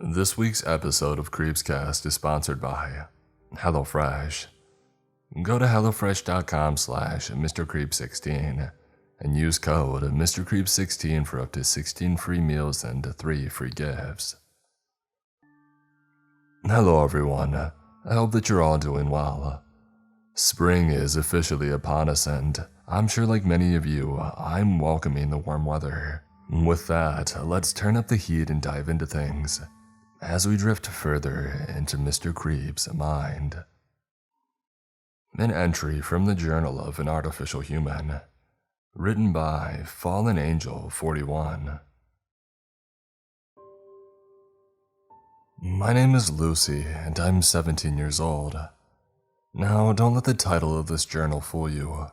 This week's episode of Creepscast is sponsored by HelloFresh. Go to hellofresh.com/MrCreep16 and use code MrCreep16 for up to 16 free meals and 3 free gifts. Hello everyone, I hope that you're all doing well. Spring is officially upon us and I'm sure like many of you, I'm welcoming the warm weather. With that, let's turn up the heat and dive into things as we drift further into Mr. Creep's mind. An entry from the Journal of an Artificial Human, written by Fallen Angel 41. My name is Lucy and I'm 17 years old. Now, don't let the title of this journal fool you.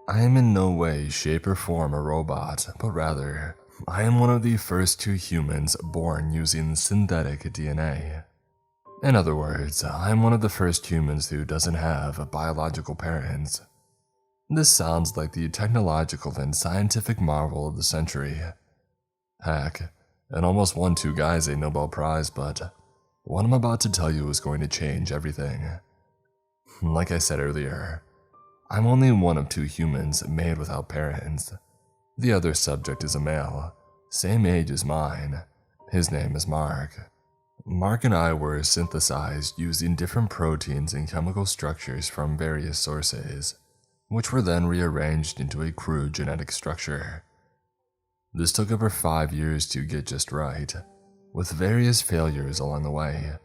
I am in no way, shape, or form a robot, but rather, I am one of the first 2 humans born using synthetic DNA. In other words, I am one of the first humans who doesn't have biological parents. This sounds like the technological and scientific marvel of the century. Heck, it almost won 2 guys a Nobel Prize, but what I'm about to tell you is going to change everything. Like I said earlier, I'm only one of 2 humans made without parents. The other subject is a male, same age as mine. His name is Mark. Mark and I were synthesized using different proteins and chemical structures from various sources, which were then rearranged into a crude genetic structure. This took over 5 years to get just right, with various failures along the way.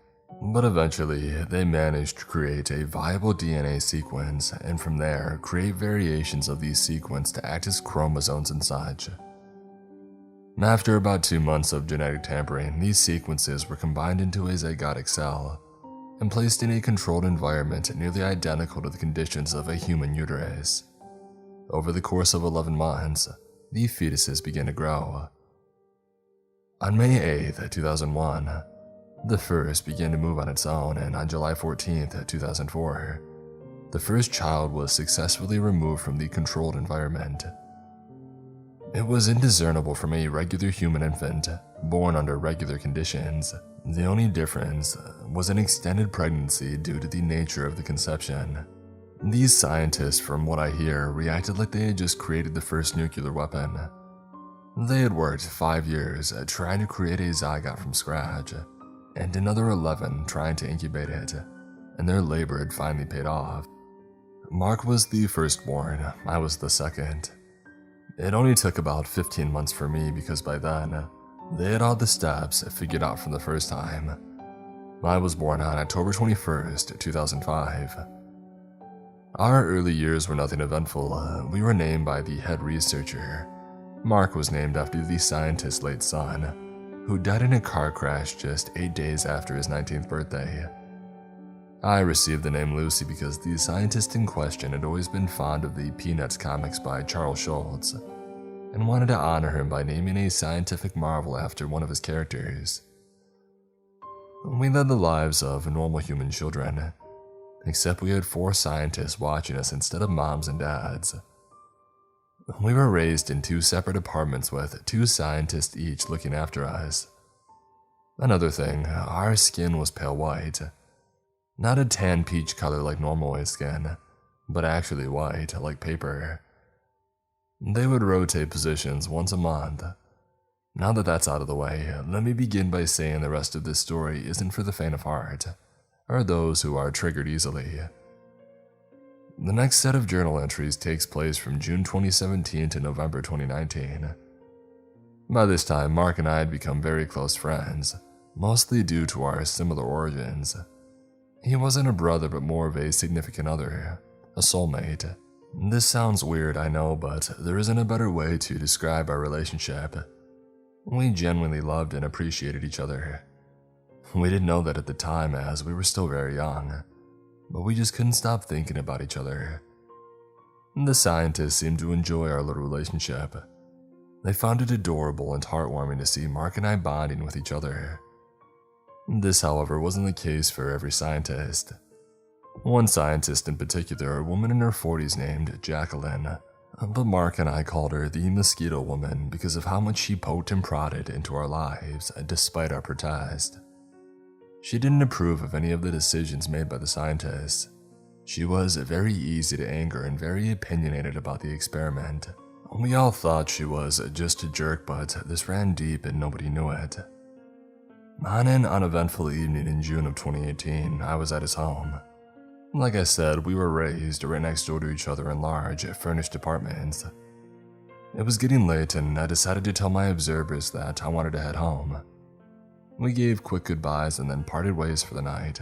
But eventually, they managed to create a viable DNA sequence and from there, create variations of these sequences to act as chromosomes and such. After about 2 months of genetic tampering, these sequences were combined into a zygotic cell and placed in a controlled environment nearly identical to the conditions of a human uterus. Over the course of 11 months, the fetuses began to grow. On May 8th, 2001, the first began to move on its own, and on July 14th, 2004, the first child was successfully removed from the controlled environment. It was indiscernible from a regular human infant, born under regular conditions. The only difference was an extended pregnancy due to the nature of the conception. These scientists, from what I hear, reacted like they had just created the first nuclear weapon. They had worked 5 years at trying to create a zygote from scratch, and another 11 trying to incubate it, and their labor had finally paid off. Mark was the firstborn, I was the second. It only took about 15 months for me because by then, they had all the steps figured out from the first time. I was born on October 21st, 2005. Our early years were nothing eventful. We were named by the head researcher. Mark was named after the scientist's late son, who died in a car crash just 8 days after his 19th birthday. I received the name Lucy because the scientist in question had always been fond of the Peanuts comics by Charles Schulz, and wanted to honor him by naming a scientific marvel after one of his characters. We led the lives of normal human children, except we had 4 scientists watching us instead of moms and dads. We were raised in 2 separate apartments with 2 scientists each looking after us. Another thing, our skin was pale white. Not a tan peach color like normal white skin, but actually white, like paper. They would rotate positions once a month. Now that that's out of the way, let me begin by saying the rest of this story isn't for the faint of heart, or those who are triggered easily. The next set of journal entries takes place from June 2017 to November 2019. By this time, Mark and I had become very close friends, mostly due to our similar origins. He wasn't a brother but more of a significant other, a soulmate. This sounds weird, I know, but there isn't a better way to describe our relationship. We genuinely loved and appreciated each other. We didn't know that at the time as we were still very young, but we just couldn't stop thinking about each other. The scientists seemed to enjoy our little relationship. They found it adorable and heartwarming to see Mark and I bonding with each other. This, however, wasn't the case for every scientist. One scientist in particular, a woman in her 40s named Jacqueline, but Mark and I called her the Mosquito Woman because of how much she poked and prodded into our lives despite our protest. She didn't approve of any of the decisions made by the scientists. She was very easy to anger and very opinionated about the experiment. We all thought she was just a jerk, but this ran deep and nobody knew it. On an uneventful evening in June of 2018, I was at his home. Like I said, we were raised right next door to each other in large, furnished apartments. It was getting late and I decided to tell my observers that I wanted to head home. We gave quick goodbyes and then parted ways for the night.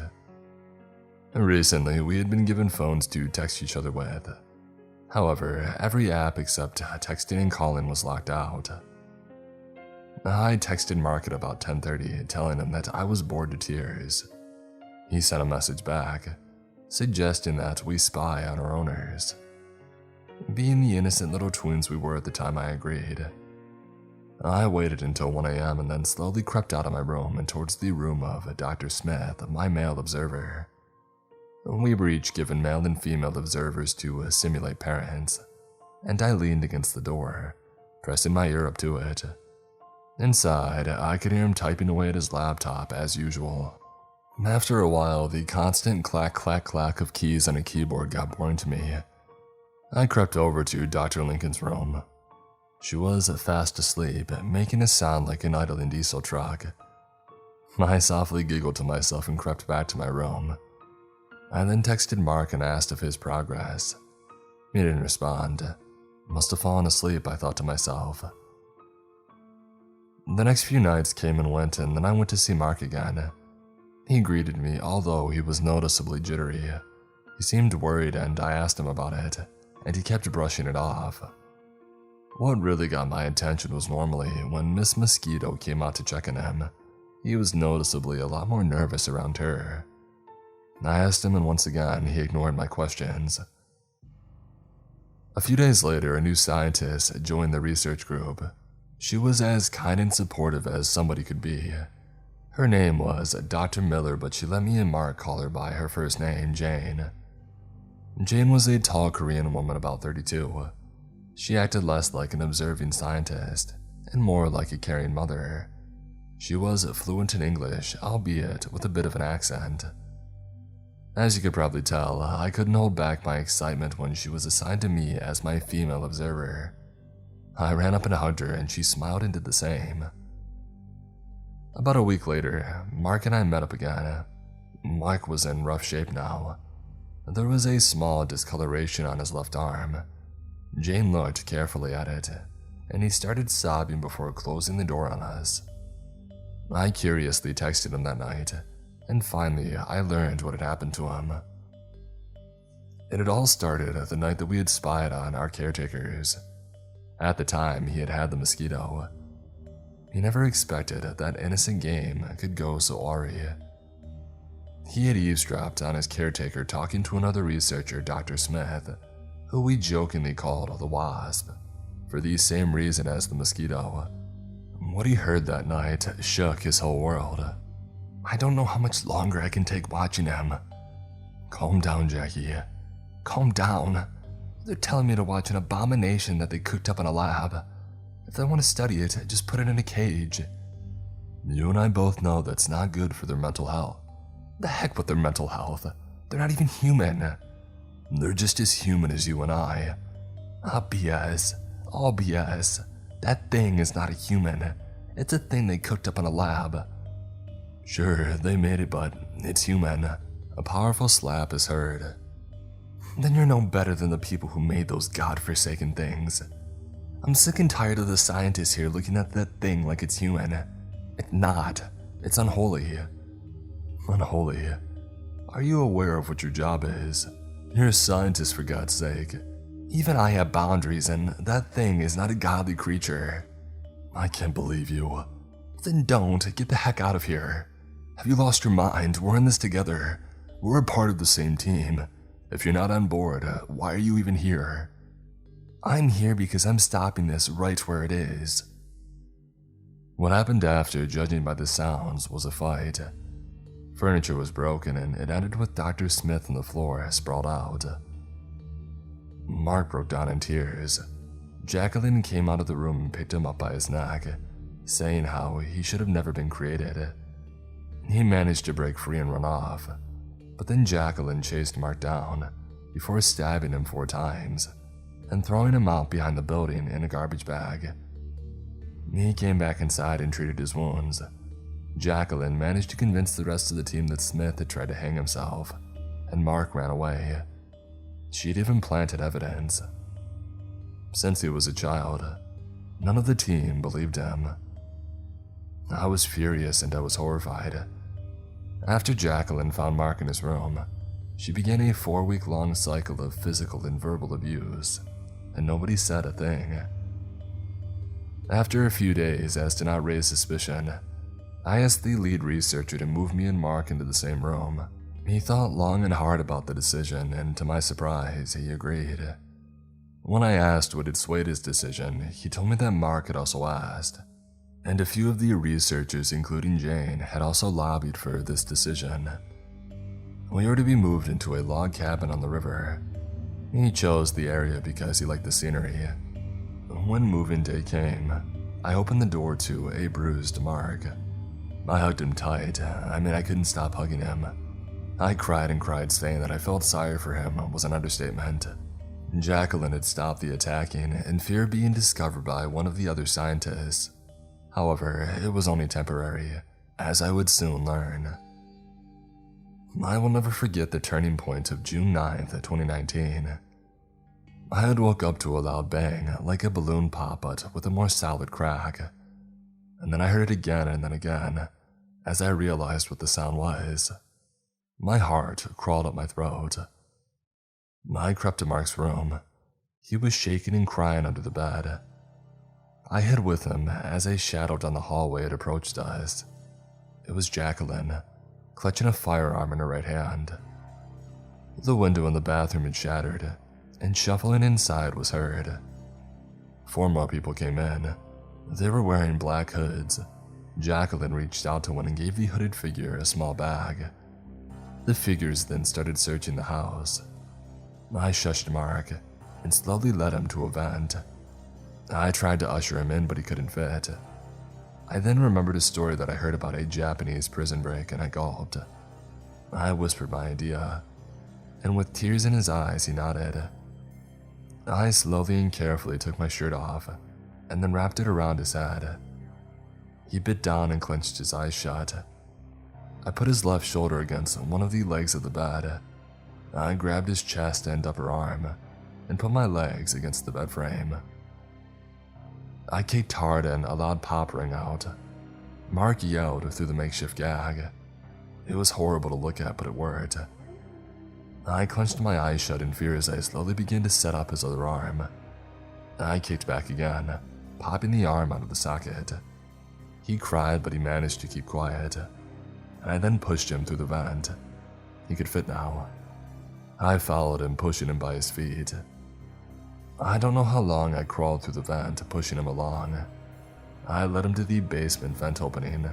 Recently, we had been given phones to text each other with. However, every app except texting and calling was locked out. I texted Mark at about 10:30, telling him that I was bored to tears. He sent a message back, suggesting that we spy on our owners. Being the innocent little twins we were at the time, I agreed. I waited until 1 a.m. and then slowly crept out of my room and towards the room of Dr. Smith, my male observer. We were each given male and female observers to simulate parents, and I leaned against the door, pressing my ear up to it. Inside, I could hear him typing away at his laptop as usual. After a while, the constant clack clack clack of keys on a keyboard got boring to me. I crept over to Dr. Lincoln's room. She was fast asleep, making a sound like an idling diesel truck. I softly giggled to myself and crept back to my room. I then texted Mark and asked of his progress. He didn't respond. Must have fallen asleep, I thought to myself. The next few nights came and went, and then I went to see Mark again. He greeted me, although he was noticeably jittery. He seemed worried, and I asked him about it, and he kept brushing it off. What really got my attention was normally when Miss Mosquito came out to check on him. He was noticeably a lot more nervous around her. I asked him, and once again, he ignored my questions. A few days later, a new scientist joined the research group. She was as kind and supportive as somebody could be. Her name was Dr. Miller, but she let me and Mark call her by her first name, Jane. Jane was a tall Korean woman about 32. She acted less like an observing scientist, and more like a caring mother. She was fluent in English, albeit with a bit of an accent. As you could probably tell, I couldn't hold back my excitement when she was assigned to me as my female observer. I ran up and hugged her, and she smiled and did the same. About a week later, Mark and I met up again. Mark was in rough shape now. There was a small discoloration on his left arm. Jane looked carefully at it, and he started sobbing before closing the door on us. I curiously texted him that night, and finally I learned what had happened to him. It had all started the night that we had spied on our caretakers. At the time, he had had the mosquito. He never expected that innocent game could go so awry. He had eavesdropped on his caretaker talking to another researcher, Dr. Smith, who we jokingly called the Wasp, for the same reason as the mosquito. What he heard that night shook his whole world. I don't know how much longer I can take watching him. Calm down, Jackie. Calm down. They're telling me to watch an abomination that they cooked up in a lab. If they want to study it, just put it in a cage. You and I both know that's not good for their mental health. The heck with their mental health. They're not even human. They're just as human as you and I. BS. All BS. That thing is not a human. It's a thing they cooked up in a lab. Sure, they made it, but it's human. A powerful slap is heard. Then you're no better than the people who made those godforsaken things. I'm sick and tired of the scientists here looking at that thing like it's human. It's not. It's unholy. Unholy. Are you aware of what your job is? You're a scientist, for God's sake. Even I have boundaries, and that thing is not a godly creature. I can't believe you. Then don't. Get the heck out of here. Have you lost your mind? We're in this together. We're a part of the same team. If you're not on board, why are you even here? I'm here because I'm stopping this right where it is. What happened after, judging by the sounds, was a fight. Furniture was broken, and it ended with Dr. Smith on the floor, sprawled out. Mark broke down in tears. Jacqueline came out of the room and picked him up by his neck, saying how he should have never been created. He managed to break free and run off, but then Jacqueline chased Mark down before stabbing him 4 times and throwing him out behind the building in a garbage bag. He came back inside and treated his wounds. Jacqueline managed to convince the rest of the team that Smith had tried to hang himself, and Mark ran away. She'd even planted evidence. Since he was a child, none of the team believed him. I was furious and I was horrified. After Jacqueline found Mark in his room, she began a 4-week-long cycle of physical and verbal abuse, and nobody said a thing. After a few days, as to not raise suspicion, I asked the lead researcher to move me and Mark into the same room. He thought long and hard about the decision, and to my surprise, he agreed. When I asked what had swayed his decision, he told me that Mark had also asked, and a few of the researchers, including Jane, had also lobbied for this decision. We were to be moved into a log cabin on the river. He chose the area because he liked the scenery. When moving day came, I opened the door to a bruised Mark. I hugged him tight. I couldn't stop hugging him. I cried and cried, saying that I felt sorry for him was an understatement. Jacqueline had stopped the attacking in fear of being discovered by one of the other scientists. However, it was only temporary, as I would soon learn. I will never forget the turning point of June 9th, 2019. I had woke up to a loud bang, like a balloon pop, but with a more solid crack. And then I heard it again and then again, as I realized what the sound was. My heart crawled up my throat. I crept to Mark's room. He was shaking and crying under the bed. I hid with him as a shadow down the hallway had approached us. It was Jacqueline, clutching a firearm in her right hand. The window in the bathroom had shattered, and shuffling inside was heard. 4 more people came in. They were wearing black hoods. Jacqueline reached out to one and gave the hooded figure a small bag. The figures then started searching the house. I shushed Mark and slowly led him to a vent. I tried to usher him in, but he couldn't fit. I then remembered a story that I heard about a Japanese prison break, and I gulped. I whispered my idea, and with tears in his eyes, he nodded. I slowly and carefully took my shirt off and then wrapped it around his head. He bit down and clenched his eyes shut. I put his left shoulder against one of the legs of the bed. I grabbed his chest and upper arm and put my legs against the bed frame. I kicked hard and a loud pop rang out. Mark yelled through the makeshift gag. It was horrible to look at, but it worked. I clenched my eyes shut in fear as I slowly began to set up his other arm. I kicked back again, popping the arm out of the socket. He cried, but he managed to keep quiet. I then pushed him through the vent. He could fit now. I followed him, pushing him by his feet. I don't know how long I crawled through the vent, pushing him along. I led him to the basement vent opening.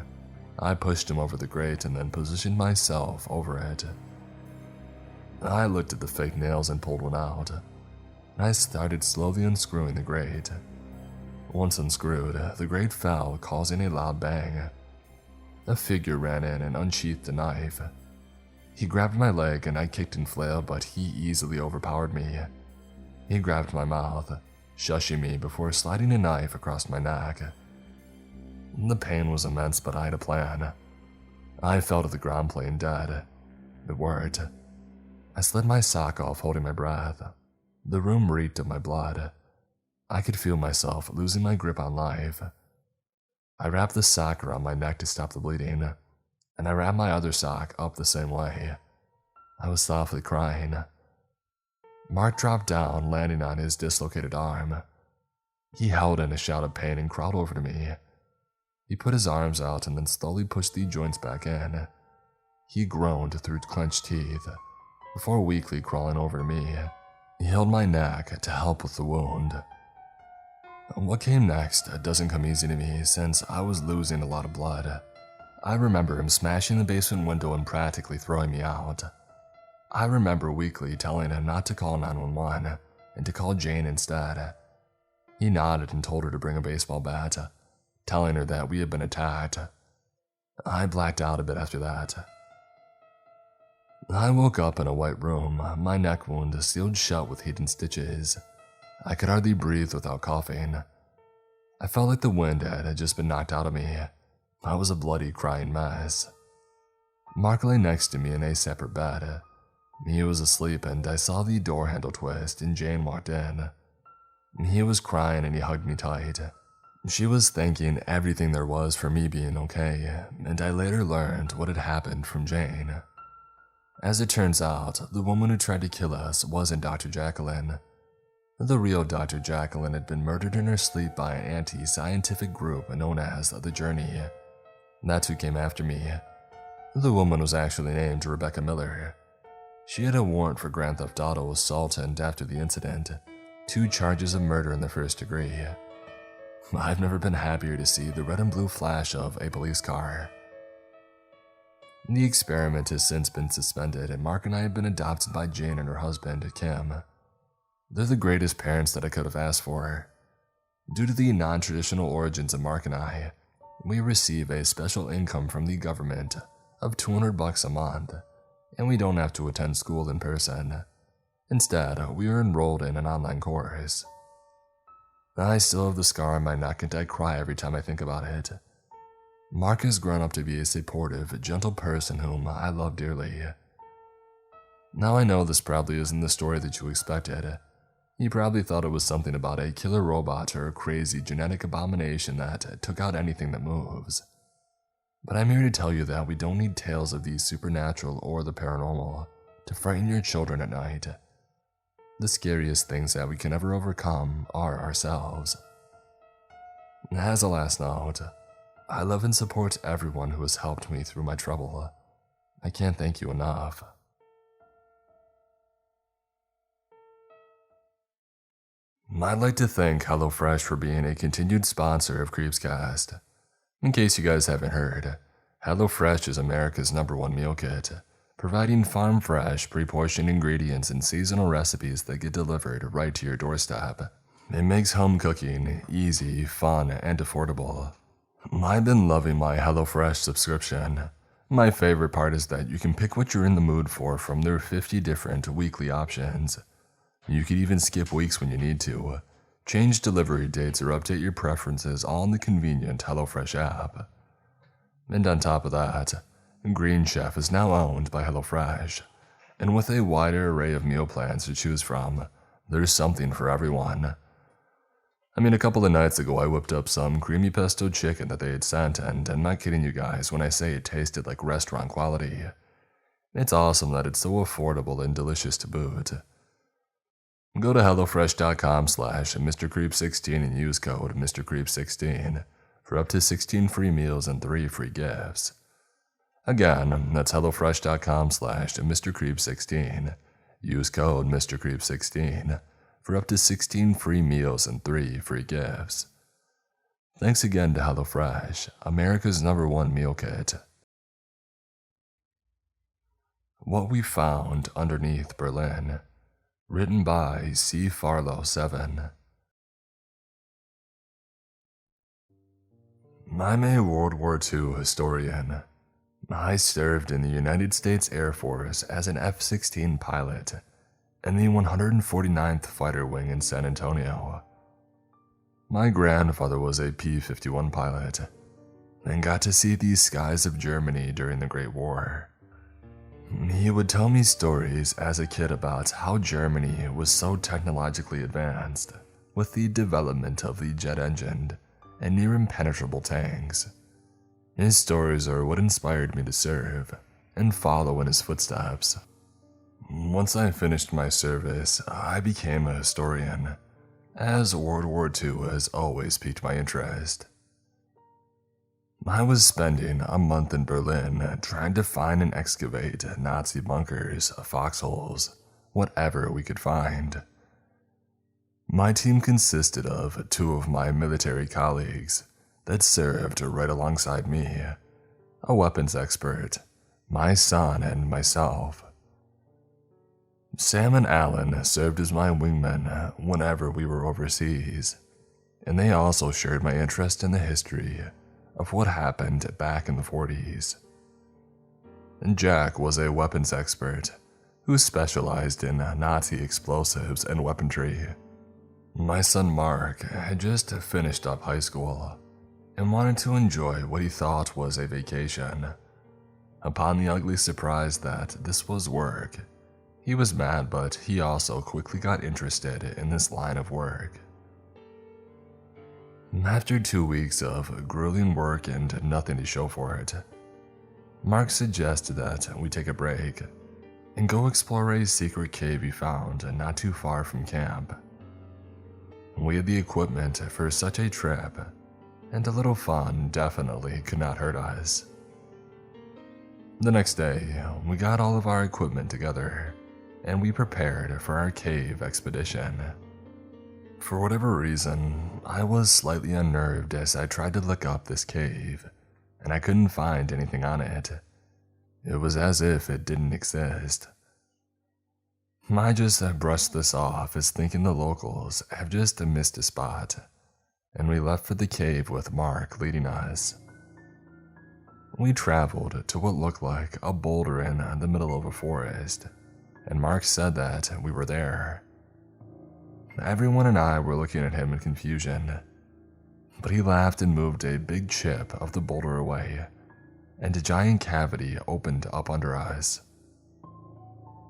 I pushed him over the grate and then positioned myself over it. I looked at the fake nails and pulled one out. I started slowly unscrewing the grate. Once unscrewed, the grate fell, causing a loud bang. A figure ran in and unsheathed a knife. He grabbed my leg and I kicked and flailed, but he easily overpowered me. He grabbed my mouth, shushing me before sliding a knife across my neck. The pain was immense, but I had a plan. I fell to the ground playing dead. It worked. I slid my sock off, holding my breath. The room reeked of my blood. I could feel myself losing my grip on life. I wrapped the sock around my neck to stop the bleeding, and I wrapped my other sock up the same way. I was softly crying. Mark dropped down, landing on his dislocated arm. He howled in a shout of pain and crawled over to me. He put his arms out and then slowly pushed the joints back in. He groaned through clenched teeth, before weakly crawling over to me. He held my neck to help with the wound. What came next doesn't come easy to me, since I was losing a lot of blood. I remember him smashing the basement window and practically throwing me out. I remember weakly telling him not to call 911 and to call Jane instead. He nodded and told her to bring a baseball bat, telling her that we had been attacked. I blacked out a bit after that. I woke up in a white room, my neck wound sealed shut with hidden stitches. I could hardly breathe without coughing. I felt like the wind had just been knocked out of me. I was a bloody, crying mess. Mark lay next to me in a separate bed. He was asleep and I saw the door handle twist and Jane walked in. He was crying and he hugged me tight. She was thanking everything there was for me being okay, and I later learned what had happened from Jane. As it turns out, the woman who tried to kill us wasn't Dr. Jacqueline. The real Dr. Jacqueline had been murdered in her sleep by an anti-scientific group known as The Journey. That's who came after me. The woman was actually named Rebecca Miller. She had a warrant for grand theft auto assault and after the incident, 2 charges of murder in the first degree. I've never been happier to see the red and blue flash of a police car. The experiment has since been suspended and Mark and I have been adopted by Jane and her husband, Kim. They're the greatest parents that I could have asked for. Due to the non-traditional origins of Mark and I, we receive a special income from the government of $200 a month, and we don't have to attend school in person. Instead, we are enrolled in an online course. I still have the scar on my neck and I cry every time I think about it. Mark has grown up to be a supportive, gentle person whom I love dearly. Now I know this probably isn't the story that you expected. You probably thought it was something about a killer robot or a crazy genetic abomination that took out anything that moves. But I'm here to tell you that we don't need tales of the supernatural or the paranormal to frighten your children at night. The scariest things that we can ever overcome are ourselves. As a last note, I love and support everyone who has helped me through my trouble. I can't thank you enough. I'd like to thank HelloFresh for being a continued sponsor of Creepscast. In case you guys haven't heard, HelloFresh is America's #1 meal kit, providing farm-fresh, pre-portioned ingredients and seasonal recipes that get delivered right to your doorstep. It makes home cooking easy, fun, and affordable. I've been loving my HelloFresh subscription. My favorite part is that you can pick what you're in the mood for from their 50 different weekly options. You could even skip weeks when you need to, change delivery dates, or update your preferences all in the convenient HelloFresh app. And on top of that, Green Chef is now owned by HelloFresh, and with a wider array of meal plans to choose from, there's something for everyone. I mean, a couple of nights ago I whipped up some creamy pesto chicken that they had sent, and I'm not kidding you guys when I say it tasted like restaurant quality. It's awesome that it's so affordable and delicious to boot. Go to hellofresh.com/MrCreep16 and use code MrCreep16 for up to 16 free meals and 3 free gifts. Again, that's hellofresh.com/MrCreep16. Use code MrCreep16 for up to 16 free meals and 3 free gifts. Thanks again to HelloFresh, America's #1 meal kit. What We Found Underneath Berlin. Written by C. Farlow 7. I'm a World War II historian. I served in the United States Air Force as an F-16 pilot in the 149th Fighter Wing in San Antonio. My grandfather was a P-51 pilot and got to see the skies of Germany during the Great War. He would tell me stories as a kid about how Germany was so technologically advanced with the development of the jet engine and near impenetrable tanks. His stories are what inspired me to serve and follow in his footsteps. Once I finished my service, I became a historian, as World War II has always piqued my interest. I was spending a month in Berlin trying to find and excavate Nazi bunkers, foxholes, whatever we could find. My team consisted of 2 of my military colleagues that served right alongside me, a weapons expert, my son, and myself. Sam and Alan served as my wingmen whenever we were overseas, and they also shared my interest in the history of what happened back in the 40s. And Jack was a weapons expert who specialized in Nazi explosives and weaponry. My son Mark had just finished up high school and wanted to enjoy what he thought was a vacation. Upon the ugly surprise that this was work, he was mad, but he also quickly got interested in this line of work. After 2 weeks of grueling work and nothing to show for it, Mark suggested that we take a break and go explore a secret cave he found not too far from camp. We had the equipment for such a trip, and a little fun definitely could not hurt us. The next day, we got all of our equipment together, and we prepared for our cave expedition. For whatever reason, I was slightly unnerved as I tried to look up this cave, and I couldn't find anything on it. It was as if it didn't exist. I just brushed this off as thinking the locals have just missed a spot, and we left for the cave with Mark leading us. We traveled to what looked like a boulder in the middle of a forest, and Mark said that we were there. Everyone and I were looking at him in confusion, but he laughed and moved a big chip of the boulder away, and a giant cavity opened up under us.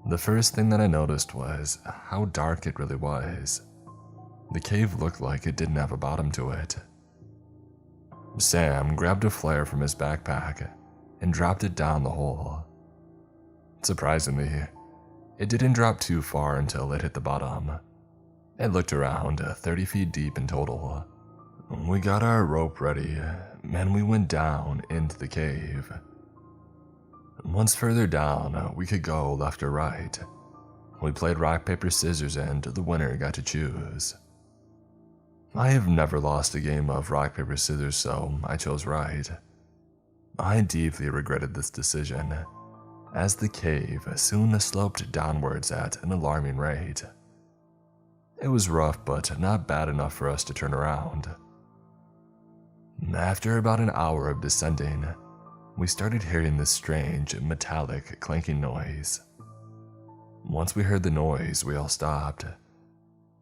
The first thing that I noticed was how dark it really was. The cave looked like it didn't have a bottom to it. Sam grabbed a flare from his backpack and dropped it down the hole. Surprisingly, it didn't drop too far until it hit the bottom. It looked around 30 feet deep in total. We got our rope ready, and we went down into the cave. Once further down, we could go left or right. We played rock, paper, scissors, and the winner got to choose. I have never lost a game of rock, paper, scissors, so I chose right. I deeply regretted this decision, as the cave soon sloped downwards at an alarming rate. It was rough, but not bad enough for us to turn around. After about an hour of descending, we started hearing this strange, metallic clanking noise. Once we heard the noise, we all stopped,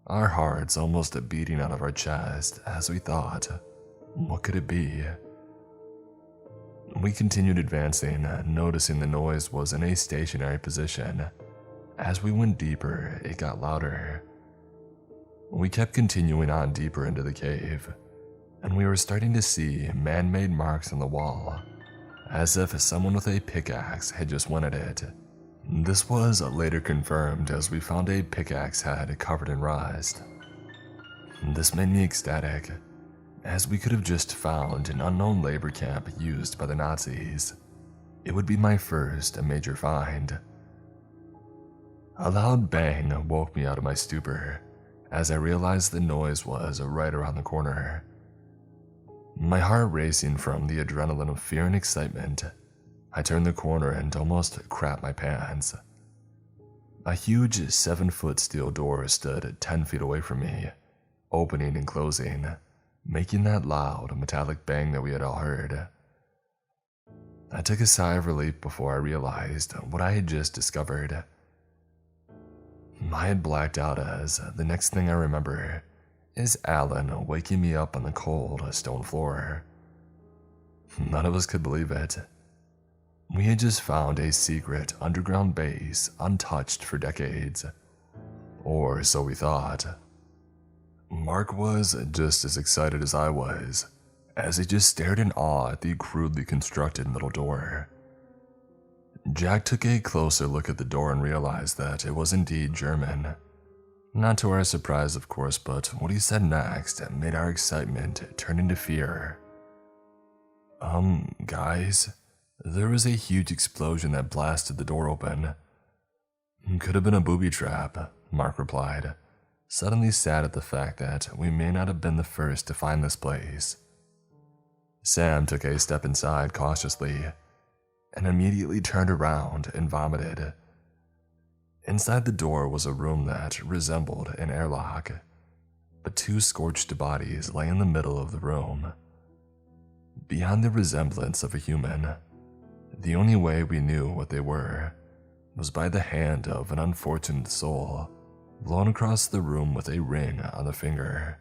our hearts almost beating out of our chest as we thought, what could it be? We continued advancing, noticing the noise was in a stationary position. As we went deeper, it got louder. We kept continuing on deeper into the cave, and we were starting to see man-made marks on the wall, as if someone with a pickaxe had just went at it. This was later confirmed as we found a pickaxe head covered in rust. This made me ecstatic, as we could have just found an unknown labor camp used by the Nazis. It would be my first major find. A loud bang woke me out of my stupor, as I realized the noise was right around the corner. My heart racing from the adrenaline of fear and excitement, I turned the corner and almost crapped my pants. A huge 7-foot steel door stood 10 feet away from me, opening and closing, making that loud metallic bang that we had all heard. I took a sigh of relief before I realized what I had just discovered. I had blacked out as the next thing I remember is Alan waking me up on the cold stone floor. None of us could believe it. We had just found a secret underground base untouched for decades. Or so we thought. Mark was just as excited as I was, as he just stared in awe at the crudely constructed middle door. Jack took a closer look at the door and realized that it was indeed German. Not to our surprise, of course, but what he said next made our excitement turn into fear. Guys, there was a huge explosion that blasted the door open. Could have been a booby trap, Mark replied, suddenly sad at the fact that we may not have been the first to find this place. Sam took a step inside cautiously, and immediately turned around and vomited. Inside the door was a room that resembled an airlock, but 2 scorched bodies lay in the middle of the room. beyond the resemblance of a human. The only way we knew what they were was by the hand of an unfortunate soul blown across the room with a ring on the finger.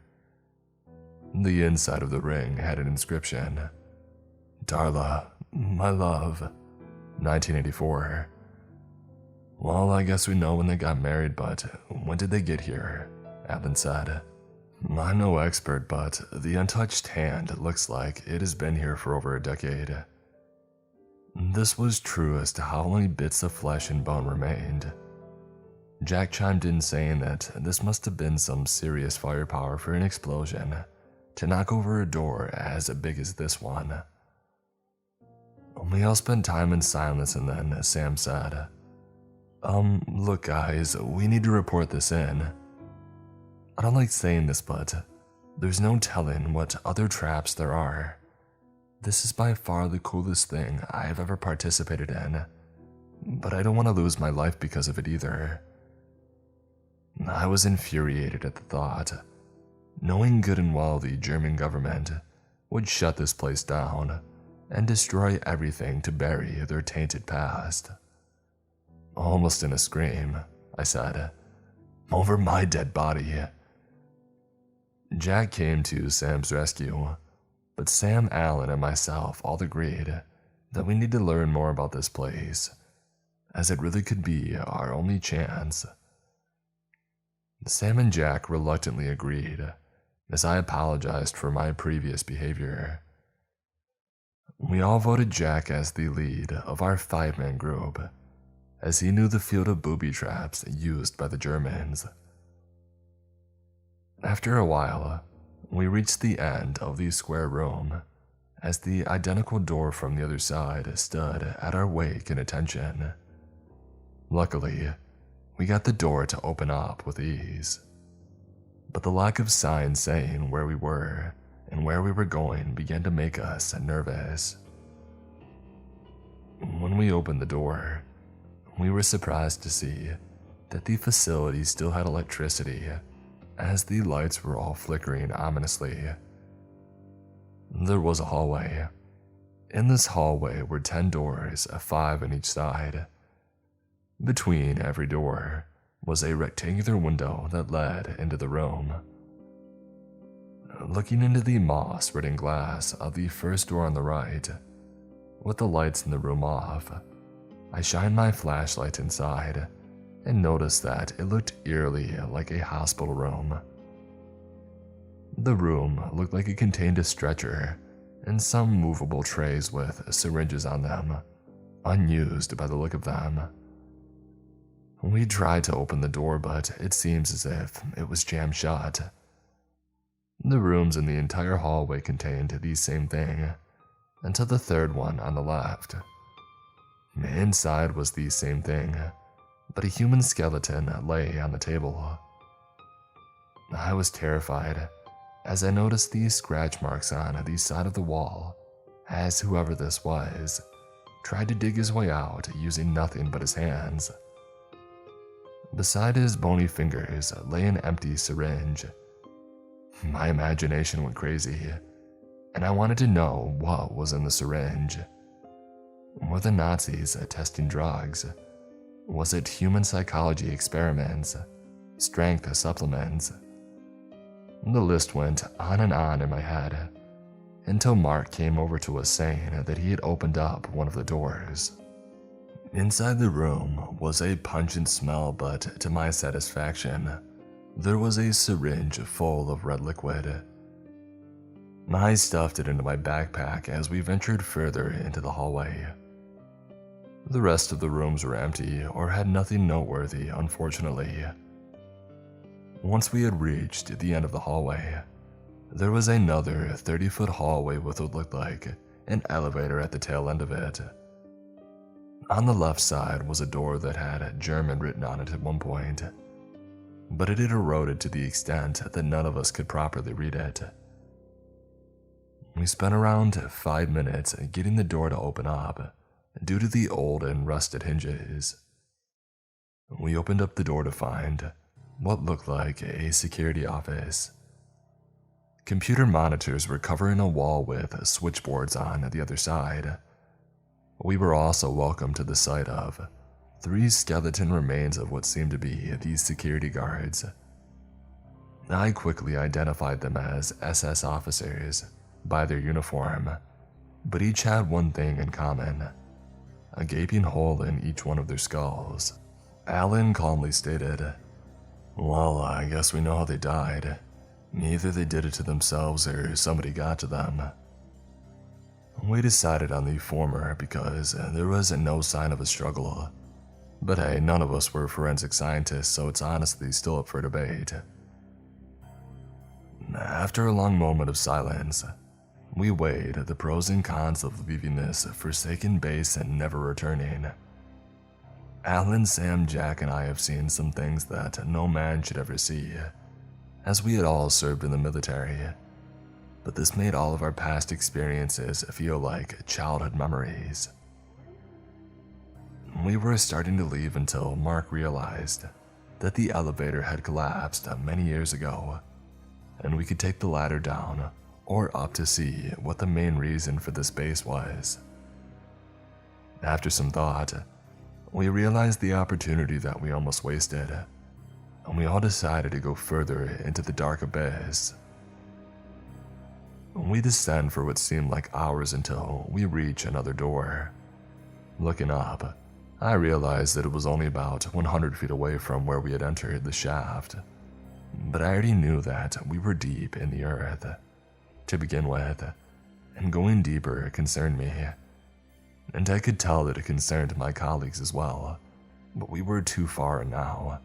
The inside of the ring had an inscription: "Darla, my love, 1984. Well, I guess we know when they got married, but when did they get here?" Alan said. "I'm no expert, but the untouched hand looks like it has been here for over a decade." This was true as to how many bits of flesh and bone remained. Jack chimed in saying that this must have been some serious firepower for an explosion to knock over a door as big as this one. We all spent time in silence, and then Sam said, Look guys, we need to report this in. I don't like saying this, but there's no telling what other traps there are. This is by far the coolest thing I have ever participated in, but I don't want to lose my life because of it either." I was infuriated at the thought, knowing good and well the German government would shut this place down and destroy everything to bury their tainted past. Almost in a scream, I said, "Over my dead body." Jack came to Sam's rescue, but Sam, Allen, and myself all agreed that we need to learn more about this place, as it really could be our only chance. Sam and Jack reluctantly agreed, as I apologized for my previous behavior. We all voted Jack as the lead of our 5-man group, as he knew the field of booby traps used by the Germans. After a while, we reached the end of the square room, as the identical door from the other side stood at our wake and attention. Luckily, we got the door to open up with ease, but the lack of signs saying where we were and where we were going began to make us nervous. When we opened the door, we were surprised to see that the facility still had electricity, as the lights were all flickering ominously. There was a hallway. In this hallway were 10 doors, 5 on each side. Between every door was a rectangular window that led into the room. Looking into the moss-ridden glass of the first door on the right, with the lights in the room off, I shined my flashlight inside and noticed that it looked eerily like a hospital room. The room looked like it contained a stretcher and some movable trays with syringes on them, unused by the look of them. We tried to open the door, but it seems as if it was jammed shut. The rooms in the entire hallway contained the same thing, until the third one on the left. Inside was the same thing, but a human skeleton lay on the table. I was terrified as I noticed these scratch marks on the side of the wall, as whoever this was tried to dig his way out using nothing but his hands. Beside his bony fingers lay an empty syringe. My imagination went crazy, and I wanted to know what was in the syringe. Were the Nazis testing drugs? Was it human psychology experiments? Strength supplements? The list went on and on in my head, until Mark came over to us saying that he had opened up one of the doors. Inside the room was a pungent smell, but to my satisfaction, there was a syringe full of red liquid. I stuffed it into my backpack as we ventured further into the hallway. The rest of the rooms were empty or had nothing noteworthy, unfortunately. Once we had reached the end of the hallway, there was another 30-foot hallway with what looked like an elevator at the tail end of it. On the left side was a door that had German written on it at one point, but it had eroded to the extent that none of us could properly read it. We spent around 5 minutes getting the door to open up due to the old and rusted hinges. We opened up the door to find what looked like a security office. Computer monitors were covering a wall with switchboards on the other side. We were also welcomed to the sight of 3 skeleton remains of what seemed to be these security guards. I quickly identified them as SS officers by their uniform, but each had one thing in common: a gaping hole in each one of their skulls. Alan calmly stated, "Well, I guess we know how they died. Either they did it to themselves or somebody got to them." We decided on the former because there was no sign of a struggle. But hey, none of us were forensic scientists, so it's honestly still up for debate. After a long moment of silence, we weighed the pros and cons of leaving this forsaken base and never returning. Alan, Sam, Jack, and I have seen some things that no man should ever see, as we had all served in the military. But this made all of our past experiences feel like childhood memories. We were starting to leave until Mark realized that the elevator had collapsed many years ago, and we could take the ladder down or up to see what the main reason for this base was. After some thought, we realized the opportunity that we almost wasted, and we all decided to go further into the dark abyss. We descend for what seemed like hours until we reach another door. Looking up, I realized that it was only about 100 feet away from where we had entered the shaft, but I already knew that we were deep in the earth to begin with, and going deeper concerned me, and I could tell that it concerned my colleagues as well, but we were too far now.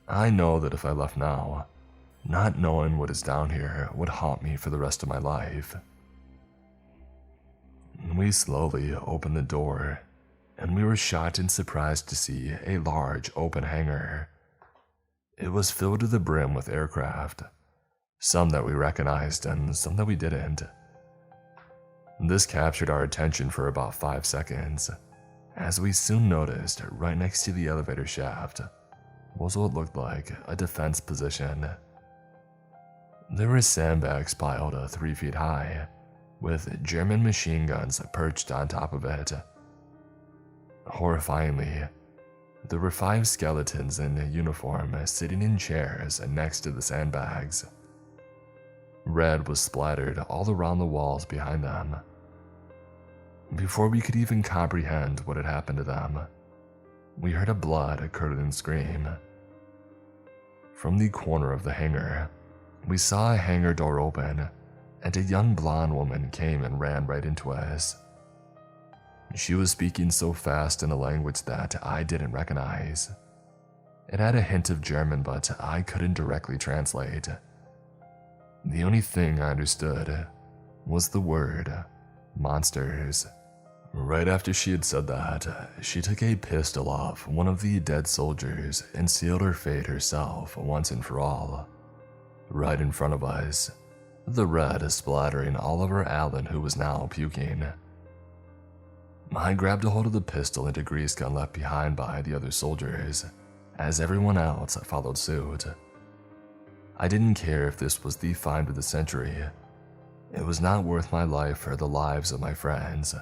I know that if I left now, not knowing what is down here would haunt me for the rest of my life. We slowly opened the door, and we were shocked and surprised to see a large open hangar. It was filled to the brim with aircraft, some that we recognized and some that we didn't. This captured our attention for about 5 seconds, as we soon noticed right next to the elevator shaft was what looked like a defense position. There were sandbags piled 3 feet high, with German machine guns perched on top of it. Horrifyingly, there were 5 skeletons in uniform sitting in chairs next to the sandbags. Red was splattered all around the walls behind them. Before we could even comprehend what had happened to them, we heard a blood-curdling scream. From the corner of the hangar, we saw a hangar door open, and a young blonde woman came and ran right into us. She was speaking so fast in a language that I didn't recognize. It had a hint of German, but I couldn't directly translate. The only thing I understood was the word monsters. Right after she had said that, she took a pistol off one of the dead soldiers and sealed her fate herself once and for all. Right in front of us, the red splattering all over Alan, who was now puking. I grabbed a hold of the pistol and a grease gun left behind by the other soldiers, as everyone else followed suit. I didn't care if this was the find of the century. It was not worth my life or the lives of my friends.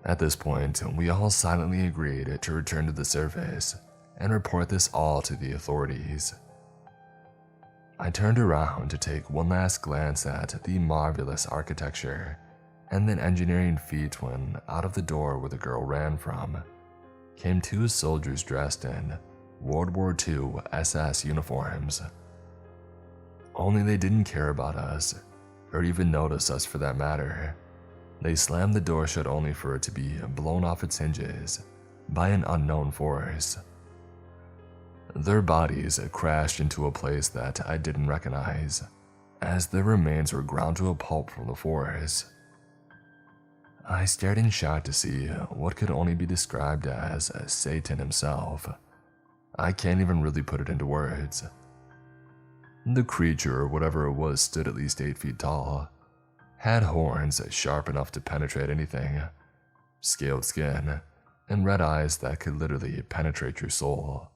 At this point, we all silently agreed to return to the surface and report this all to the authorities. I turned around to take one last glance at the marvelous architecture and then engineering feat when out of the door where the girl ran from came 2 soldiers dressed in World War II SS uniforms. Only they didn't care about us, or even notice us for that matter. They slammed the door shut only for it to be blown off its hinges by an unknown force. Their bodies crashed into a place that I didn't recognize, as their remains were ground to a pulp from the force. I stared in shock to see what could only be described as Satan himself. I can't even really put it into words. The creature, or whatever it was, stood at least 8 feet tall, had horns sharp enough to penetrate anything, scaled skin, and red eyes that could literally penetrate your soul.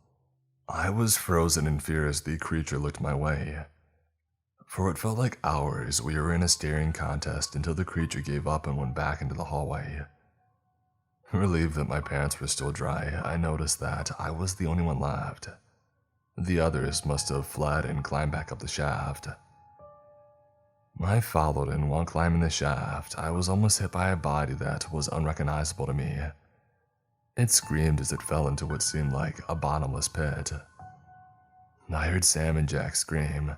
I was frozen in fear as the creature looked my way. For it felt like hours we were in a staring contest until the creature gave up and went back into the hallway. Relieved that my pants were still dry, I noticed that I was the only one left. The others must have fled and climbed back up the shaft. I followed, and while climbing the shaft, I was almost hit by a body that was unrecognizable to me. It screamed as it fell into what seemed like a bottomless pit. I heard Sam and Jack scream,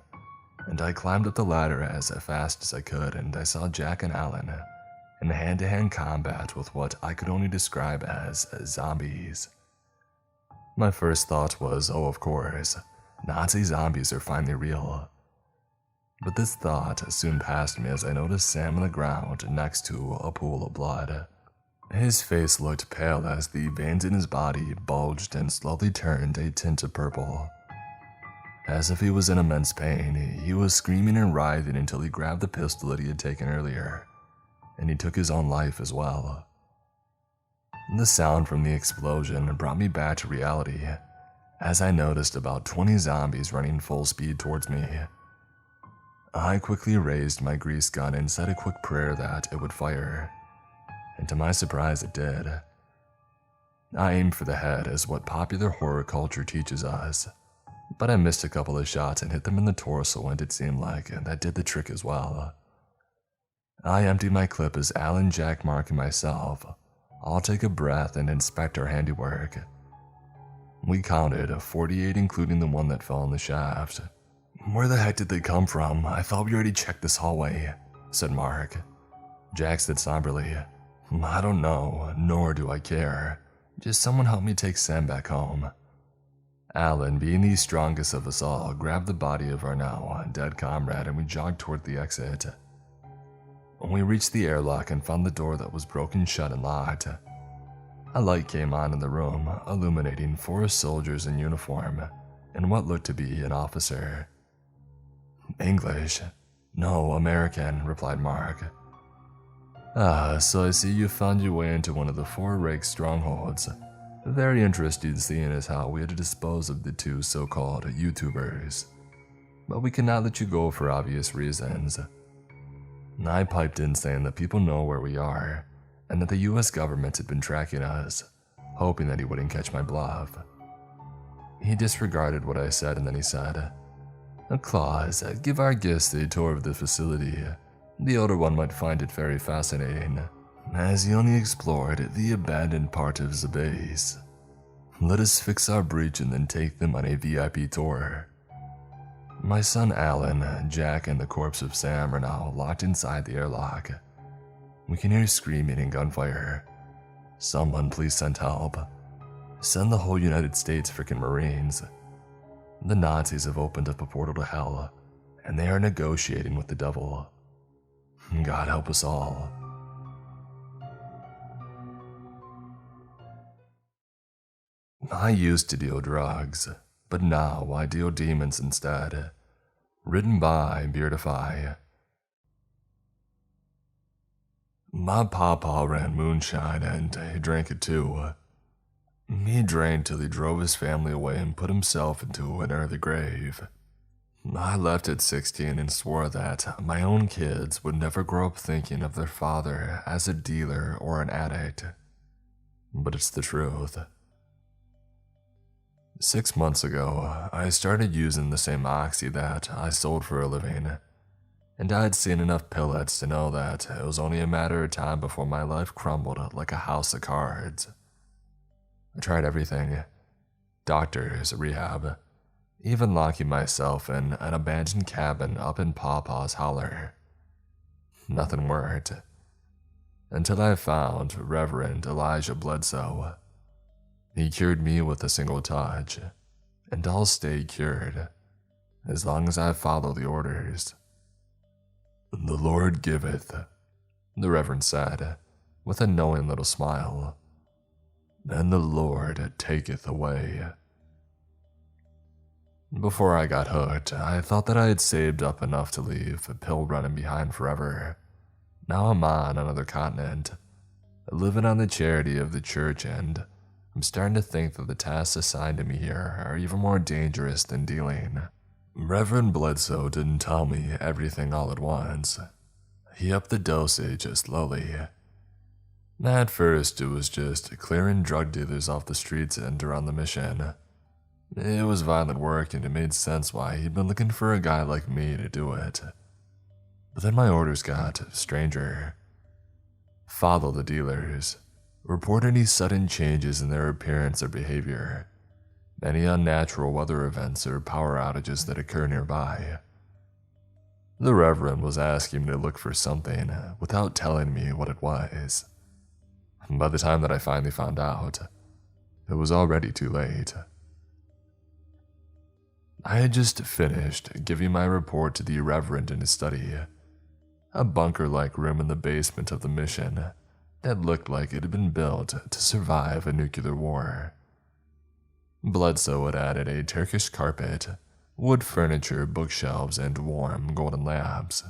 and I climbed up the ladder as fast as I could, and I saw Jack and Alan in hand-to-hand combat with what I could only describe as zombies. My first thought was, oh, of course, Nazi zombies are finally real. But this thought soon passed me as I noticed Sam on the ground next to a pool of blood. His face looked pale as the veins in his body bulged and slowly turned a tint of purple. As if he was in immense pain, he was screaming and writhing until he grabbed the pistol that he had taken earlier, and he took his own life as well. The sound from the explosion brought me back to reality, as I noticed about 20 zombies running full speed towards me. I quickly raised my grease gun and said a quick prayer that it would fire, and to my surprise it did. I aimed for the head as what popular horror culture teaches us, but I missed a couple of shots and hit them in the torso, and it seemed like that did the trick as well. I emptied my clip as Alan, Jack, Mark, and myself all take a breath and inspect our handiwork. We counted 48, including the one that fell in the shaft. "Where the heck did they come from? I thought we already checked this hallway," said Mark. Jack said somberly, "I don't know, nor do I care. Just someone help me take Sam back home." Alan, being the strongest of us all, grabbed the body of our now dead comrade and we jogged toward the exit. We reached the airlock and found the door that was broken shut and locked. A light came on in the room, illuminating 4 soldiers in uniform and what looked to be an officer. "English? No, American," replied Mark. "Ah, so I see you found your way into one of the 4 Reich strongholds. Very interesting seeing as how we had to dispose of the 2 so-called YouTubers. But we cannot let you go for obvious reasons." I piped in saying that people know where we are, and that the US government had been tracking us, hoping that he wouldn't catch my bluff. He disregarded what I said and then he said, "Claus, give our guest a tour of the facility. The older one might find it very fascinating, as he only explored the abandoned part of the base. Let us fix our breach and then take them on a VIP tour." My son Alan, Jack, and the corpse of Sam are now locked inside the airlock. We can hear screaming and gunfire. Someone please send help. Send the whole United States frickin' Marines. The Nazis have opened up a portal to hell, and they are negotiating with the devil. God help us all. I used to deal drugs, but now I deal demons instead. Written by Beardify. My papa ran moonshine and he drank it too. He drank till he drove his family away and put himself into an early grave. I left at 16 and swore that my own kids would never grow up thinking of their father as a dealer or an addict. But it's the truth. 6 months ago, I started using the same oxy that I sold for a living, and I'd seen enough pellets to know that it was only a matter of time before my life crumbled like a house of cards. I tried everything. Doctors, rehab, even locking myself in an abandoned cabin up in Papa's holler. Nothing worked. Until I found Reverend Elijah Bledsoe. He cured me with a single touch, and I'll stay cured, as long as I follow the orders. "The Lord giveth," the Reverend said, with a knowing little smile, "and the Lord taketh away." Before I got hooked, I thought that I had saved up enough to leave pill running behind forever. Now I'm on another continent, living on the charity of the church, and I'm starting to think that the tasks assigned to me here are even more dangerous than dealing. Reverend Bledsoe didn't tell me everything all at once. He upped the dosage slowly. At first, it was just clearing drug dealers off the streets and around the mission. It was violent work, and it made sense why he'd been looking for a guy like me to do it. But then my orders got stranger. Follow the dealers. Report any sudden changes in their appearance or behavior. Any unnatural weather events or power outages that occur nearby. The Reverend was asking me to look for something without telling me what it was. By the time that I finally found out, it was already too late. I had just finished giving my report to the Reverend in his study, a bunker-like room in the basement of the mission that looked like it had been built to survive a nuclear war. Bledsoe had added a Turkish carpet, wood furniture, bookshelves, and warm golden lamps,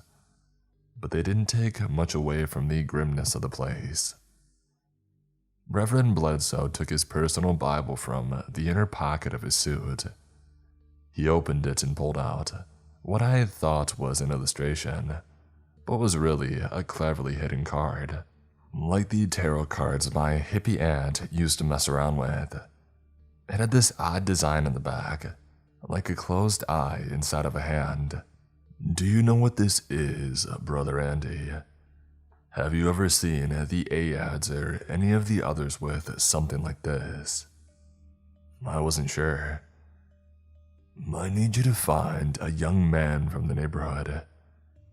but they didn't take much away from the grimness of the place. Reverend Bledsoe took his personal Bible from the inner pocket of his suit. He opened it and pulled out what I had thought was an illustration, but was really a cleverly hidden card, like the tarot cards my hippie aunt used to mess around with. It had this odd design in the back, like a closed eye inside of a hand. Do you know what this is, Brother Andy? Have you ever seen the Ads or any of the others with something like this? I wasn't sure. I need you to find a young man from the neighborhood.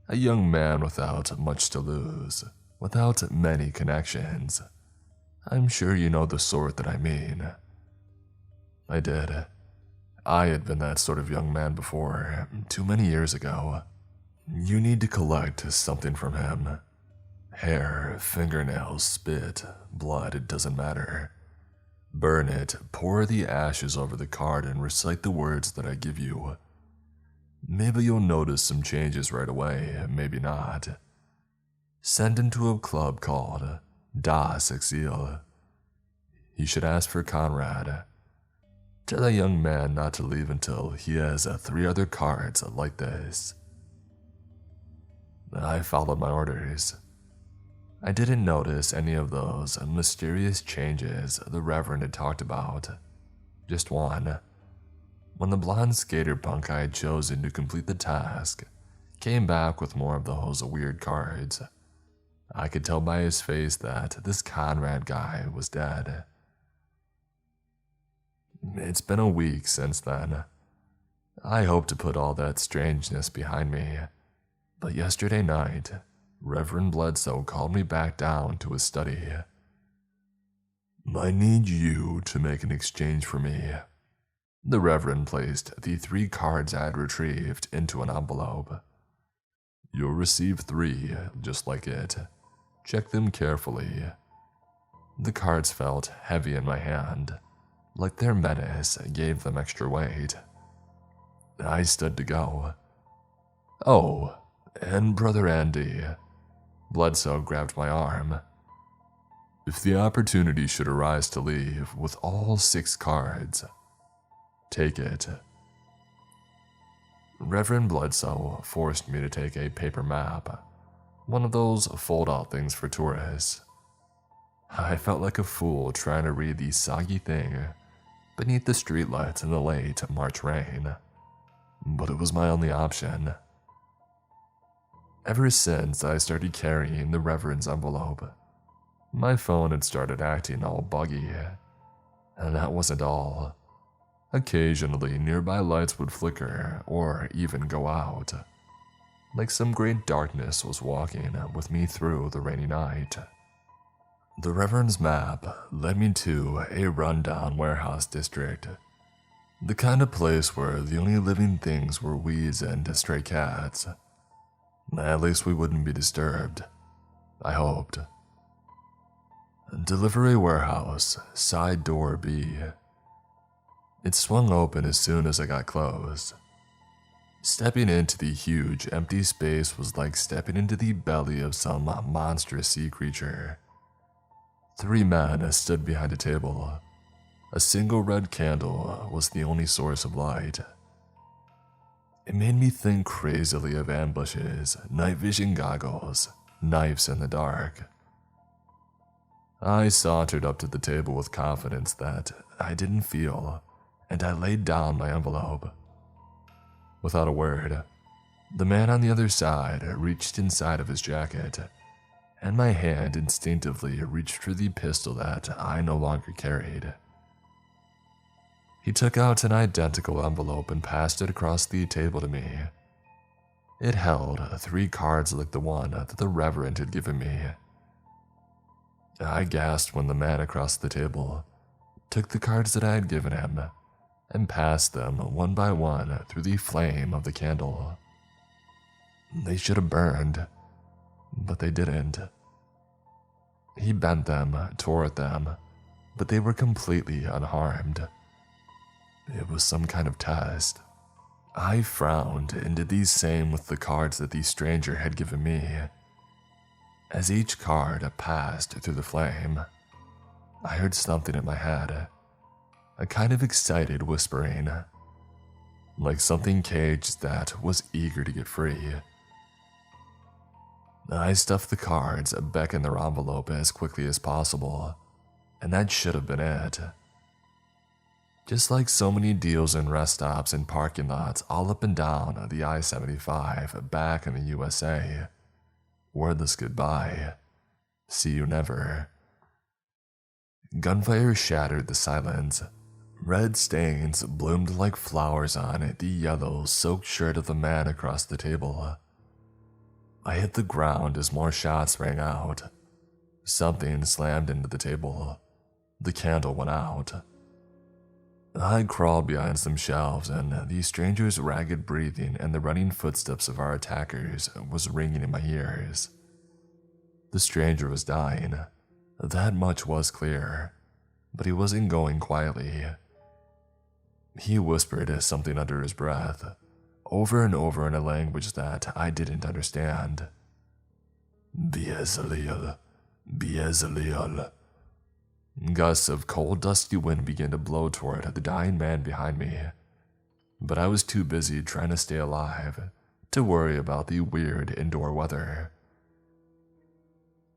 A young man without much to lose, without many connections. I'm sure you know the sort that I mean. I did. I had been that sort of young man before, too many years ago. You need to collect something from him. Hair, fingernails, spit, blood, it doesn't matter. Burn it, pour the ashes over the card, and recite the words that I give you. Maybe you'll notice some changes right away, maybe not. Send him to a club called Das Exil. You should ask for Conrad. Tell the young man not to leave until he has 3 other cards like this. I followed my orders. I didn't notice any of those mysterious changes the Reverend had talked about. Just one. When the blonde skater punk I had chosen to complete the task came back with more of those weird cards, I could tell by his face that this Conrad guy was dead. It's been a week since then. I hoped to put all that strangeness behind me, but yesterday night, Reverend Bledsoe called me back down to his study. I need you to make an exchange for me. The Reverend placed the 3 cards I had retrieved into an envelope. You'll receive 3, just like it. Check them carefully. The cards felt heavy in my hand, like their menace gave them extra weight. I stood to go. Oh, and Brother Andy. Bledsoe grabbed my arm. If the opportunity should arise to leave with all 6 cards, take it. Reverend Bledsoe forced me to take a paper map, one of those fold-out things for tourists. I felt like a fool trying to read the soggy thing beneath the streetlights in the late March rain, but it was my only option. Ever since I started carrying the Reverend's envelope, my phone had started acting all buggy, and that wasn't all. Occasionally, nearby lights would flicker or even go out, like some great darkness was walking with me through the rainy night. The Reverend's map led me to a rundown warehouse district, the kind of place where the only living things were weeds and stray cats. At least we wouldn't be disturbed, I hoped. Delivery warehouse, side door B. It swung open as soon as I got close. Stepping into the huge, empty space was like stepping into the belly of some monstrous sea creature. 3 men stood behind a table. A single red candle was the only source of light. It made me think crazily of ambushes, night vision goggles, knives in the dark. I sauntered up to the table with confidence that I didn't feel, and I laid down my envelope. Without a word, the man on the other side reached inside of his jacket, and my hand instinctively reached for the pistol that I no longer carried. He took out an identical envelope and passed it across the table to me. It held 3 cards like the one that the Reverend had given me. I gasped when the man across the table took the cards that I had given him and passed them one by one through the flame of the candle. They should have burned, but they didn't. He bent them, tore at them, but they were completely unharmed. It was some kind of test. I frowned and did the same with the cards that the stranger had given me. As each card passed through the flame, I heard something in my head, a kind of excited whispering, like something caged that was eager to get free. I stuffed the cards back in their envelope as quickly as possible, and that should have been it. Just like so many deals in rest stops and parking lots all up and down the I-75 back in the USA, wordless goodbye, see you never. Gunfire shattered the silence. Red stains bloomed like flowers on the yellow, soaked shirt of the man across the table. I hit the ground as more shots rang out. Something slammed into the table. The candle went out. I crawled behind some shelves, and the stranger's ragged breathing and the running footsteps of our attackers was ringing in my ears. The stranger was dying. That much was clear, but he wasn't going quietly. He whispered something under his breath, over and over in a language that I didn't understand. Biezaliel, Biezaliel. Gusts of cold, dusty wind began to blow toward the dying man behind me, but I was too busy trying to stay alive to worry about the weird indoor weather.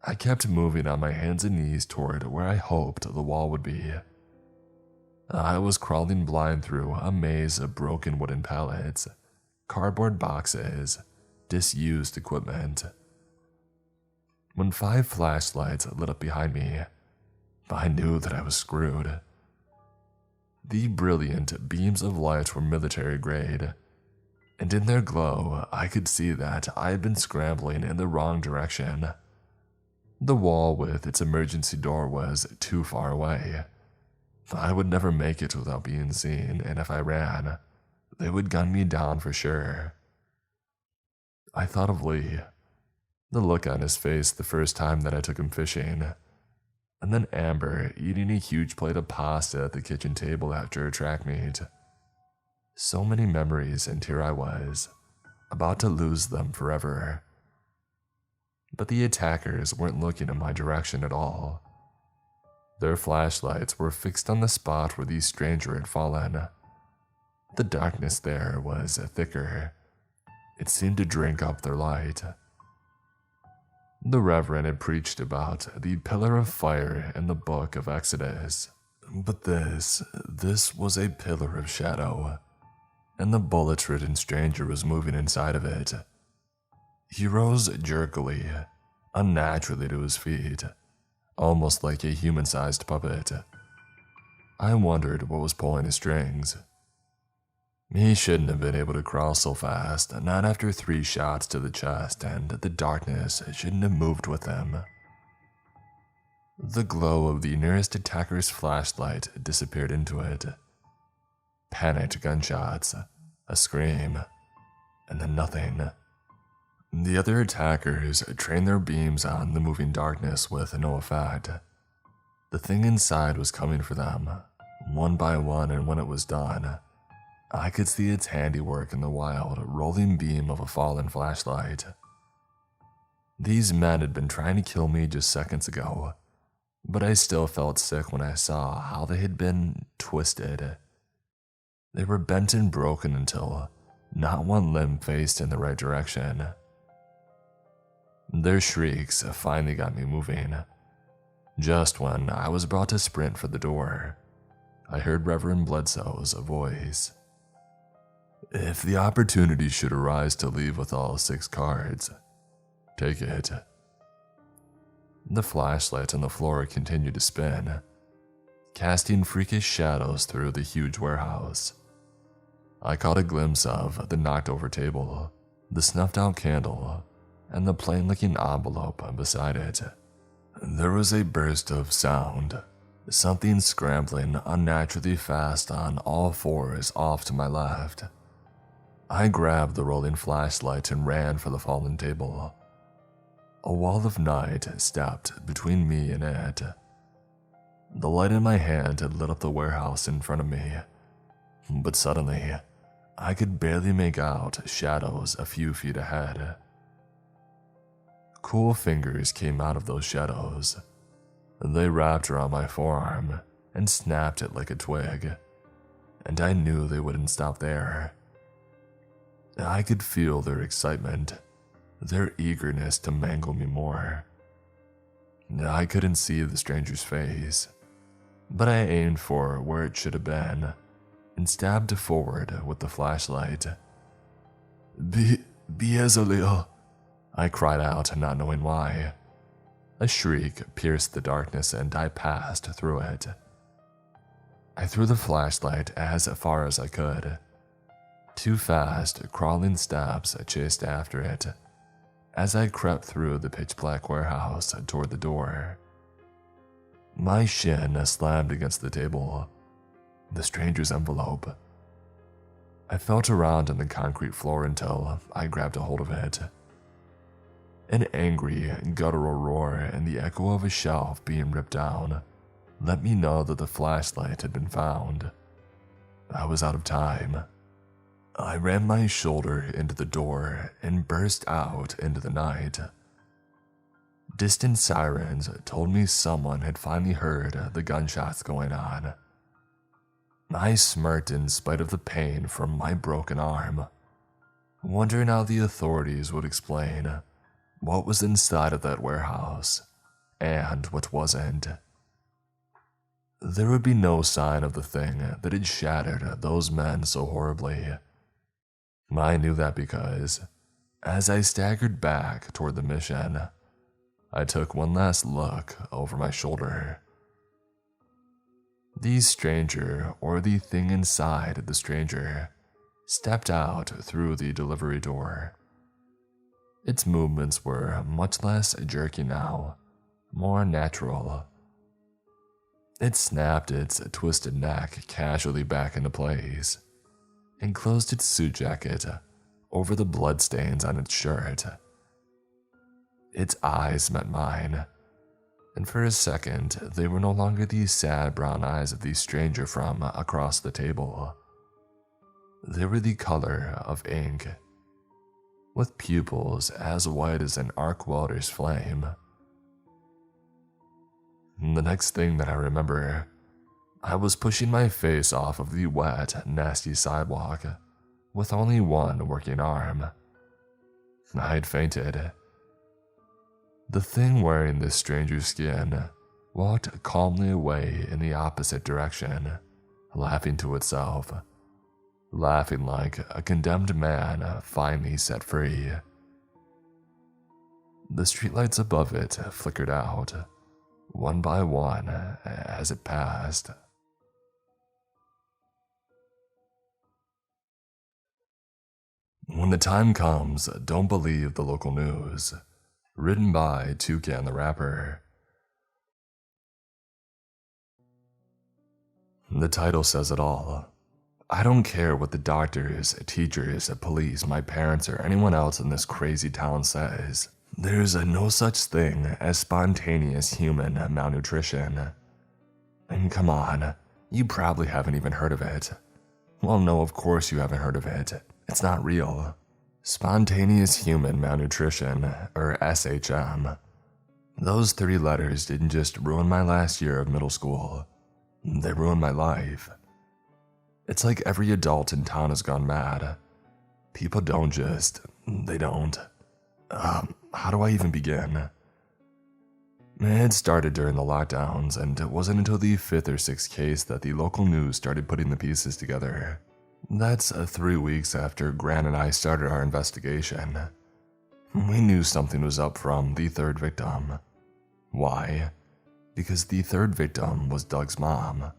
I kept moving on my hands and knees toward where I hoped the wall would be. I was crawling blind through a maze of broken wooden pallets, cardboard boxes, disused equipment. When 5 flashlights lit up behind me, I knew that I was screwed. The brilliant beams of light were military grade, and in their glow I could see that I had been scrambling in the wrong direction. The wall with its emergency door was too far away. I would never make it without being seen, and if I ran, they would gun me down for sure. I thought of Lee, the look on his face the first time that I took him fishing, and then Amber eating a huge plate of pasta at the kitchen table after her track meet. So many memories, and here I was, about to lose them forever. But the attackers weren't looking in my direction at all. Their flashlights were fixed on the spot where the stranger had fallen. The darkness there was thicker. It seemed to drink up their light. The Reverend had preached about the pillar of fire in the book of Exodus, but this was a pillar of shadow, and the bullet-ridden stranger was moving inside of it. He rose jerkily, unnaturally to his feet, almost like a human-sized puppet. I wondered what was pulling his strings. He shouldn't have been able to crawl so fast, not after 3 shots to the chest, and the darkness shouldn't have moved with him. The glow of the nearest attacker's flashlight disappeared into it. Panicked gunshots, a scream, and then nothing. The other attackers trained their beams on the moving darkness with no effect. The thing inside was coming for them, one by one, and when it was done, I could see its handiwork in the wild, rolling beam of a fallen flashlight. These men had been trying to kill me just seconds ago, but I still felt sick when I saw how they had been twisted. They were bent and broken until not one limb faced in the right direction. Their shrieks finally got me moving. Just when I was about to sprint for the door, I heard Reverend Bledsoe's voice. "If the opportunity should arise to leave with all 6 cards, take it." The flashlight on the floor continued to spin, casting freakish shadows through the huge warehouse. I caught a glimpse of the knocked-over table, the snuffed-out candle, and the plain-looking envelope beside it. There was a burst of sound, something scrambling unnaturally fast on all fours off to my left. I grabbed the rolling flashlight and ran for the fallen table. A wall of night stepped between me and it. The light in my hand had lit up the warehouse in front of me, but suddenly, I could barely make out shadows a few feet ahead. Cool fingers came out of those shadows. They wrapped around my forearm and snapped it like a twig, and I knew they wouldn't stop there. I could feel their excitement, their eagerness to mangle me more. I couldn't see the stranger's face, but I aimed for where it should have been and stabbed forward with the flashlight. Beelzebub, I cried out, not knowing why. A shriek pierced the darkness and I passed through it. I threw the flashlight as far as I could. 2 fast, crawling steps chased after it as I crept through the pitch-black warehouse toward the door. My shin slammed against the table. The stranger's envelope. I felt around on the concrete floor until I grabbed a hold of it. An angry, guttural roar and the echo of a shelf being ripped down let me know that the flashlight had been found. I was out of time. I ran my shoulder into the door and burst out into the night. Distant sirens told me someone had finally heard the gunshots going on. I smirked in spite of the pain from my broken arm, wondering how the authorities would explain what was inside of that warehouse and what wasn't. There would be no sign of the thing that had shattered those men so horribly. I knew that because, as I staggered back toward the mission, I took one last look over my shoulder. The stranger, or the thing inside the stranger, stepped out through the delivery door. Its movements were much less jerky now, more natural. It snapped its twisted neck casually back into place and closed its suit jacket over the bloodstains on its shirt. Its eyes met mine, and for a second they were no longer the sad brown eyes of the stranger from across the table. They were the color of ink, with pupils as white as an arc welder's flame. The next thing that I remember, I was pushing my face off of the wet, nasty sidewalk with only one working arm. I had fainted. The thing wearing this stranger's skin walked calmly away in the opposite direction, laughing to itself, laughing like a condemned man finally set free. The streetlights above it flickered out, one by one, as it passed. When the time comes, don't believe the local news. Written by Toucan the Rapper. The title says it all. I don't care what the doctors, teachers, police, my parents, or anyone else in this crazy town says. There's no such thing as spontaneous human malnutrition. And come on, you probably haven't even heard of it. Well, no, of course you haven't heard of it. It's not real. Spontaneous human malnutrition, or SHM. Those 3 letters didn't just ruin my last year of middle school. They ruined my life. It's like every adult in town has gone mad. People don't just... they don't. How do I even begin? It started during the lockdowns, and it wasn't until the 5th or 6th case that the local news started putting the pieces together. That's 3 weeks after Grant and I started our investigation. We knew something was up from the 3rd victim. Why? Because the 3rd victim was Doug's mom.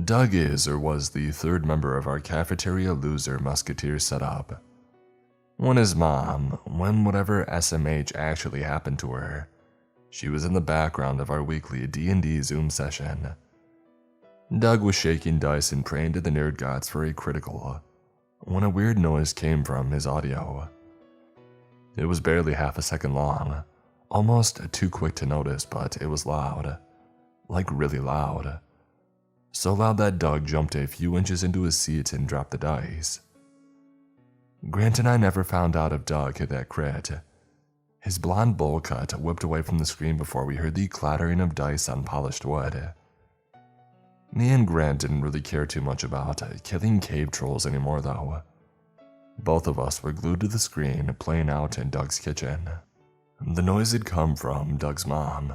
Doug is or was the 3rd member of our cafeteria loser musketeer setup. When his mom, when whatever SMH actually happened to her, she was in the background of our weekly D&D Zoom session. Doug was shaking dice and praying to the nerd gods for a critical, when a weird noise came from his audio. It was barely half a second long, almost too quick to notice, but it was loud. Like really loud. So loud that Doug jumped a few inches into his seat and dropped the dice. Grant and I never found out if Doug hit that crit. His blonde bowl cut whipped away from the screen before we heard the clattering of dice on polished wood. Me and Grant didn't really care too much about killing cave trolls anymore though. Both of us were glued to the screen playing out in Doug's kitchen. The noise had come from Doug's mom.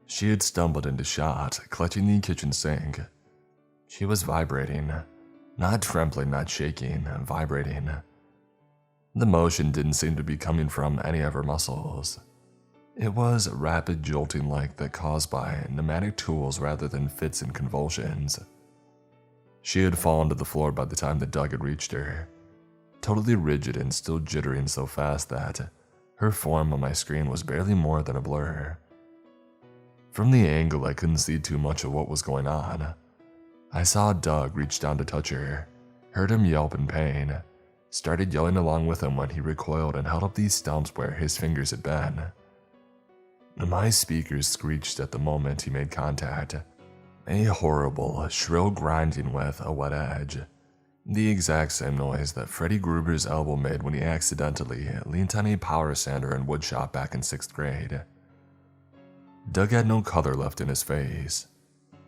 She had stumbled into shot, clutching the kitchen sink. She was vibrating. Not trembling, not shaking, vibrating. The motion didn't seem to be coming from any of her muscles. It was rapid jolting like that caused by pneumatic tools rather than fits and convulsions. She had fallen to the floor by the time that Doug had reached her, totally rigid and still jittering so fast that her form on my screen was barely more than a blur. From the angle, I couldn't see too much of what was going on. I saw Doug reach down to touch her, heard him yelp in pain, started yelling along with him when he recoiled and held up these stumps where his fingers had been. My speakers screeched at the moment he made contact, a horrible, shrill grinding with a wet edge, the exact same noise that Freddy Gruber's elbow made when he accidentally leaned on a power sander in woodshop back in 6th grade. Doug had no color left in his face.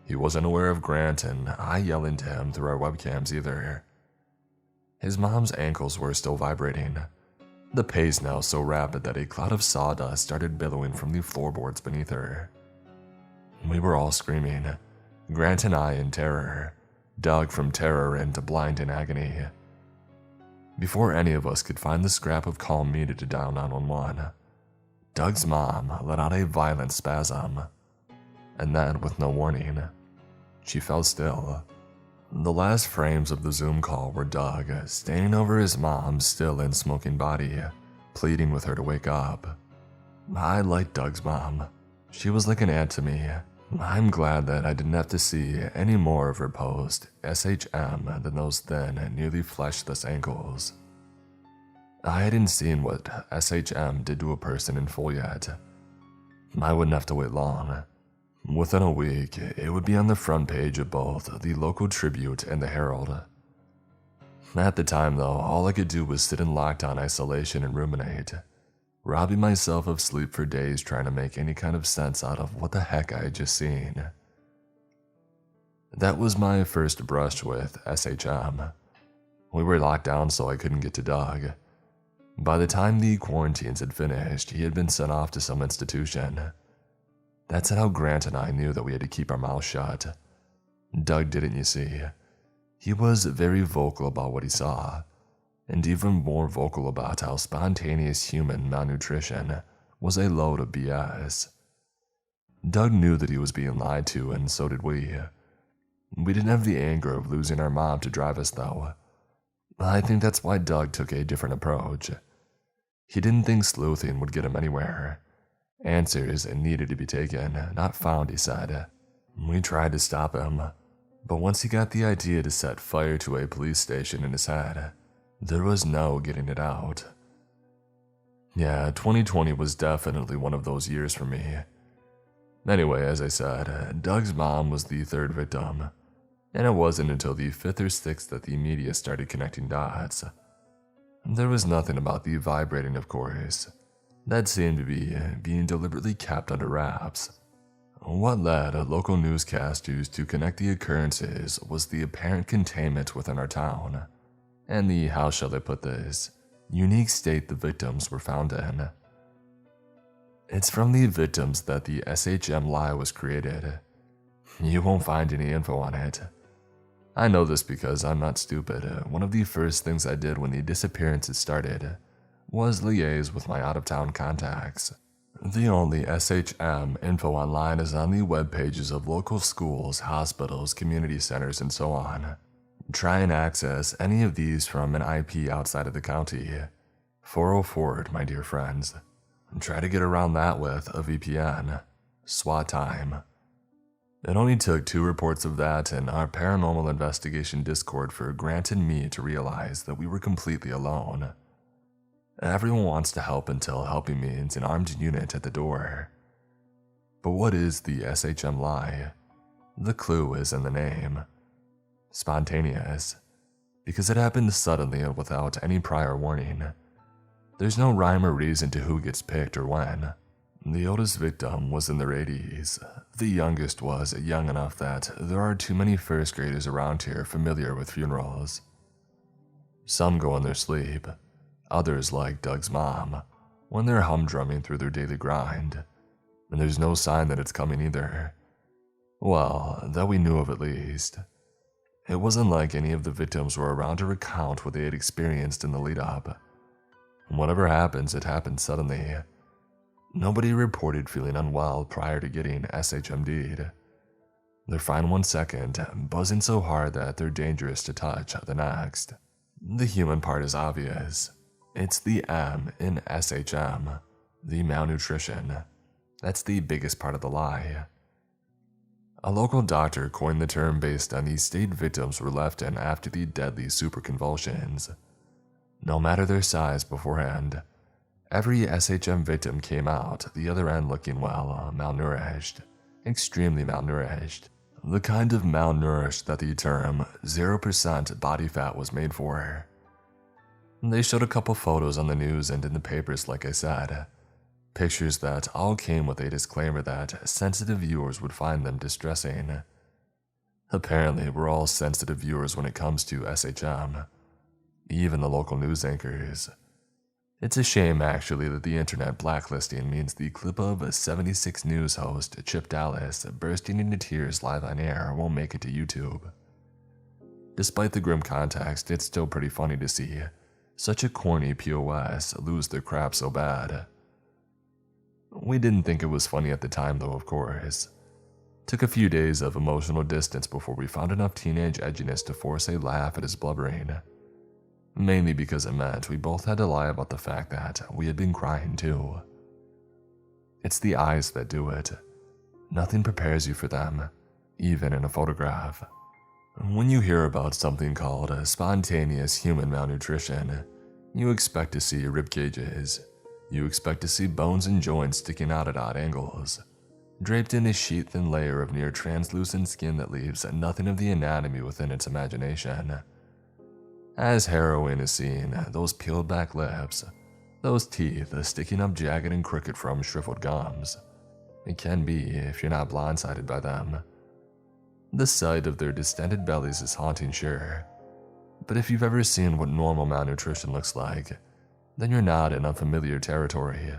He wasn't aware of Grant and I yelling to him through our webcams either. His mom's ankles were still vibrating, the pace now so rapid that a cloud of sawdust started billowing from the floorboards beneath her. We were all screaming, Grant and I in terror, Doug from terror into blind in agony. Before any of us could find the scrap of calm needed to dial 911, Doug's mom let out a violent spasm, and then, with no warning, she fell still. The last frames of the Zoom call were Doug standing over his mom's still and smoking body, pleading with her to wake up. I liked Doug's mom. She was like an aunt to me. I'm glad that I didn't have to see any more of her post-SHM than those thin, nearly fleshless ankles. I hadn't seen what SHM did to a person in full yet. I wouldn't have to wait long. Within a week, it would be on the front page of both the local Tribute and the Herald. At the time though, all I could do was sit in lockdown isolation and ruminate, robbing myself of sleep for days trying to make any kind of sense out of what the heck I had just seen. That was my first brush with SHM. We were locked down so I couldn't get to Doug. By the time the quarantines had finished, he had been sent off to some institution. That's how Grant and I knew that we had to keep our mouths shut. Doug didn't, you see. He was very vocal about what he saw, and even more vocal about how spontaneous human malnutrition was a load of BS. Doug knew that he was being lied to, and so did we. We didn't have the anger of losing our mom to drive us, though. I think that's why Doug took a different approach. He didn't think sleuthing would get him anywhere. Answers needed to be taken, not found, he said. We tried to stop him, but once he got the idea to set fire to a police station in his head, there was no getting it out. Yeah, 2020 was definitely one of those years for me. Anyway, as I said, Doug's mom was the 3rd victim, and it wasn't until the 5th or 6th that the media started connecting dots. There was nothing about the vibrating, of course. That seemed to be being deliberately kept under wraps. What led local newscasters to connect the occurrences was the apparent containment within our town. and the, how shall I put this, unique state the victims were found in. It's from the victims that the SHM lie was created. You won't find any info on it. I know this because I'm not stupid. One of the first things I did when the disappearances started was liaise with my out-of-town contacts. The only SHM info online is on the web pages of local schools, hospitals, community centers, and so on. Try and access any of these from an IP outside of the county. 404, my dear friends. Try to get around that with a VPN. SWAT time. It only took 2 reports of that in our paranormal investigation Discord for Grant and me to realize that we were completely alone. Everyone wants to help until helping means an armed unit at the door. But what is the SHM lie? The clue is in the name. Spontaneous. Because it happened suddenly and without any prior warning. There's no rhyme or reason to who gets picked or when. The oldest victim was in their 80s. The youngest was young enough that there are too many first graders around here familiar with funerals. Some go in their sleep. Others, like Doug's mom, when they're humdrumming through their daily grind. And there's no sign that it's coming either. Well, that we knew of at least. It wasn't like any of the victims were around to recount what they had experienced in the lead-up. Whatever happens, it happens suddenly. Nobody reported feeling unwell prior to getting SHMD'd. They're fine one second, buzzing so hard that they're dangerous to touch the next. The human part is obvious. It's the M in SHM, the malnutrition. That's the biggest part of the lie. A local doctor coined the term based on the state victims were left in after the deadly superconvulsions. No matter their size beforehand, every SHM victim came out the other end looking, well, malnourished. Extremely malnourished. The kind of malnourished that the term 0% body fat was made for. They showed a couple photos on the news and in the papers, like I said. Pictures that all came with a disclaimer that sensitive viewers would find them distressing. Apparently, we're all sensitive viewers when it comes to SHM. Even the local news anchors. It's a shame, actually, that the internet blacklisting means the clip of a 76 News host, Chip Dallas, bursting into tears live on air won't make it to YouTube. Despite the grim context, it's still pretty funny to see such a corny POS lose their crap so bad. We didn't think it was funny at the time, though, of course. Took a few days of emotional distance before we found enough teenage edginess to force a laugh at his blubbering. Mainly because it meant we both had to lie about the fact that we had been crying too. It's the eyes that do it. Nothing prepares you for them, even in a photograph. When you hear about something called a spontaneous human malnutrition, you expect to see rib cages. You expect to see bones and joints sticking out at odd angles, draped in a sheet-thin layer of near translucent skin that leaves nothing of the anatomy within its imagination. As harrowing as seeing those peeled back lips, those teeth sticking up jagged and crooked from shriveled gums. It can be if you're not blindsided by them. The sight of their distended bellies is haunting, sure, but if you've ever seen what normal malnutrition looks like, then you're not in unfamiliar territory.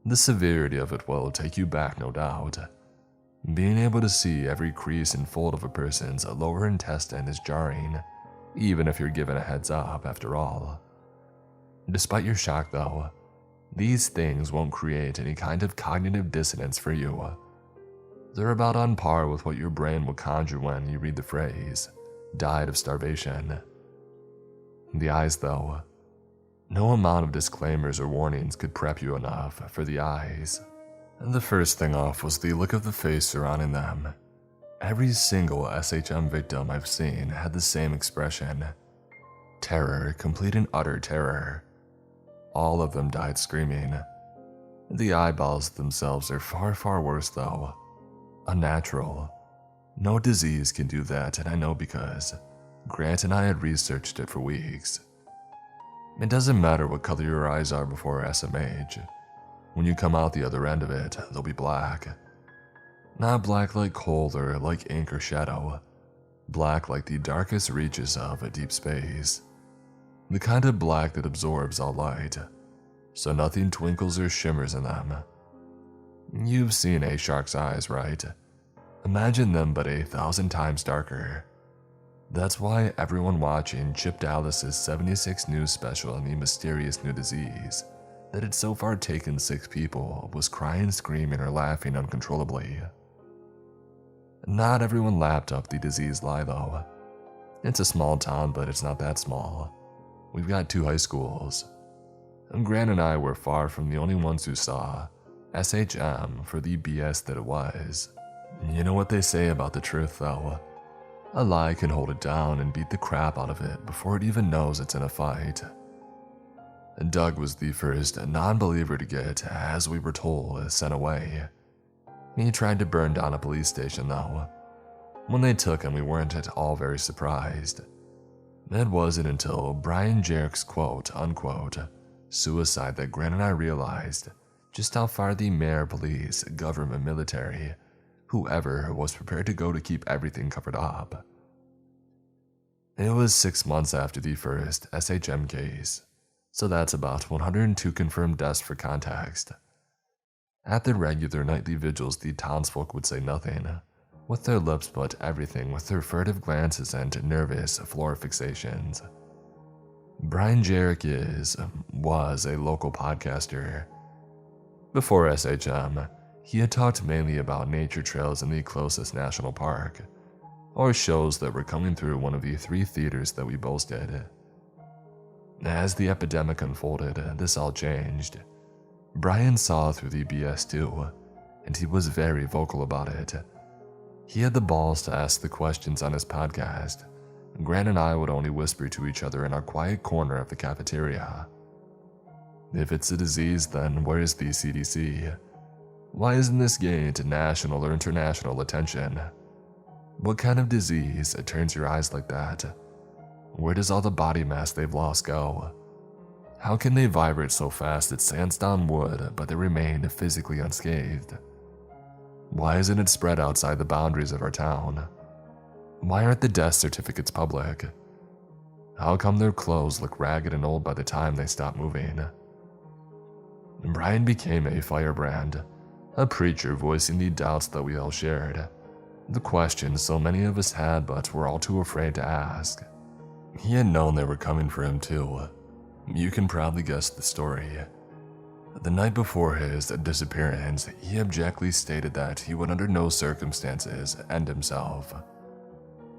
The severity of it will take you back, no doubt. Being able to see every crease and fold of a person's lower intestine is jarring, even if you're given a heads up after all. Despite your shock, though, these things won't create any kind of cognitive dissonance for you. They're about on par with what your brain will conjure when you read the phrase, died of starvation. The eyes, though, no amount of disclaimers or warnings could prep you enough for the eyes. The first thing off was the look of the face surrounding them. Every single SHM victim I've seen had the same expression. Terror, complete and utter terror. All of them died screaming. The eyeballs themselves are far, far worse though. Unnatural. No disease can do that, and I know because Grant and I had researched it for weeks. It doesn't matter what color your eyes are before SMH. When you come out the other end of it, they'll be black. Not black like coal or like ink or shadow. Black like the darkest reaches of a deep space. the kind of black that absorbs all light, so nothing twinkles or shimmers in them. You've seen a shark's eyes, right? Imagine them but 1,000 times darker. That's why everyone watching Chip Dallas's 76 News special on the mysterious new disease that had so far taken 6 people was crying, screaming, or laughing uncontrollably. Not everyone lapped up the disease lie though. It's a small town, but it's not that small. We've got 2 high schools. And Grant and I were far from the only ones who saw SHM for the BS that it was. You know what they say about the truth though? A lie can hold it down and beat the crap out of it before it even knows it's in a fight. Doug was the first non-believer to get, as we were told, sent away. He tried to burn down a police station though. When they took him, we weren't at all very surprised. It wasn't until Brian Jarek's quote-unquote suicide that Grant and I realized just how far the mayor, police, government, military, whoever was prepared to go to keep everything covered up. It was 6 months after the first SHM case, so that's about 102 confirmed deaths for context. At the regular nightly vigils, the townsfolk would say nothing, with their lips but everything with their furtive glances and nervous floor fixations. Brian Jarek was a local podcaster. Before SHM, he had talked mainly about nature trails in the closest national park, or shows that were coming through one of the 3 theaters that we boasted. As the epidemic unfolded, this all changed. Brian saw through the BS too, and he was very vocal about it. He had the balls to ask the questions on his podcast. Grant and I would only whisper to each other in our quiet corner of the cafeteria. If it's a disease, then where's the CDC? Why isn't this gained national or international attention? What kind of disease turns your eyes like that? Where does all the body mass they've lost go? How can they vibrate so fast it sands down wood, but they remain physically unscathed? Why isn't it spread outside the boundaries of our town? Why aren't the death certificates public? How come their clothes look ragged and old by the time they stop moving? Brian became a firebrand, a preacher voicing the doubts that we all shared, the questions so many of us had but were all too afraid to ask. He had known they were coming for him too. You can probably guess the story. The night before his disappearance, he abjectly stated that he would under no circumstances end himself.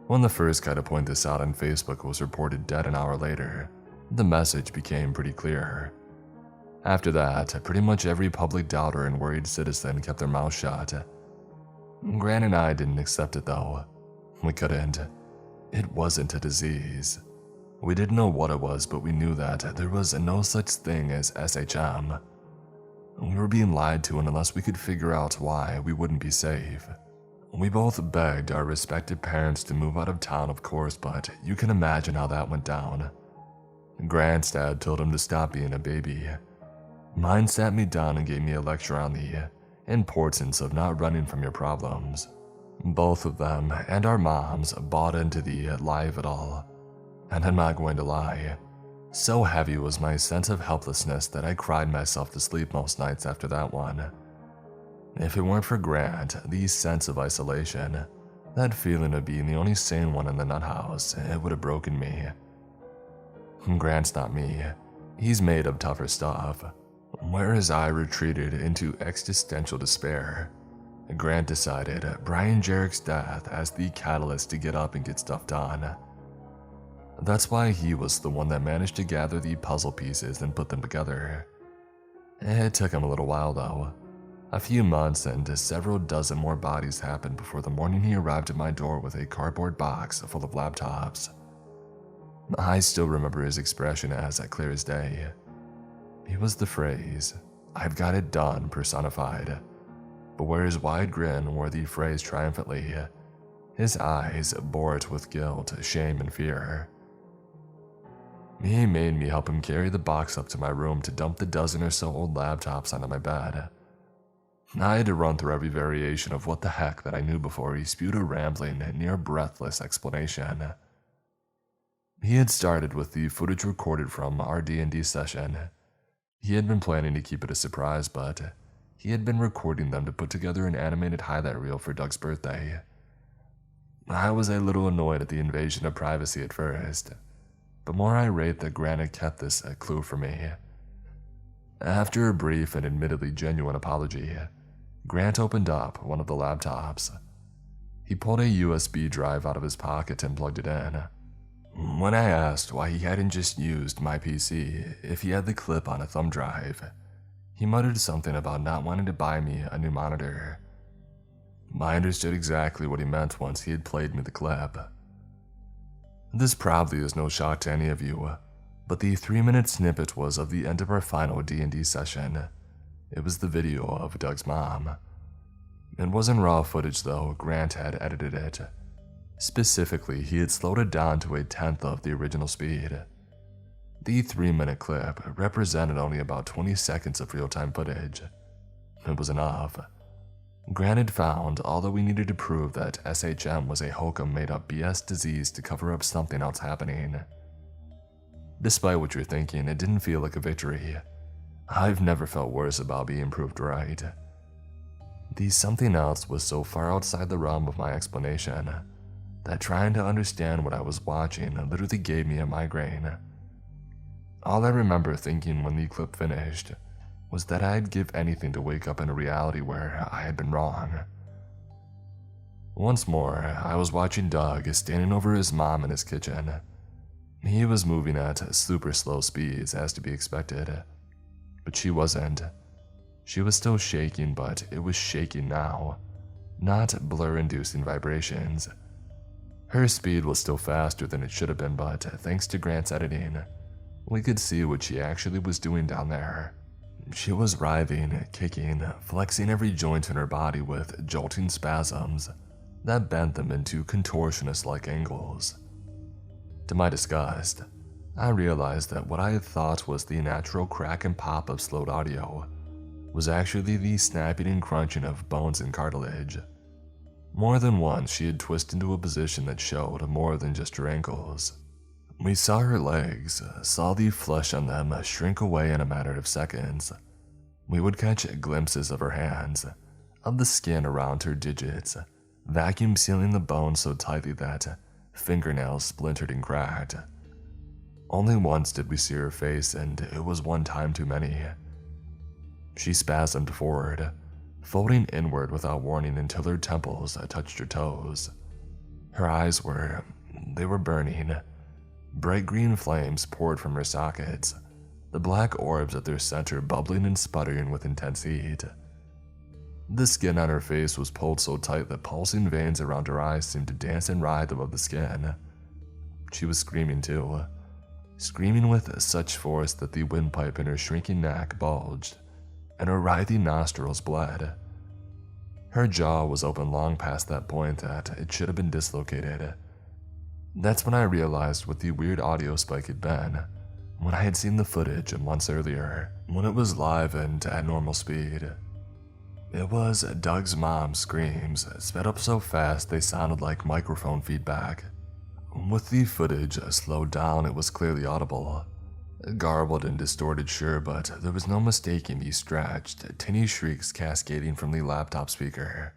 When the first guy to point this out on Facebook was reported dead an hour later, the message became pretty clear. After that, pretty much every public doubter and worried citizen kept their mouth shut. Grant and I didn't accept it though. We couldn't. It wasn't a disease. We didn't know what it was, but we knew that there was no such thing as SHM. We were being lied to, and unless we could figure out why, we wouldn't be safe. We both begged our respective parents to move out of town, of course, but you can imagine how that went down. Grant's dad told him to stop being a baby. Mine sat me down and gave me a lecture on the importance of not running from your problems. Both of them and our moms bought into the lie of it all. And I'm not going to lie, so heavy was my sense of helplessness that I cried myself to sleep most nights after that one. If it weren't for Grant, the sense of isolation, that feeling of being the only sane one in the nut house, it would have broken me. Grant's not me. He's made of tougher stuff. Whereas I retreated into existential despair, Grant decided Brian Jarek's death as the catalyst to get up and get stuff done. That's why he was the one that managed to gather the puzzle pieces and put them together. It took him a little while though. A few months and several dozen more bodies happened before the morning he arrived at my door with a cardboard box full of laptops. I still remember his expression as clear as day. It was the phrase, "I've got it done," personified. But where his wide grin wore the phrase triumphantly, his eyes bore it with guilt, shame, and fear. He made me help him carry the box up to my room to dump the dozen or so old laptops onto my bed. I had to run through every variation of what the heck that I knew before he spewed a rambling, near breathless explanation. He had started with the footage recorded from our D&D session. He had been planning to keep it a surprise, but he had been recording them to put together an animated highlight reel for Doug's birthday. I was a little annoyed at the invasion of privacy at first, but more irate that Grant had kept this a clue for me. After a brief and admittedly genuine apology, Grant opened up one of the laptops. He pulled a USB drive out of his pocket and plugged it in. When I asked why he hadn't just used my PC if he had the clip on a thumb drive, he muttered something about not wanting to buy me a new monitor. I understood exactly what he meant once he had played me the clip. This probably is no shock to any of you, but the 3-minute snippet was of the end of our final D&D session. It was the video of Doug's mom. It wasn't raw footage though, Grant had edited it. Specifically, he had slowed it down to 1/10 of the original speed. The 3-minute clip represented only about 20 seconds of real-time footage. It was enough. Grant had found all that we needed to prove that SHM was a hokum made-up BS disease to cover up something else happening. Despite what you're thinking, it didn't feel like a victory. I've never felt worse about being proved right. The something else was so far outside the realm of my explanation that trying to understand what I was watching literally gave me a migraine. All I remember thinking when the clip finished was that I'd give anything to wake up in a reality where I had been wrong. Once more, I was watching Doug standing over his mom in his kitchen. He was moving at super slow speeds, as to be expected. But she wasn't. She was still shaking, but it was shaking now, not blur-inducing vibrations. Her speed was still faster than it should have been, but thanks to Grant's editing, we could see what she actually was doing down there. She was writhing, kicking, flexing every joint in her body with jolting spasms that bent them into contortionist-like angles. To my disgust, I realized that what I had thought was the natural crack and pop of slowed audio was actually the snapping and crunching of bones and cartilage. More than once, she had twisted into a position that showed more than just her ankles. We saw her legs, saw the flesh on them shrink away in a matter of seconds. We would catch glimpses of her hands, of the skin around her digits, vacuum sealing the bones so tightly that fingernails splintered and cracked. Only once did we see her face, and it was one time too many. She spasmed forward, folding inward without warning until her temples touched her toes. Her eyes were burning. Bright green flames poured from her sockets, the black orbs at their center bubbling and sputtering with intense heat. The skin on her face was pulled so tight that pulsing veins around her eyes seemed to dance and writhe above the skin. She was screaming too, screaming with such force that the windpipe in her shrinking neck bulged, and her writhing nostrils bled. Her jaw was open long past that point that it should have been dislocated. That's when I realized what the weird audio spike had been, when I had seen the footage months earlier, when it was live and at normal speed. It was Doug's mom's screams, sped up so fast they sounded like microphone feedback. With the footage slowed down, it was clearly audible. Garbled and distorted, sure, but there was no mistaking the stretched, tinny shrieks cascading from the laptop speaker.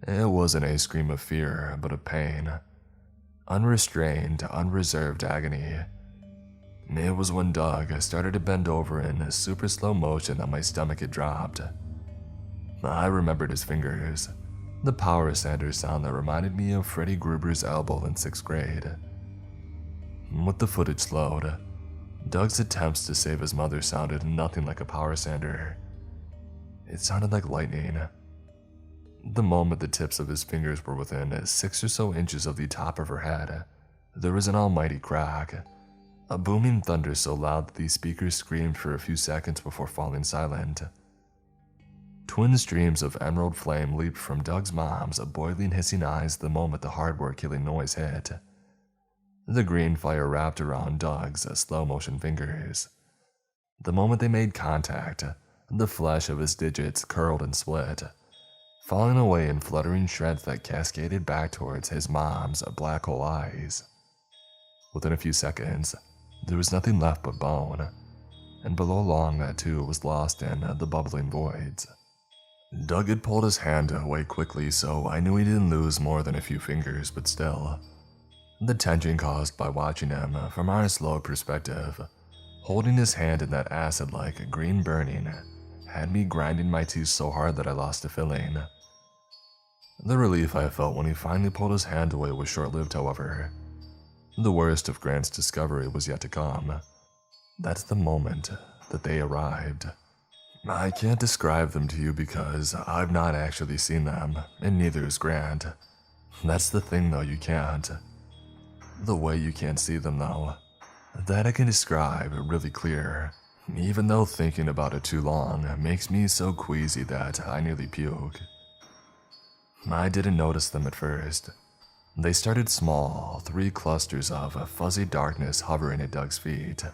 It wasn't a scream of fear, but of pain. Unrestrained, unreserved agony. It was when Doug started to bend over in super slow motion that my stomach had dropped. I remembered his fingers, the power sander sound that reminded me of Freddy Gruber's elbow in 6th grade. With the footage slowed, Doug's attempts to save his mother sounded nothing like a power sander. It sounded like lightning. The moment the tips of his fingers were within 6 or so inches of the top of her head, there was an almighty crack, a booming thunder so loud that the speakers screamed for a few seconds before falling silent. Twin streams of emerald flame leaped from Doug's mom's boiling, hissing eyes the moment the hardware-killing noise hit. The green fire wrapped around Doug's slow-motion fingers. The moment they made contact, the flesh of his digits curled and split, falling away in fluttering shreds that cascaded back towards his mom's black hole eyes. Within a few seconds, there was nothing left but bone, and below long that too was lost in the bubbling voids. Doug had pulled his hand away quickly, so I knew he didn't lose more than a few fingers, but still. The tension caused by watching him from our slow perspective, holding his hand in that acid-like green burning, had me grinding my teeth so hard that I lost a feeling. The relief I felt when he finally pulled his hand away was short-lived, however. The worst of Grant's discovery was yet to come. That's the moment that they arrived. I can't describe them to you because I've not actually seen them, and neither has Grant. That's the thing though, you can't. The way you can't see them though, that I can describe really clear, even though thinking about it too long makes me so queasy that I nearly puke. I didn't notice them at first. They started small, 3 clusters of fuzzy darkness hovering at Doug's feet.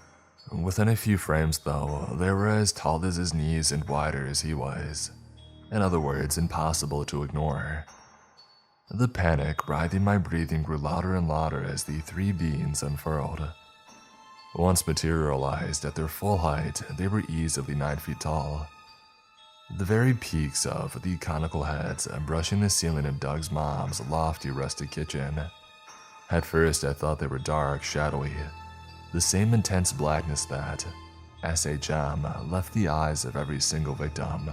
Within a few frames though, they were as tall as his knees and wider as he was. In other words, impossible to ignore. The panic writhing my breathing grew louder and louder as the 3 beings unfurled. Once materialized at their full height, they were easily 9 feet tall. The very peaks of the conical heads brushing the ceiling of Doug's mom's lofty rustic kitchen. At first I thought they were dark, shadowy, the same intense blackness that, SHM, left the eyes of every single victim.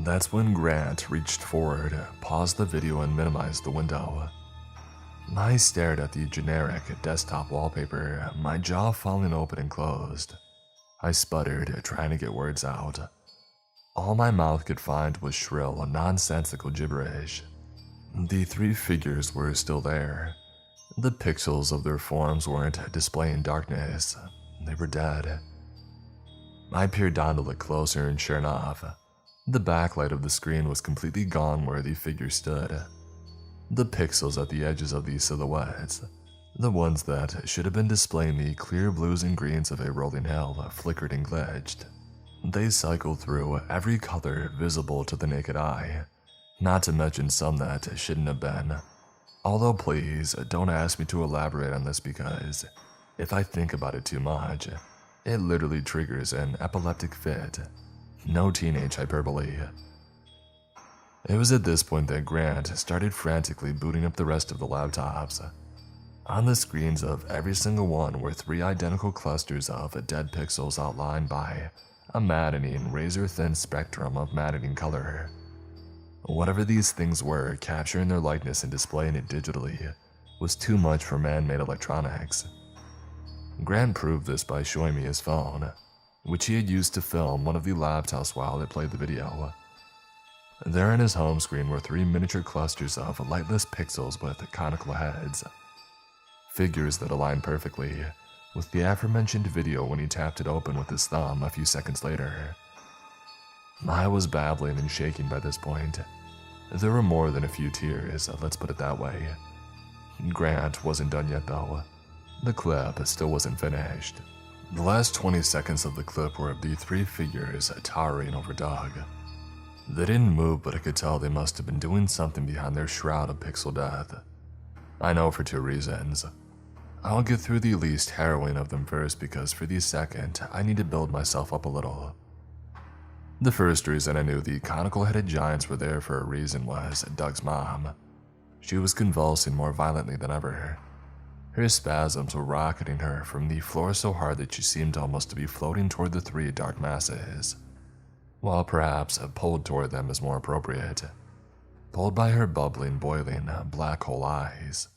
That's when Grant reached forward, paused the video and minimized the window. I stared at the generic desktop wallpaper, my jaw falling open and closed. I sputtered, trying to get words out. All my mouth could find was shrill, nonsensical gibberish. The 3 figures were still there. The pixels of their forms weren't displaying darkness. They were dead. I peered down to look closer, and sure enough, the backlight of the screen was completely gone where the figures stood. The pixels at the edges of these silhouettes, the ones that should have been displaying the clear blues and greens of a rolling hill, flickered and glitched. They cycled through every color visible to the naked eye, not to mention some that shouldn't have been. Although please, don't ask me to elaborate on this because, if I think about it too much, it literally triggers an epileptic fit. No teenage hyperbole. It was at this point that Grant started frantically booting up the rest of the laptops. On the screens of every single one were 3 identical clusters of dead pixels outlined by a maddening, razor-thin spectrum of maddening color. Whatever these things were, capturing their likeness and displaying it digitally was too much for man-made electronics. Grant proved this by showing me his phone, which he had used to film one of the laptops while it played the video. There on his home screen were 3 miniature clusters of lightless pixels with conical heads. Figures that aligned perfectly with the aforementioned video when he tapped it open with his thumb a few seconds later. I was babbling and shaking by this point. There were more than a few tears, let's put it that way. Grant wasn't done yet though. The clip still wasn't finished. The last 20 seconds of the clip were of the 3 figures towering over Doug. They didn't move, but I could tell they must have been doing something behind their shroud of pixel death. I know for 2 reasons. I'll get through the least harrowing of them first because for the second, I need to build myself up a little. The first reason I knew the conical-headed giants were there for a reason was Doug's mom. She was convulsing more violently than ever. Her spasms were rocketing her from the floor so hard that she seemed almost to be floating toward the 3 dark masses. While perhaps pulled toward them is more appropriate. Pulled by her bubbling, boiling, black hole eyes.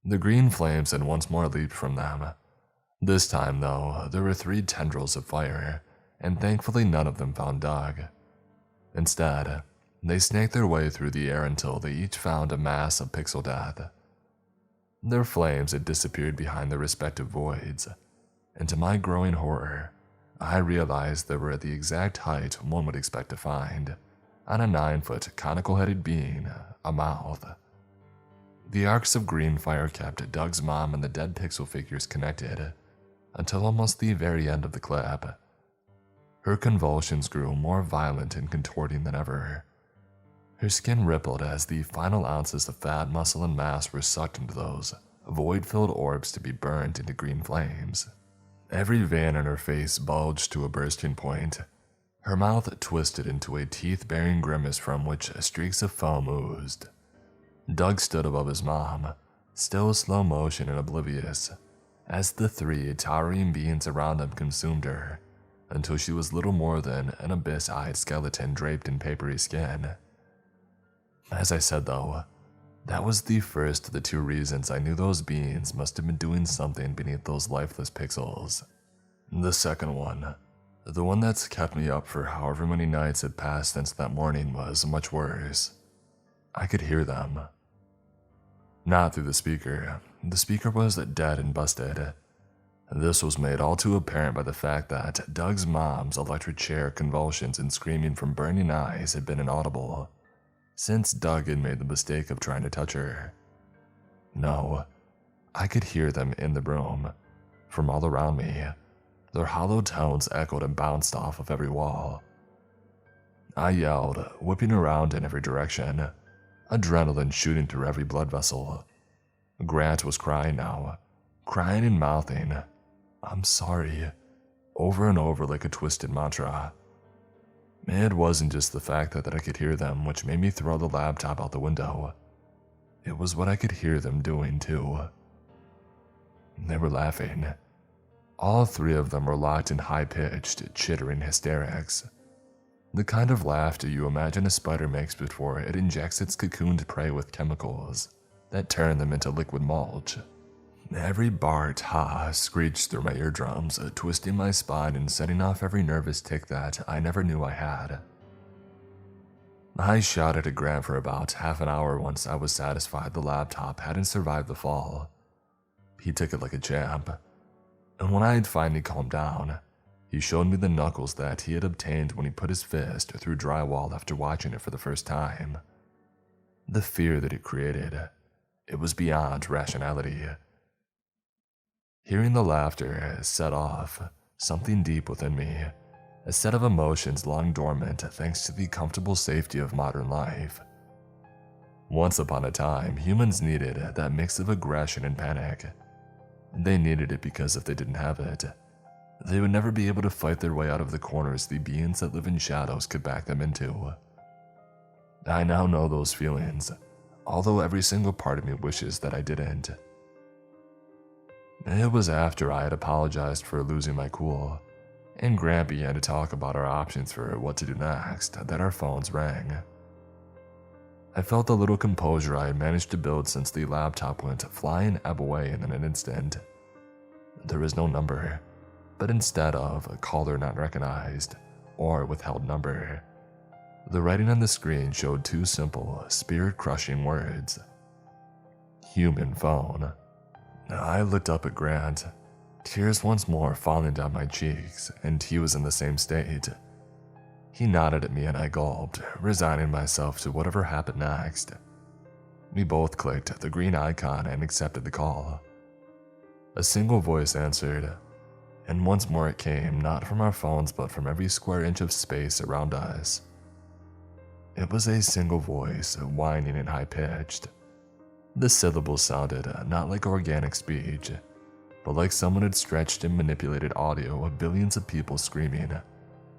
The green flames had once more leaped from them. This time, though, there were 3 tendrils of fire, and thankfully none of them found Doug. Instead, they snaked their way through the air until they each found a mass of pixel death. Their flames had disappeared behind their respective voids, and to my growing horror, I realized they were at the exact height one would expect to find on a 9-foot conical-headed being, a mouth. The arcs of green fire kept Doug's mom and the dead pixel figures connected until almost the very end of the clip. Her convulsions grew more violent and contorting than ever. Her skin rippled as the final ounces of fat, muscle, and mass were sucked into those void-filled orbs to be burned into green flames. Every vein in her face bulged to a bursting point. Her mouth twisted into a teeth-baring grimace from which streaks of foam oozed. Doug stood above his mom, still slow motion and oblivious, as the three towering beings around him consumed her, until she was little more than an abyss-eyed skeleton draped in papery skin. As I said though, that was the first of the two reasons I knew those beings must have been doing something beneath those lifeless pixels. The second one, the one that's kept me up for however many nights had passed since that morning, was much worse. I could hear them. Not through the speaker. The speaker was dead and busted. This was made all too apparent by the fact that Doug's mom's electric chair convulsions and screaming from burning eyes had been inaudible, since Doug had made the mistake of trying to touch her. No, I could hear them in the room, from all around me. Their hollow tones echoed and bounced off of every wall. I yelled, whipping around in every direction, adrenaline shooting through every blood vessel. Grant was crying now, crying and mouthing, "I'm sorry," over and over like a twisted mantra. It wasn't just the fact that I could hear them which made me throw the laptop out the window. It was what I could hear them doing too. They were laughing. All three of them were locked in high-pitched, chittering hysterics. The kind of laughter you imagine a spider makes before it injects its cocooned prey with chemicals that turn them into liquid mulch. Every barked ha screeched through my eardrums, twisting my spine and setting off every nervous tic that I never knew I had. I shouted at Grant for about half an hour once I was satisfied the laptop hadn't survived the fall. He took it like a champ, and when I had finally calmed down, he showed me the knuckles that he had obtained when he put his fist through drywall after watching it for the first time. The fear that it created, it was beyond rationality. Hearing the laughter set off something deep within me, a set of emotions long dormant thanks to the comfortable safety of modern life. Once upon a time, humans needed that mix of aggression and panic. They needed it because if they didn't have it, they would never be able to fight their way out of the corners the beings that live in shadows could back them into. I now know those feelings, although every single part of me wishes that I didn't. It was after I had apologized for losing my cool, and Grant began to talk about our options for what to do next, that our phones rang. I felt the little composure I had managed to build since the laptop went flying away in an instant. There was no number, but instead of a caller not recognized or withheld number, the writing on the screen showed two simple, spirit-crushing words: human phone. I looked up at Grant, tears once more falling down my cheeks, and he was in the same state. He nodded at me and I gulped, resigning myself to whatever happened next. We both clicked the green icon and accepted the call. A single voice answered, and once more it came not from our phones but from every square inch of space around us. It was a single voice, whining and high-pitched. The syllables sounded not like organic speech, but like someone had stretched and manipulated audio of billions of people screaming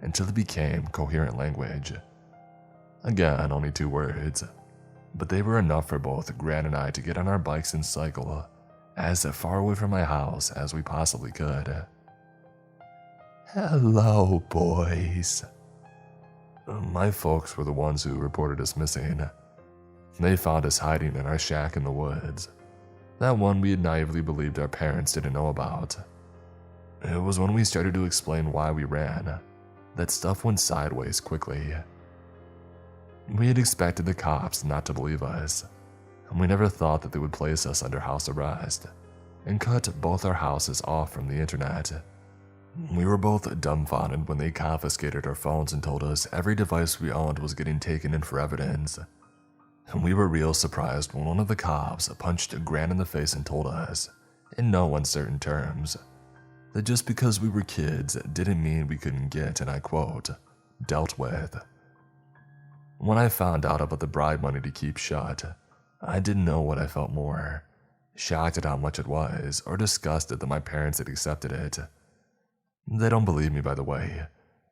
until it became coherent language. Again, only 2 words, but they were enough for both Grant and I to get on our bikes and cycle as far away from my house as we possibly could. "Hello, boys." My folks were the ones who reported us missing. They found us hiding in our shack in the woods, that one we had naively believed our parents didn't know about. It was when we started to explain why we ran that stuff went sideways quickly. We had expected the cops not to believe us, and we never thought that they would place us under house arrest and cut both our houses off from the internet. We were both dumbfounded when they confiscated our phones and told us every device we owned was getting taken in for evidence. And we were real surprised when one of the cops punched Grant in the face and told us, in no uncertain terms, that just because we were kids didn't mean we couldn't get, and I quote, dealt with. When I found out about the bribe money to keep shut, I didn't know what I felt more, shocked at how much it was, or disgusted that my parents had accepted it. They don't believe me, by the way.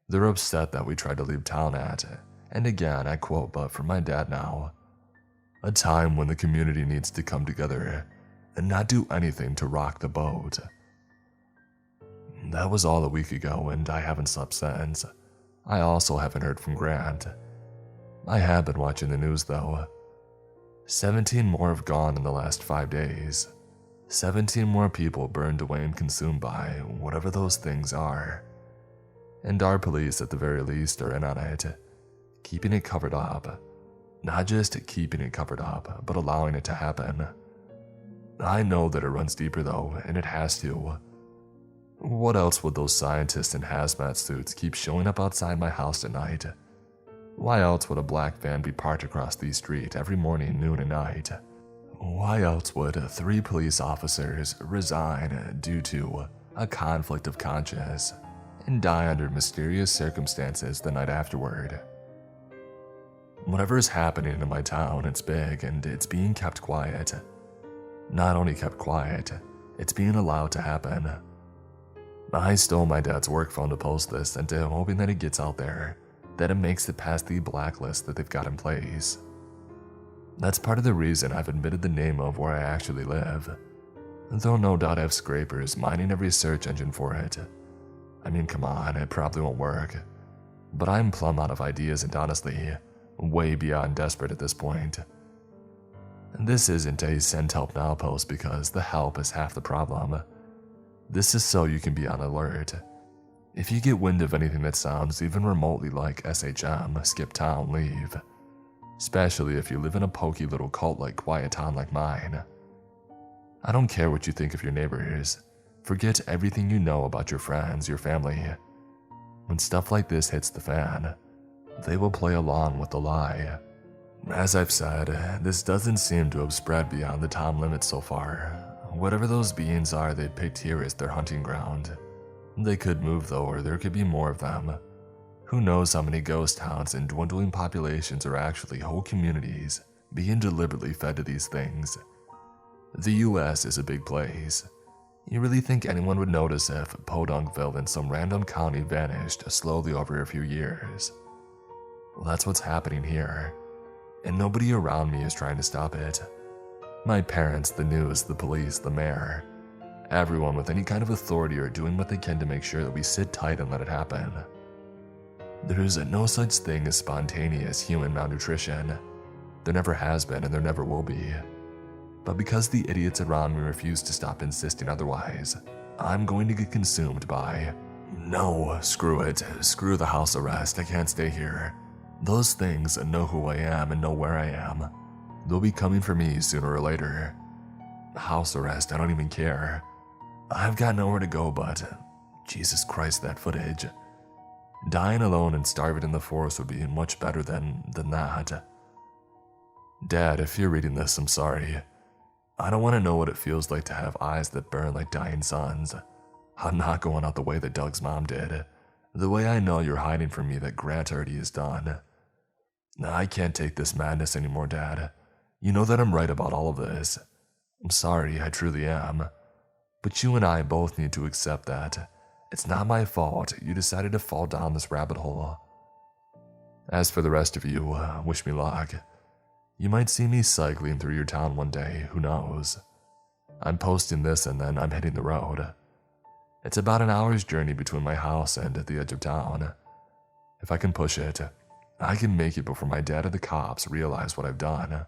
They're upset that we tried to leave town at, and again I quote, but from my dad now, a time when the community needs to come together and not do anything to rock the boat. That was all a week ago, and I haven't slept since. I also haven't heard from Grant. I have been watching the news though. 17 more have gone in the last 5 days. 17 more people burned away and consumed by whatever those things are. And our police at the very least are in on it, keeping it covered up. Not just keeping it covered up, but allowing it to happen. I know that it runs deeper though, and it has to. What else would those scientists in hazmat suits keep showing up outside my house at night? Why else would a black van be parked across the street every morning, noon, and night? Why else would 3 police officers resign due to a conflict of conscience and die under mysterious circumstances the night afterward? Whatever is happening in my town, it's big and it's being kept quiet. Not only kept quiet, it's being allowed to happen. I stole my dad's work phone to post this and hoping that it gets out there, that it makes it past the blacklist that they've got in place. That's part of the reason I've admitted the name of where I actually live, though no doubt I have scrapers mining every search engine for it. I mean, come on, it probably won't work, but I'm plumb out of ideas and honestly, way beyond desperate at this point. This isn't a send help now post because the help is half the problem. This is so you can be on alert. If you get wind of anything that sounds even remotely like SHM, skip town, leave. Especially if you live in a pokey little cult-like quiet town like mine. I don't care what you think of your neighbors. Forget everything you know about your friends, your family. When stuff like this hits the fan, they will play along with the lie. As I've said, this doesn't seem to have spread beyond the town limits so far. Whatever those beings are they picked here as their hunting ground. They could move though, or there could be more of them. Who knows how many ghost towns and dwindling populations are actually whole communities being deliberately fed to these things. The US is a big place. You really think anyone would notice if Podunkville in some random county vanished slowly over a few years? Well, that's what's happening here, and nobody around me is trying to stop it. My parents, the news, the police, the mayor, everyone with any kind of authority are doing what they can to make sure that we sit tight and let it happen. There's no such thing as spontaneous human malnutrition. There never has been and there never will be. But because the idiots around me refuse to stop insisting otherwise, I'm going to get consumed by, no, screw it, screw the house arrest, I can't stay here. Those things know who I am and know where I am. They'll be coming for me sooner or later. House arrest, I don't even care. I've got nowhere to go but, Jesus Christ, that footage. Dying alone and starving in the forest would be much better than that. Dad, if you're reading this, I'm sorry. I don't want to know what it feels like to have eyes that burn like dying suns. I'm not going out the way that Doug's mom did. The way I know you're hiding from me that Grant already is done. I can't take this madness anymore, Dad. You know that I'm right about all of this. I'm sorry, I truly am. But you and I both need to accept that. It's not my fault you decided to fall down this rabbit hole. As for the rest of you, wish me luck. You might see me cycling through your town one day, who knows. I'm posting this and then I'm hitting the road. It's about an hour's journey between my house and the edge of town. If I can push it, I can make it before my dad and the cops realize what I've done.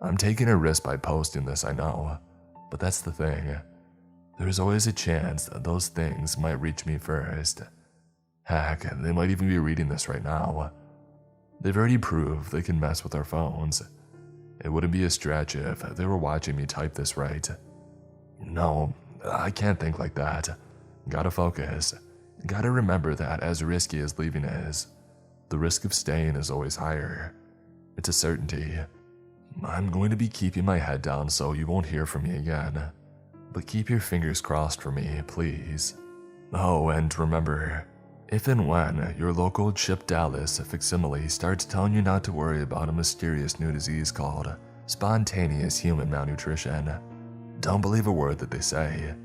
I'm taking a risk by posting this, I know, but that's the thing. There's always a chance that those things might reach me first. Heck, they might even be reading this right now. They've already proved they can mess with our phones. It wouldn't be a stretch if they were watching me type this right. No, I can't think like that. Gotta focus. Gotta remember that as risky as leaving is, the risk of staying is always higher. It's a certainty. I'm going to be keeping my head down so you won't hear from me again. But keep your fingers crossed for me, please. Oh, and remember, if and when your local Chip Dallas facsimile starts telling you not to worry about a mysterious new disease called spontaneous human malnutrition. Don't believe a word that they say.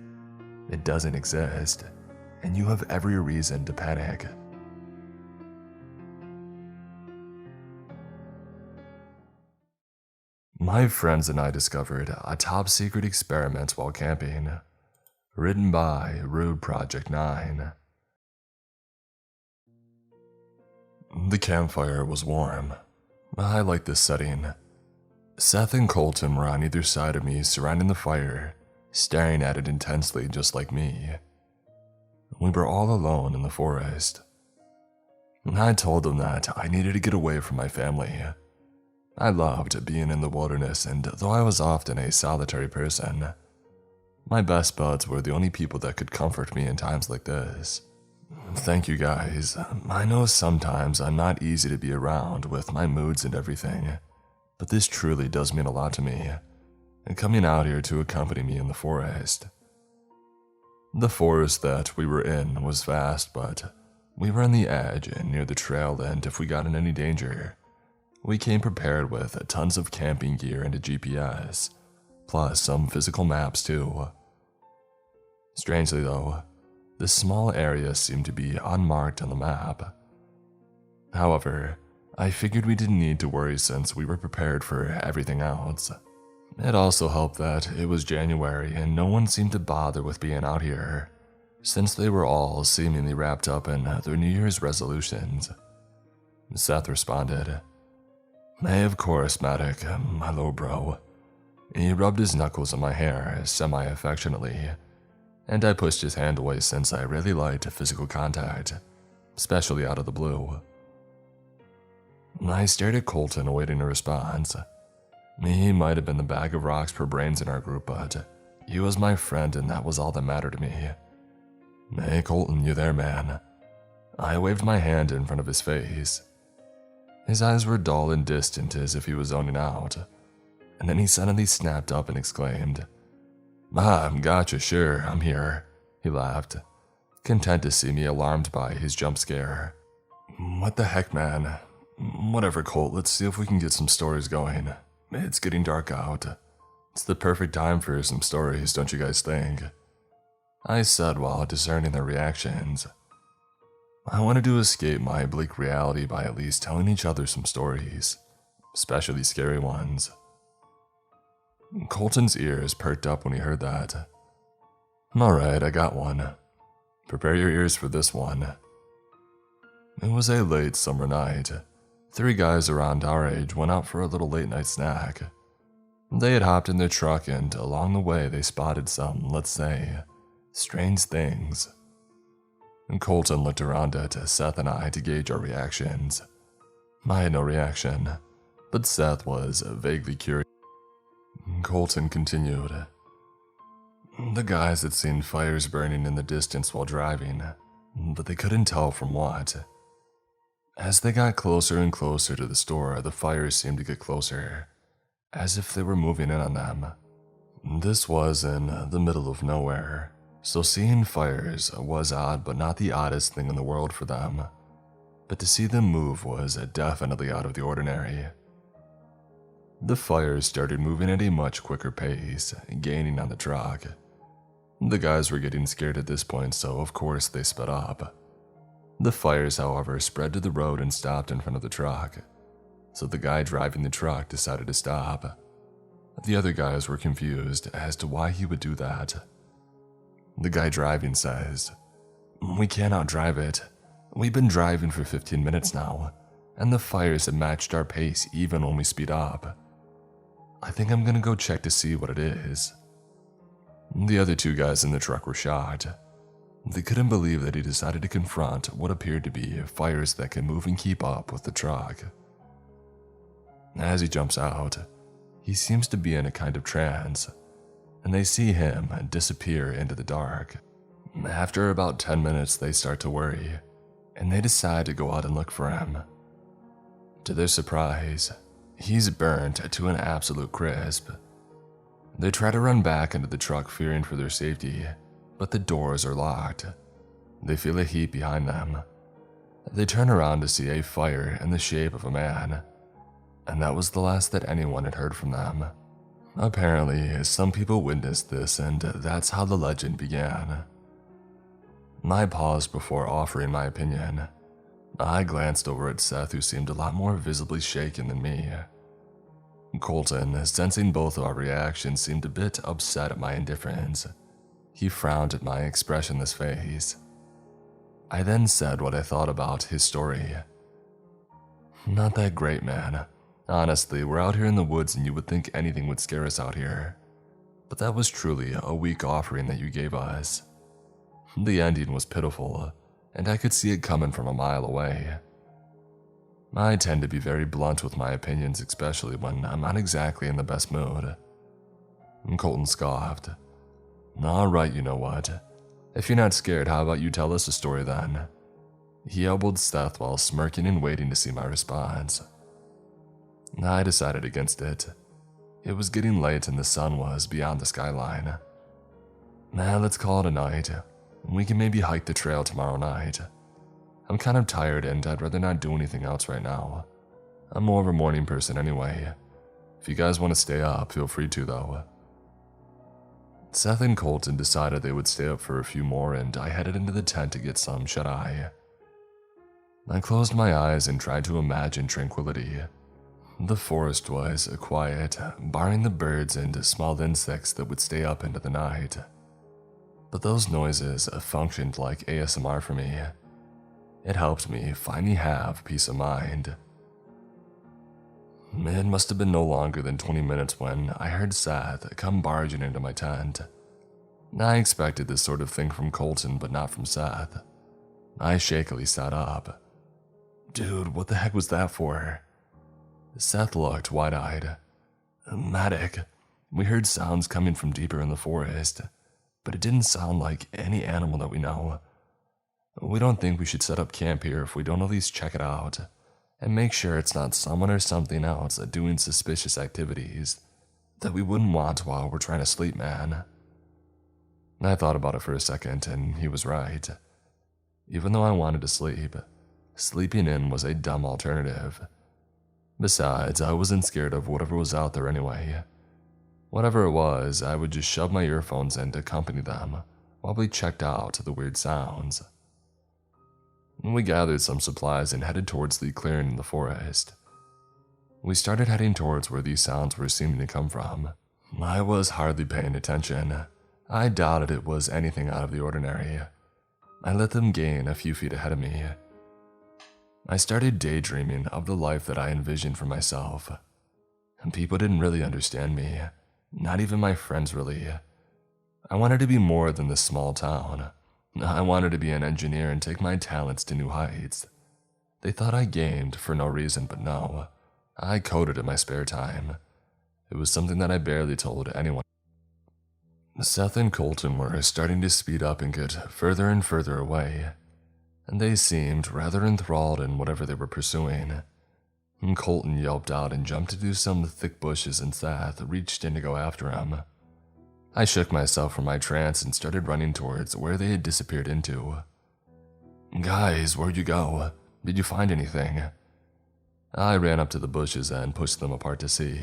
It doesn't exist, and you have every reason to panic. My friends and I discovered a top-secret experiment while camping. Written by Rude Project 9. The campfire was warm. I liked this setting. Seth and Colton were on either side of me surrounding the fire, staring at it intensely just like me. We were all alone in the forest. I told them that I needed to get away from my family. I loved being in the wilderness, and though I was often a solitary person, my best buds were the only people that could comfort me in times like this. Thank you guys. I know sometimes I'm not easy to be around with my moods and everything, but this truly does mean a lot to me, and coming out here to accompany me in the forest. The forest that we were in was vast, but we were on the edge and near the trail, and if we got in any danger, we came prepared with tons of camping gear and a GPS, plus some physical maps too. Strangely though, this small area seemed to be unmarked on the map. However, I figured we didn't need to worry since we were prepared for everything else. It also helped that it was January and no one seemed to bother with being out here, since they were all seemingly wrapped up in their New Year's resolutions. Seth responded, "Hey, of course, Matic, my little bro." He rubbed his knuckles on my hair semi-affectionately, and I pushed his hand away since I really liked physical contact, especially out of the blue. I stared at Colton awaiting a response. He might have been the bag of rocks per brains in our group, but he was my friend and that was all that mattered to me. "Hey Colton, you there, man?" I waved my hand in front of his face. His eyes were dull and distant as if he was zoning out, and then he suddenly snapped up and exclaimed, Gotcha, sure, I'm here." He laughed, content to see me alarmed by his jump scare. "What the heck, man? Whatever, Colt, let's see if we can get some stories going. It's getting dark out. It's the perfect time for some stories, don't you guys think?" I said while discerning their reactions. I wanted to escape my bleak reality by at least telling each other some stories, especially scary ones. Colton's ears perked up when he heard that. "Alright, I got one. Prepare your ears for this one." It was a late summer night. 3 guys around our age went out for a little late night snack. They had hopped in their truck and along the way they spotted some, let's say, strange things. Colton looked around at Seth and I to gauge our reactions. I had no reaction, but Seth was vaguely curious. Colton continued. "The guys had seen fires burning in the distance while driving, but they couldn't tell from what. As they got closer and closer to the store, the fires seemed to get closer, as if they were moving in on them. This was in the middle of nowhere, so seeing fires was odd but not the oddest thing in the world for them. But to see them move was definitely out of the ordinary. The fires started moving at a much quicker pace, gaining on the truck. The guys were getting scared at this point, so of course they sped up. The fires, however, spread to the road and stopped in front of the truck, so the guy driving the truck decided to stop. The other guys were confused as to why he would do that. The guy driving says, "We can't outdrive it. We've been driving for 15 minutes now, and the fires have matched our pace even when we speed up. I think I'm gonna go check to see what it is." The other 2 guys in the truck were shocked. They couldn't believe that he decided to confront what appeared to be fires that can move and keep up with the truck. As he jumps out, he seems to be in a kind of trance, and they see him disappear into the dark. After about 10 minutes, they start to worry, and they decide to go out and look for him. To their surprise, he's burnt to an absolute crisp. They try to run back into the truck fearing for their safety, but the doors are locked. They feel a heat behind them. They turn around to see a fire in the shape of a man. and that was the last that anyone had heard from them. Apparently, some people witnessed this, and that's how the legend began. I paused before offering my opinion. I glanced over at Seth, who seemed a lot more visibly shaken than me. Colton, sensing both of our reactions, seemed a bit upset at my indifference. He frowned at my expressionless face. I then said what I thought about his story. Not that great, man. Honestly, we're out here in the woods and you would think anything would scare us out here. But that was truly a weak offering that you gave us. The ending was pitiful, and I could see it coming from a mile away. I tend to be very blunt with my opinions, especially when I'm not exactly in the best mood. Colton scoffed. Alright, you know what? If you're not scared, how about you tell us a story then? He elbowed Seth while smirking and waiting to see my response. I decided against it. It was getting late and the sun was beyond the skyline. Let's call it a night. We can maybe hike the trail tomorrow night. I'm kind of tired and I'd rather not do anything else right now. I'm more of a morning person anyway. If you guys want to stay up, feel free to though. Seth and Colton decided they would stay up for a few more and I headed into the tent to get some shut-eye. I closed my eyes and tried to imagine tranquility. The forest was quiet, barring the birds and small insects that would stay up into the night. But those noises functioned like ASMR for me. It helped me finally have peace of mind. It must have been no longer than 20 minutes when I heard Seth come barging into my tent. I expected this sort of thing from Colton, but not from Seth. I shakily sat up. Dude, what the heck was that for? Seth looked wide-eyed. Matic, we heard sounds coming from deeper in the forest, but it didn't sound like any animal that we know. We don't think we should set up camp here if we don't at least check it out, and make sure it's not someone or something else doing suspicious activities that we wouldn't want while we're trying to sleep, man. I thought about it for a second, and he was right. Even though I wanted to sleep, sleeping in was a dumb alternative. Besides, I wasn't scared of whatever was out there anyway. Whatever it was, I would just shove my earphones in to accompany them while we checked out the weird sounds. We gathered some supplies and headed towards the clearing in the forest. We started heading towards where these sounds were seeming to come from. I was hardly paying attention. I doubted it was anything out of the ordinary. I let them gain a few feet ahead of me. I started daydreaming of the life that I envisioned for myself. People didn't really understand me, not even my friends really. I wanted to be more than this small town. I wanted to be an engineer and take my talents to new heights. They thought I gamed for no reason, but no. I coded in my spare time. It was something that I barely told anyone. Seth and Colton were starting to speed up and get further and further away, and they seemed rather enthralled in whatever they were pursuing. Colton yelped out and jumped into some thick bushes, and Seth reached in to go after him. I shook myself from my trance and started running towards where they had disappeared into. Guys, where'd you go? Did you find anything? I ran up to the bushes and pushed them apart to see.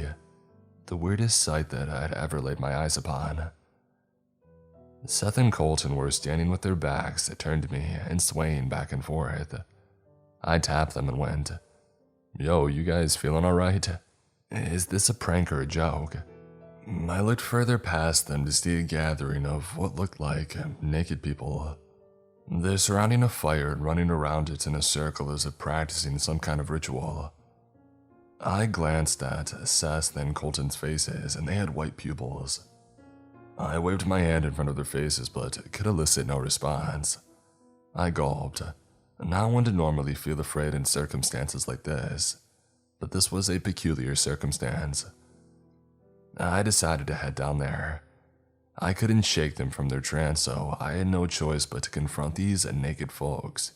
The weirdest sight that I'd ever laid my eyes upon. Seth and Colton were standing with their backs turned to me and swaying back and forth. I tapped them and went, Yo, you guys feeling alright? Is this a prank or a joke? I looked further past them to see a gathering of what looked like naked people. They're surrounding a fire and running around it in a circle as if practicing some kind of ritual. I glanced at Seth and Colton's faces, and they had white pupils. I waved my hand in front of their faces, but could elicit no response. I gulped. Not one to normally feel afraid in circumstances like this, but this was a peculiar circumstance. I decided to head down there. I couldn't shake them from their trance, so I had no choice but to confront these naked folks,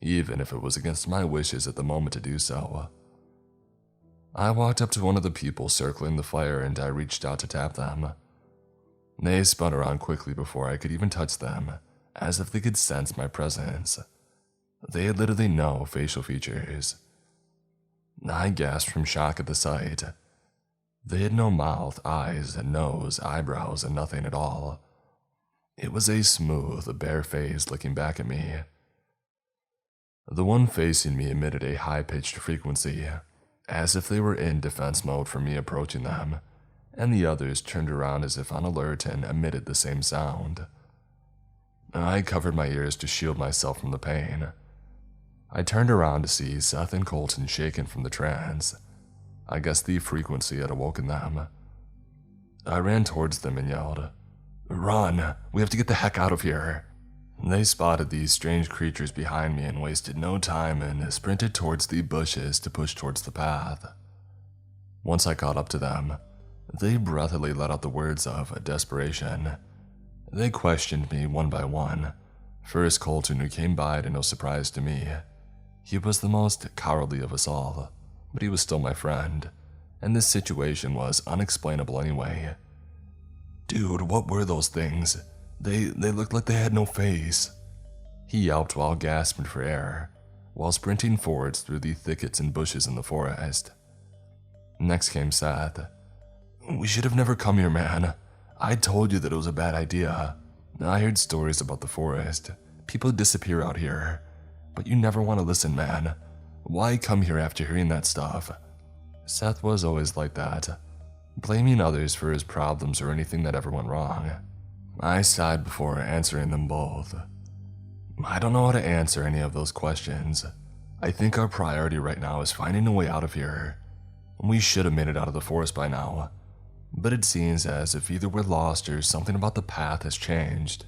even if it was against my wishes at the moment to do so. I walked up to one of the people circling the fire and I reached out to tap them. They spun around quickly before I could even touch them, as if they could sense my presence. They had literally no facial features. I gasped from shock at the sight. They had no mouth, eyes, nose, eyebrows, and nothing at all. It was a smooth, bare face looking back at me. The one facing me emitted a high-pitched frequency, as if they were in defense mode for me approaching them, and the others turned around as if on alert and emitted the same sound. I covered my ears to shield myself from the pain. I turned around to see Seth and Colton shaken from the trance. I guess the frequency had awoken them. I ran towards them and yelled, "Run! We have to get the heck out of here!" They spotted these strange creatures behind me and wasted no time and sprinted towards the bushes to push towards the path. Once I caught up to them, they breathily let out the words of desperation. They questioned me one by one. First Colton, who came by to no surprise to me. He was the most cowardly of us all, but he was still my friend, and this situation was unexplainable anyway. "Dude, what were those things? They looked like they had no face," he yelped while gasping for air, while sprinting forwards through the thickets and bushes in the forest. Next came Seth. "We should have never come here, man. I told you that it was a bad idea. I heard stories about the forest. People disappear out here. But you never want to listen, man. Why come here after hearing that stuff?" Seth was always like that, blaming others for his problems or anything that ever went wrong. I sighed before answering them both. I don't know how to answer any of those questions. I think our priority right now is finding a way out of here. We should have made it out of the forest by now, but it seems as if either we're lost or something about the path has changed,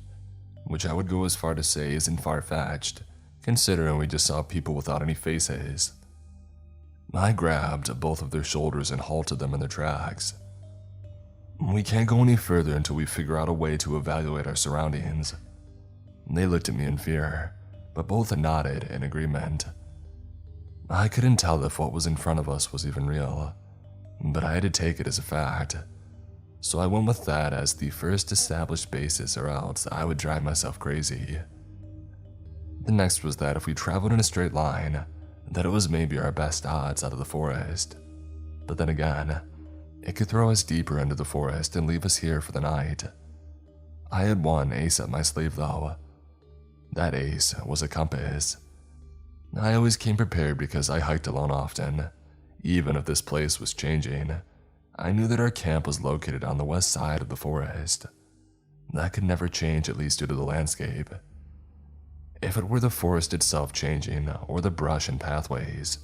which I would go as far to say isn't far-fetched, considering we just saw people without any faces. I grabbed both of their shoulders and halted them in their tracks. "We can't go any further until we figure out a way to evaluate our surroundings." They looked at me in fear, but both nodded in agreement. I couldn't tell if what was in front of us was even real, but I had to take it as a fact. So I went with that as the first established basis, or else I would drive myself crazy. The next was that if we traveled in a straight line, that it was maybe our best odds out of the forest. But then again, it could throw us deeper into the forest and leave us here for the night. I had one ace up my sleeve though. That ace was a compass. I always came prepared because I hiked alone often. Even if this place was changing, I knew that our camp was located on the west side of the forest. That could never change, at least due to the landscape. If it were the forest itself changing, or the brush and pathways,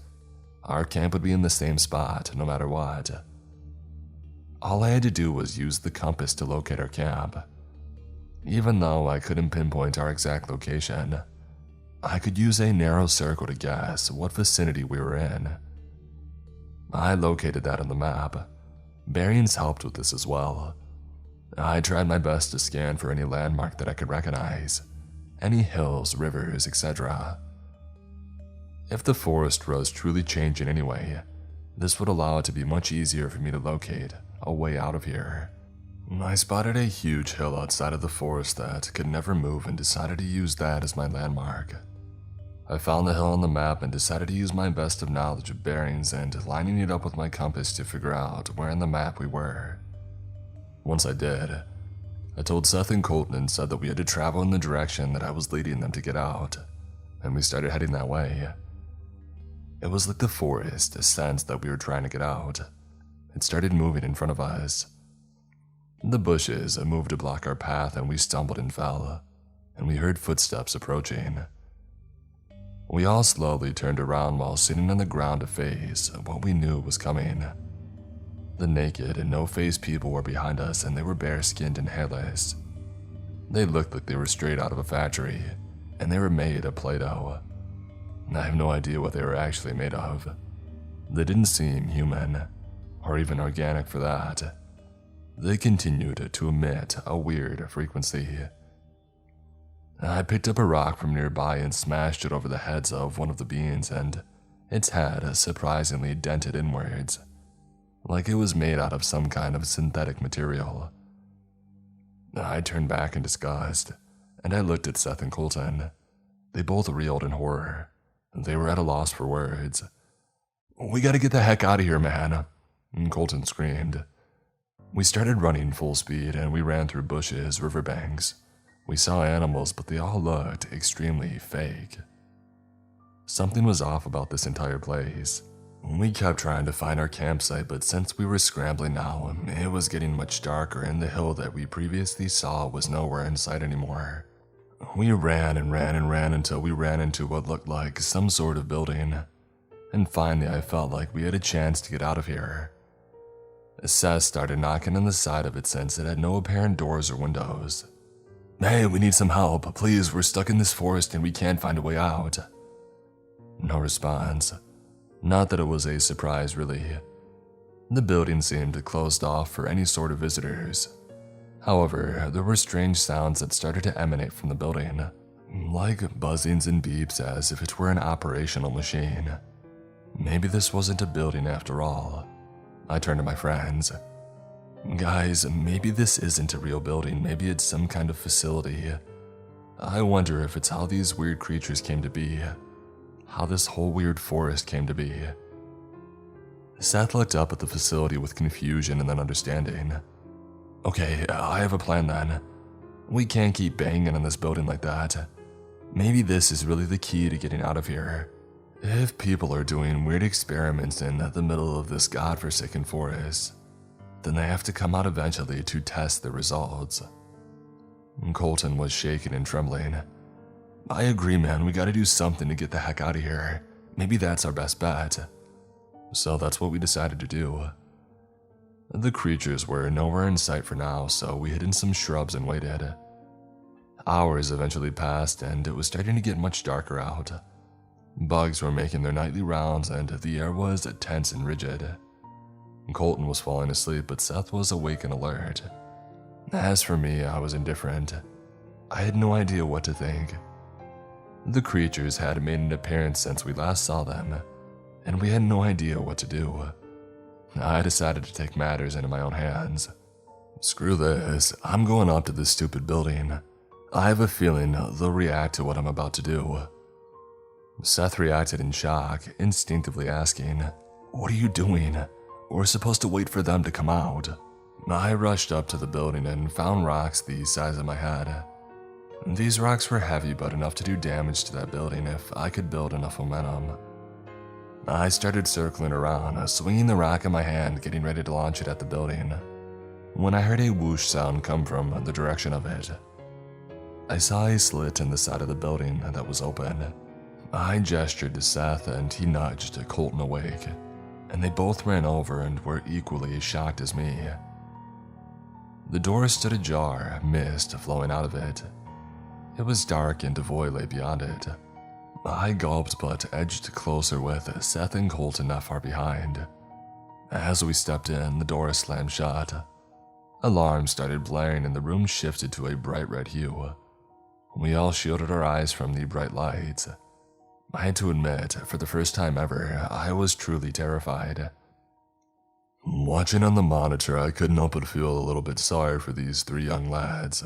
our camp would be in the same spot no matter what. All I had to do was use the compass to locate our camp. Even though I couldn't pinpoint our exact location, I could use a narrow circle to guess what vicinity we were in. I located that on the map. Bearings helped with this as well. I tried my best to scan for any landmark that I could recognize. Any hills, rivers, etc. If the forest was truly changing anyway, this would allow it to be much easier for me to locate a way out of here. I spotted a huge hill outside of the forest that could never move and decided to use that as my landmark. I found the hill on the map and decided to use my best of knowledge of bearings and lining it up with my compass to figure out where on the map we were. Once I did, I told Seth and Colton and said that we had to travel in the direction that I was leading them to get out, and we started heading that way. It was like the forest sensed that we were trying to get out. It started moving in front of us. The bushes moved to block our path and we stumbled and fell, and we heard footsteps approaching. We all slowly turned around while sitting on the ground to face what we knew was coming. The naked and no-face people were behind us and they were bare-skinned and hairless. They looked like they were straight out of a factory, and they were made of Play-Doh. I have no idea what they were actually made of. They didn't seem human, or even organic for that. They continued to emit a weird frequency. I picked up a rock from nearby and smashed it over the heads of one of the beings, and its head surprisingly dented inwards, like it was made out of some kind of synthetic material. I turned back in disgust, and I looked at Seth and Colton. They both reeled in horror. They were at a loss for words. "We gotta get the heck out of here, man," Colton screamed. We started running full speed and we ran through bushes, riverbanks. We saw animals, but they all looked extremely fake. Something was off about this entire place. We kept trying to find our campsite, but since we were scrambling now, it was getting much darker and the hill that we previously saw was nowhere in sight anymore. We ran and ran and ran until we ran into what looked like some sort of building. And finally I felt like we had a chance to get out of here. Seth started knocking on the side of it since it had no apparent doors or windows. "Hey, we need some help. Please, we're stuck in this forest and we can't find a way out." No response. Not that it was a surprise, really. The building seemed closed off for any sort of visitors. However, there were strange sounds that started to emanate from the building, like buzzings and beeps as if it were an operational machine. Maybe this wasn't a building after all. I turned to my friends. "Guys, maybe this isn't a real building. Maybe it's some kind of facility. I wonder if it's how these weird creatures came to be. How this whole weird forest came to be." Seth looked up at the facility with confusion and then understanding. "Okay, I have a plan then. We can't keep banging on this building like that. Maybe this is really the key to getting out of here. If people are doing weird experiments in the middle of this godforsaken forest, then they have to come out eventually to test the results." Colton was shaking and trembling. "I agree, man. We gotta do something to get the heck out of here. Maybe that's our best bet." So that's what we decided to do. The creatures were nowhere in sight for now, so we hid in some shrubs and waited. Hours eventually passed and it was starting to get much darker out. Bugs were making their nightly rounds and the air was tense and rigid. Colton was falling asleep, but Seth was awake and alert. As for me, I was indifferent. I had no idea what to think. The creatures had made an appearance since we last saw them, and we had no idea what to do. I decided to take matters into my own hands. "Screw this, I'm going up to this stupid building. I have a feeling they'll react to what I'm about to do." Seth reacted in shock, instinctively asking, "What are you doing? We're supposed to wait for them to come out." I rushed up to the building and found rocks the size of my head. These rocks were heavy but enough to do damage to that building if I could build enough momentum. I started circling around, swinging the rock in my hand, getting ready to launch it at the building, when I heard a whoosh sound come from the direction of it. I saw a slit in the side of the building that was open. I gestured to Seth and he nudged Colton awake, and they both ran over and were equally as shocked as me. The door stood ajar, mist flowing out of it. It was dark and a void lay beyond it. I gulped but edged closer with Seth and Colton not far behind. As we stepped in, the door slammed shut. Alarms started blaring and the room shifted to a bright red hue. We all shielded our eyes from the bright lights. I had to admit, for the first time ever, I was truly terrified. Watching on the monitor, I couldn't help but feel a little bit sorry for these three young lads.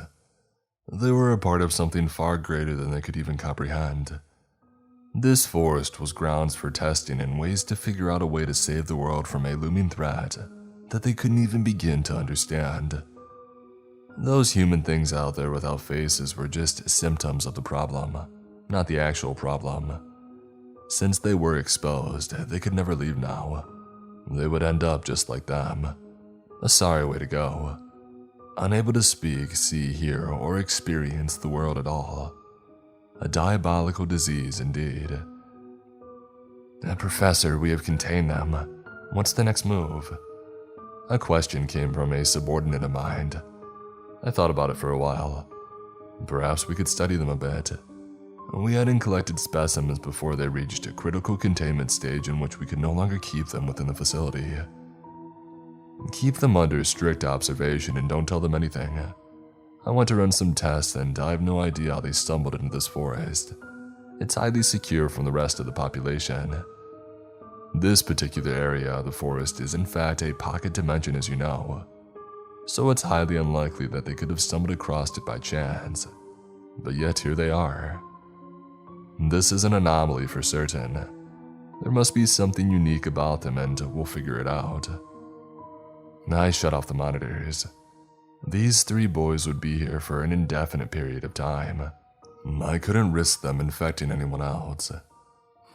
They were a part of something far greater than they could even comprehend. This forest was grounds for testing and ways to figure out a way to save the world from a looming threat that they couldn't even begin to understand. Those human things out there without faces were just symptoms of the problem, not the actual problem. Since they were exposed, they could never leave now. They would end up just like them. A sorry way to go. Unable to speak, see, hear, or experience the world at all. A diabolical disease indeed. "Professor, we have contained them. What's the next move?" A question came from a subordinate of mine. I thought about it for a while. Perhaps we could study them a bit. We hadn't collected specimens before they reached a critical containment stage in which we could no longer keep them within the facility. Keep them under strict observation and don't tell them anything. I want to run some tests and I have no idea how they stumbled into this forest. It's highly secure from the rest of the population. This particular area of the forest is in fact a pocket dimension, as you know. So it's highly unlikely that they could have stumbled across it by chance. But yet here they are. This is an anomaly for certain. There must be something unique about them and we'll figure it out. I shut off the monitors. These 3 boys would be here for an indefinite period of time. I couldn't risk them infecting anyone else.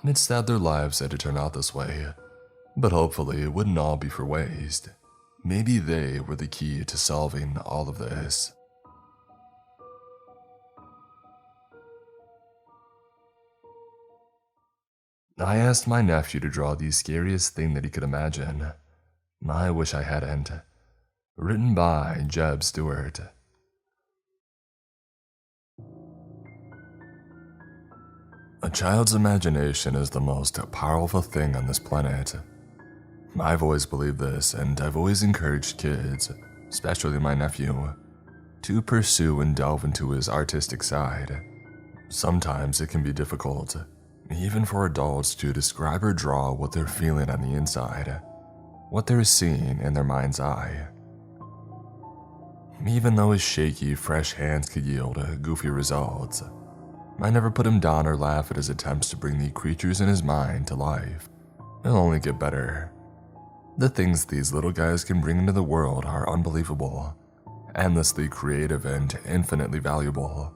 It's sad their lives had to turn out this way, but hopefully it wouldn't all be for waste. Maybe they were the key to solving all of this. I asked my nephew to draw the scariest thing that he could imagine. I wish I hadn't. Written by Jeb Stewart. A child's imagination is the most powerful thing on this planet. I've always believed this, and I've always encouraged kids, especially my nephew, to pursue and delve into his artistic side. Sometimes it can be difficult, even for adults, to describe or draw what they're feeling on the inside, what they're seeing in their mind's eye. Even though his shaky, fresh hands could yield goofy results, I never put him down or laugh at his attempts to bring the creatures in his mind to life. It'll only get better. The things these little guys can bring into the world are unbelievable, endlessly creative and infinitely valuable.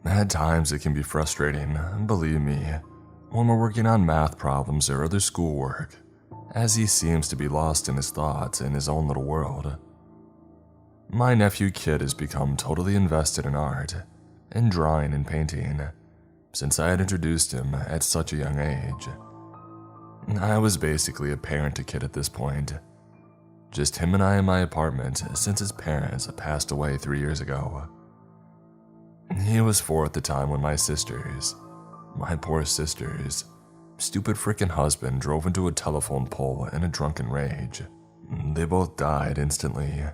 At times it can be frustrating, believe me, when we're working on math problems or other schoolwork, as he seems to be lost in his thoughts in his own little world. My nephew Kid has become totally invested in art, in drawing and painting, since I had introduced him at such a young age. I was basically a parent to Kid at this point, just him and I in my apartment since his parents passed away 3 years ago. He was 4 at the time when my sisters, my poor sisters, stupid frickin' husband drove into a telephone pole in a drunken rage. They both died instantly.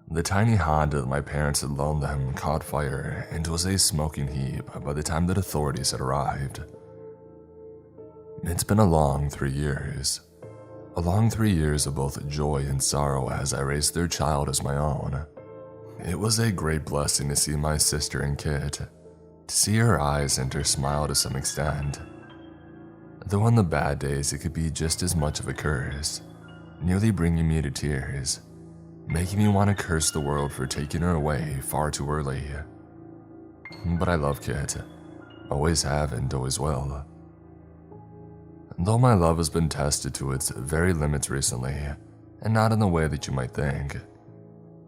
The tiny Honda that my parents had loaned them caught fire and was a smoking heap by the time that authorities had arrived. It's been a long 3 years. A long 3 years of both joy and sorrow as I raised their child as my own. It was a great blessing to see my sister and Kid, to see her eyes and her smile to some extent. Though on the bad days it could be just as much of a curse, nearly bringing me to tears, making me want to curse the world for taking her away far too early. But I love Kid, always have and always will. Though my love has been tested to its very limits recently, and not in the way that you might think.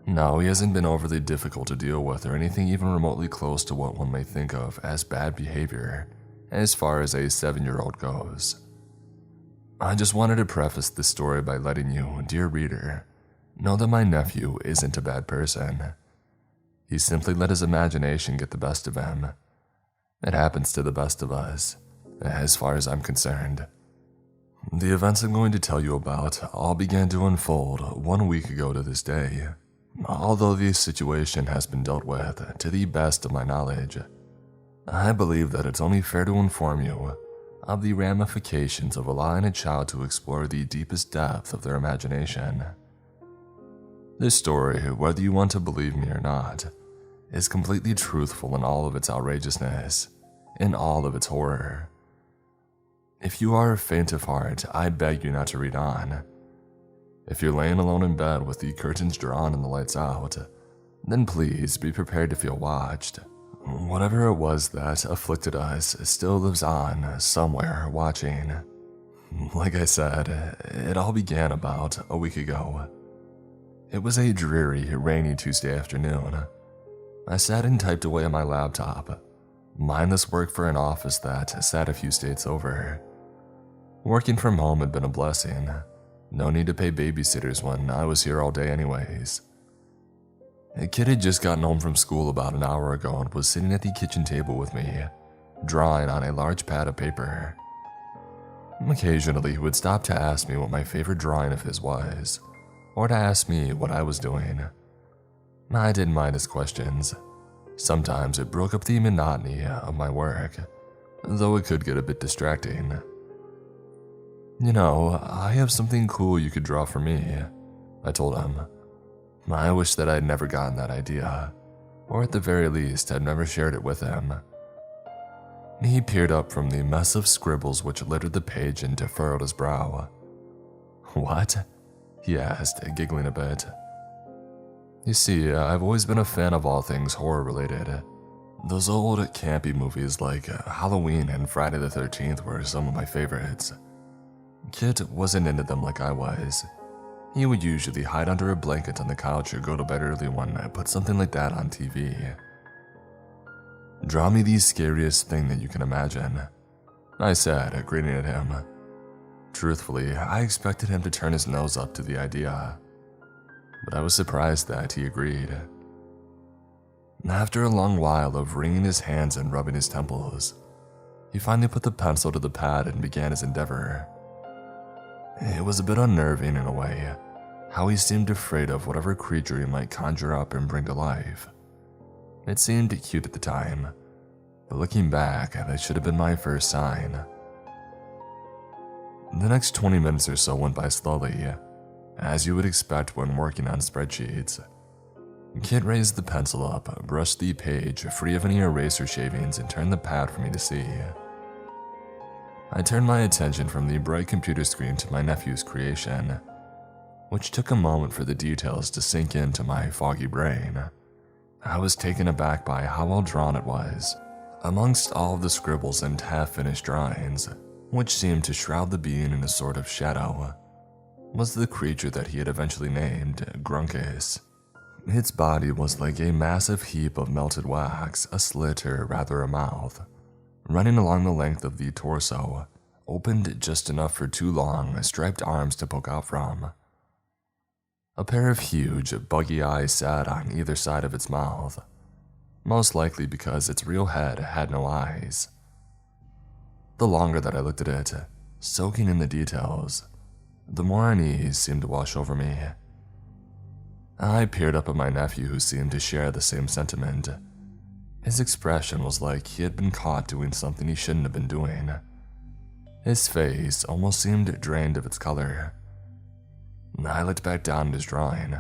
No, he hasn't been overly difficult to deal with or anything even remotely close to what one may think of as bad behavior, as far as a 7-year-old goes. I just wanted to preface this story by letting you, dear reader, know that my nephew isn't a bad person. He simply let his imagination get the best of him. It happens to the best of us, as far as I'm concerned. The events I'm going to tell you about all began to unfold 1 week ago to this day, although the situation has been dealt with to the best of my knowledge. I believe that it's only fair to inform you of the ramifications of allowing a child to explore the deepest depth of their imagination. This story, whether you want to believe me or not, is completely truthful in all of its outrageousness, in all of its horror. If you are faint of heart, I beg you not to read on. If you're laying alone in bed with the curtains drawn and the lights out, then please be prepared to feel watched. Whatever it was that afflicted us still lives on somewhere watching. Like I said, it all began about a week ago. It was a dreary, rainy Tuesday afternoon. I sat and typed away on my laptop, mindless work for an office that sat a few states over. Working from home had been a blessing. No need to pay babysitters when I was here all day anyways. A kid had just gotten home from school about an hour ago and was sitting at the kitchen table with me, drawing on a large pad of paper. Occasionally he would stop to ask me what my favorite drawing of his was, or to ask me what I was doing. I didn't mind his questions. Sometimes it broke up the monotony of my work, though it could get a bit distracting. You know, I have something cool you could draw for me, I told him. I wish that I'd never gotten that idea, or at the very least had never shared it with him. He peered up from the mess of scribbles which littered the page and furrowed his brow. "What?" he asked, giggling a bit. "You see, I've always been a fan of all things horror-related. Those old, campy movies like Halloween and Friday the 13th were some of my favorites. Kit wasn't into them like I was. He would usually hide under a blanket on the couch or go to bed early when I put something like that on TV. "Draw me the scariest thing that you can imagine," I said, grinning at him. Truthfully, I expected him to turn his nose up to the idea, but I was surprised that he agreed. After a long while of wringing his hands and rubbing his temples, he finally put the pencil to the pad and began his endeavor. It was a bit unnerving in a way, how he seemed afraid of whatever creature he might conjure up and bring to life. It seemed cute at the time, but looking back, that should have been my first sign. The next 20 minutes or so went by slowly, as you would expect when working on spreadsheets. Kit raised the pencil up, brushed the page free of any eraser shavings, and turned the pad for me to see. I turned my attention from the bright computer screen to my nephew's creation, which took a moment for the details to sink into my foggy brain. I was taken aback by how well drawn it was. Amongst all of the scribbles and half-finished drawings, which seemed to shroud the being in a sort of shadow, was the creature that he had eventually named Grunkus. Its body was like a massive heap of melted wax, a slit or rather a mouth, running along the length of the torso, opened just enough for two long, striped arms to poke out from. A pair of huge, buggy eyes sat on either side of its mouth, most likely because its real head had no eyes. The longer that I looked at it, soaking in the details, the more unease seemed to wash over me. I peered up at my nephew, who seemed to share the same sentiment. His expression was like he had been caught doing something he shouldn't have been doing. His face almost seemed drained of its color. I looked back down at his drawing,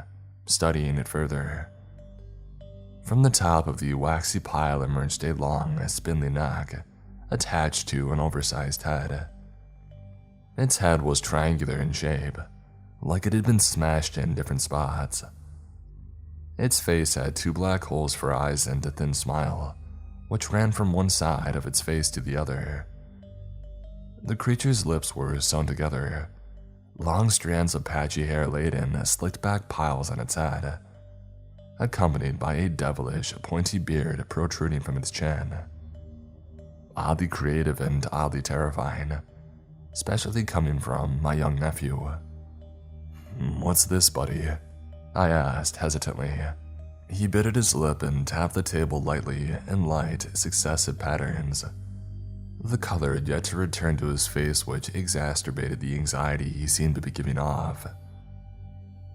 studying it further. From the top of the waxy pile emerged a long, spindly neck, attached to an oversized head. Its head was triangular in shape, like it had been smashed in different spots. Its face had two black holes for eyes and a thin smile, which ran from one side of its face to the other. The creature's lips were sewn together. Long strands of patchy hair laid in slicked back piles on its head, accompanied by a devilish, pointy beard protruding from its chin. Oddly creative and oddly terrifying, especially coming from my young nephew. "What's this, buddy?" I asked hesitantly. He bit at his lip and tapped the table lightly in light, successive patterns. The color had yet to return to his face, which exacerbated the anxiety he seemed to be giving off.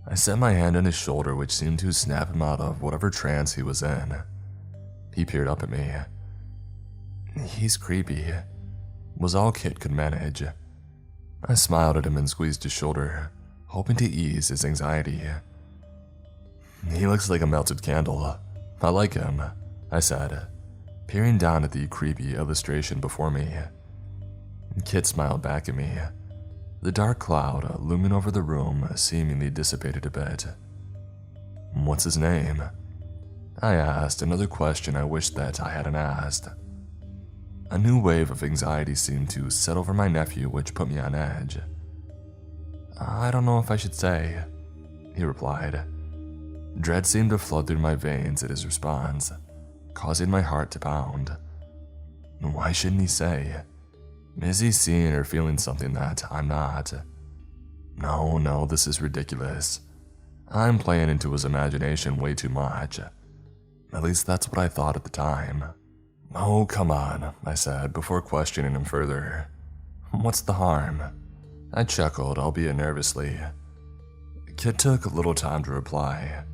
I set my hand on his shoulder, which seemed to snap him out of whatever trance he was in. He peered up at me. "He's creepy," was all Kit could manage. I smiled at him and squeezed his shoulder, hoping to ease his anxiety. "He looks like a melted candle. I like him," I said, peering down at the creepy illustration before me. Kit smiled back at me. The dark cloud looming over the room seemingly dissipated a bit. "What's his name?" I asked, another question I wished that I hadn't asked. A new wave of anxiety seemed to set over my nephew, which put me on edge. "I don't know if I should say," he replied. Dread seemed to flood through my veins at his response, causing my heart to pound. Why shouldn't he say? Is he seeing or feeling something that I'm not? No, this is ridiculous. I'm playing into his imagination way too much. At least that's what I thought at the time. "Oh, come on," I said before questioning him further. "What's the harm?" I chuckled, albeit nervously. Kit took little time to reply,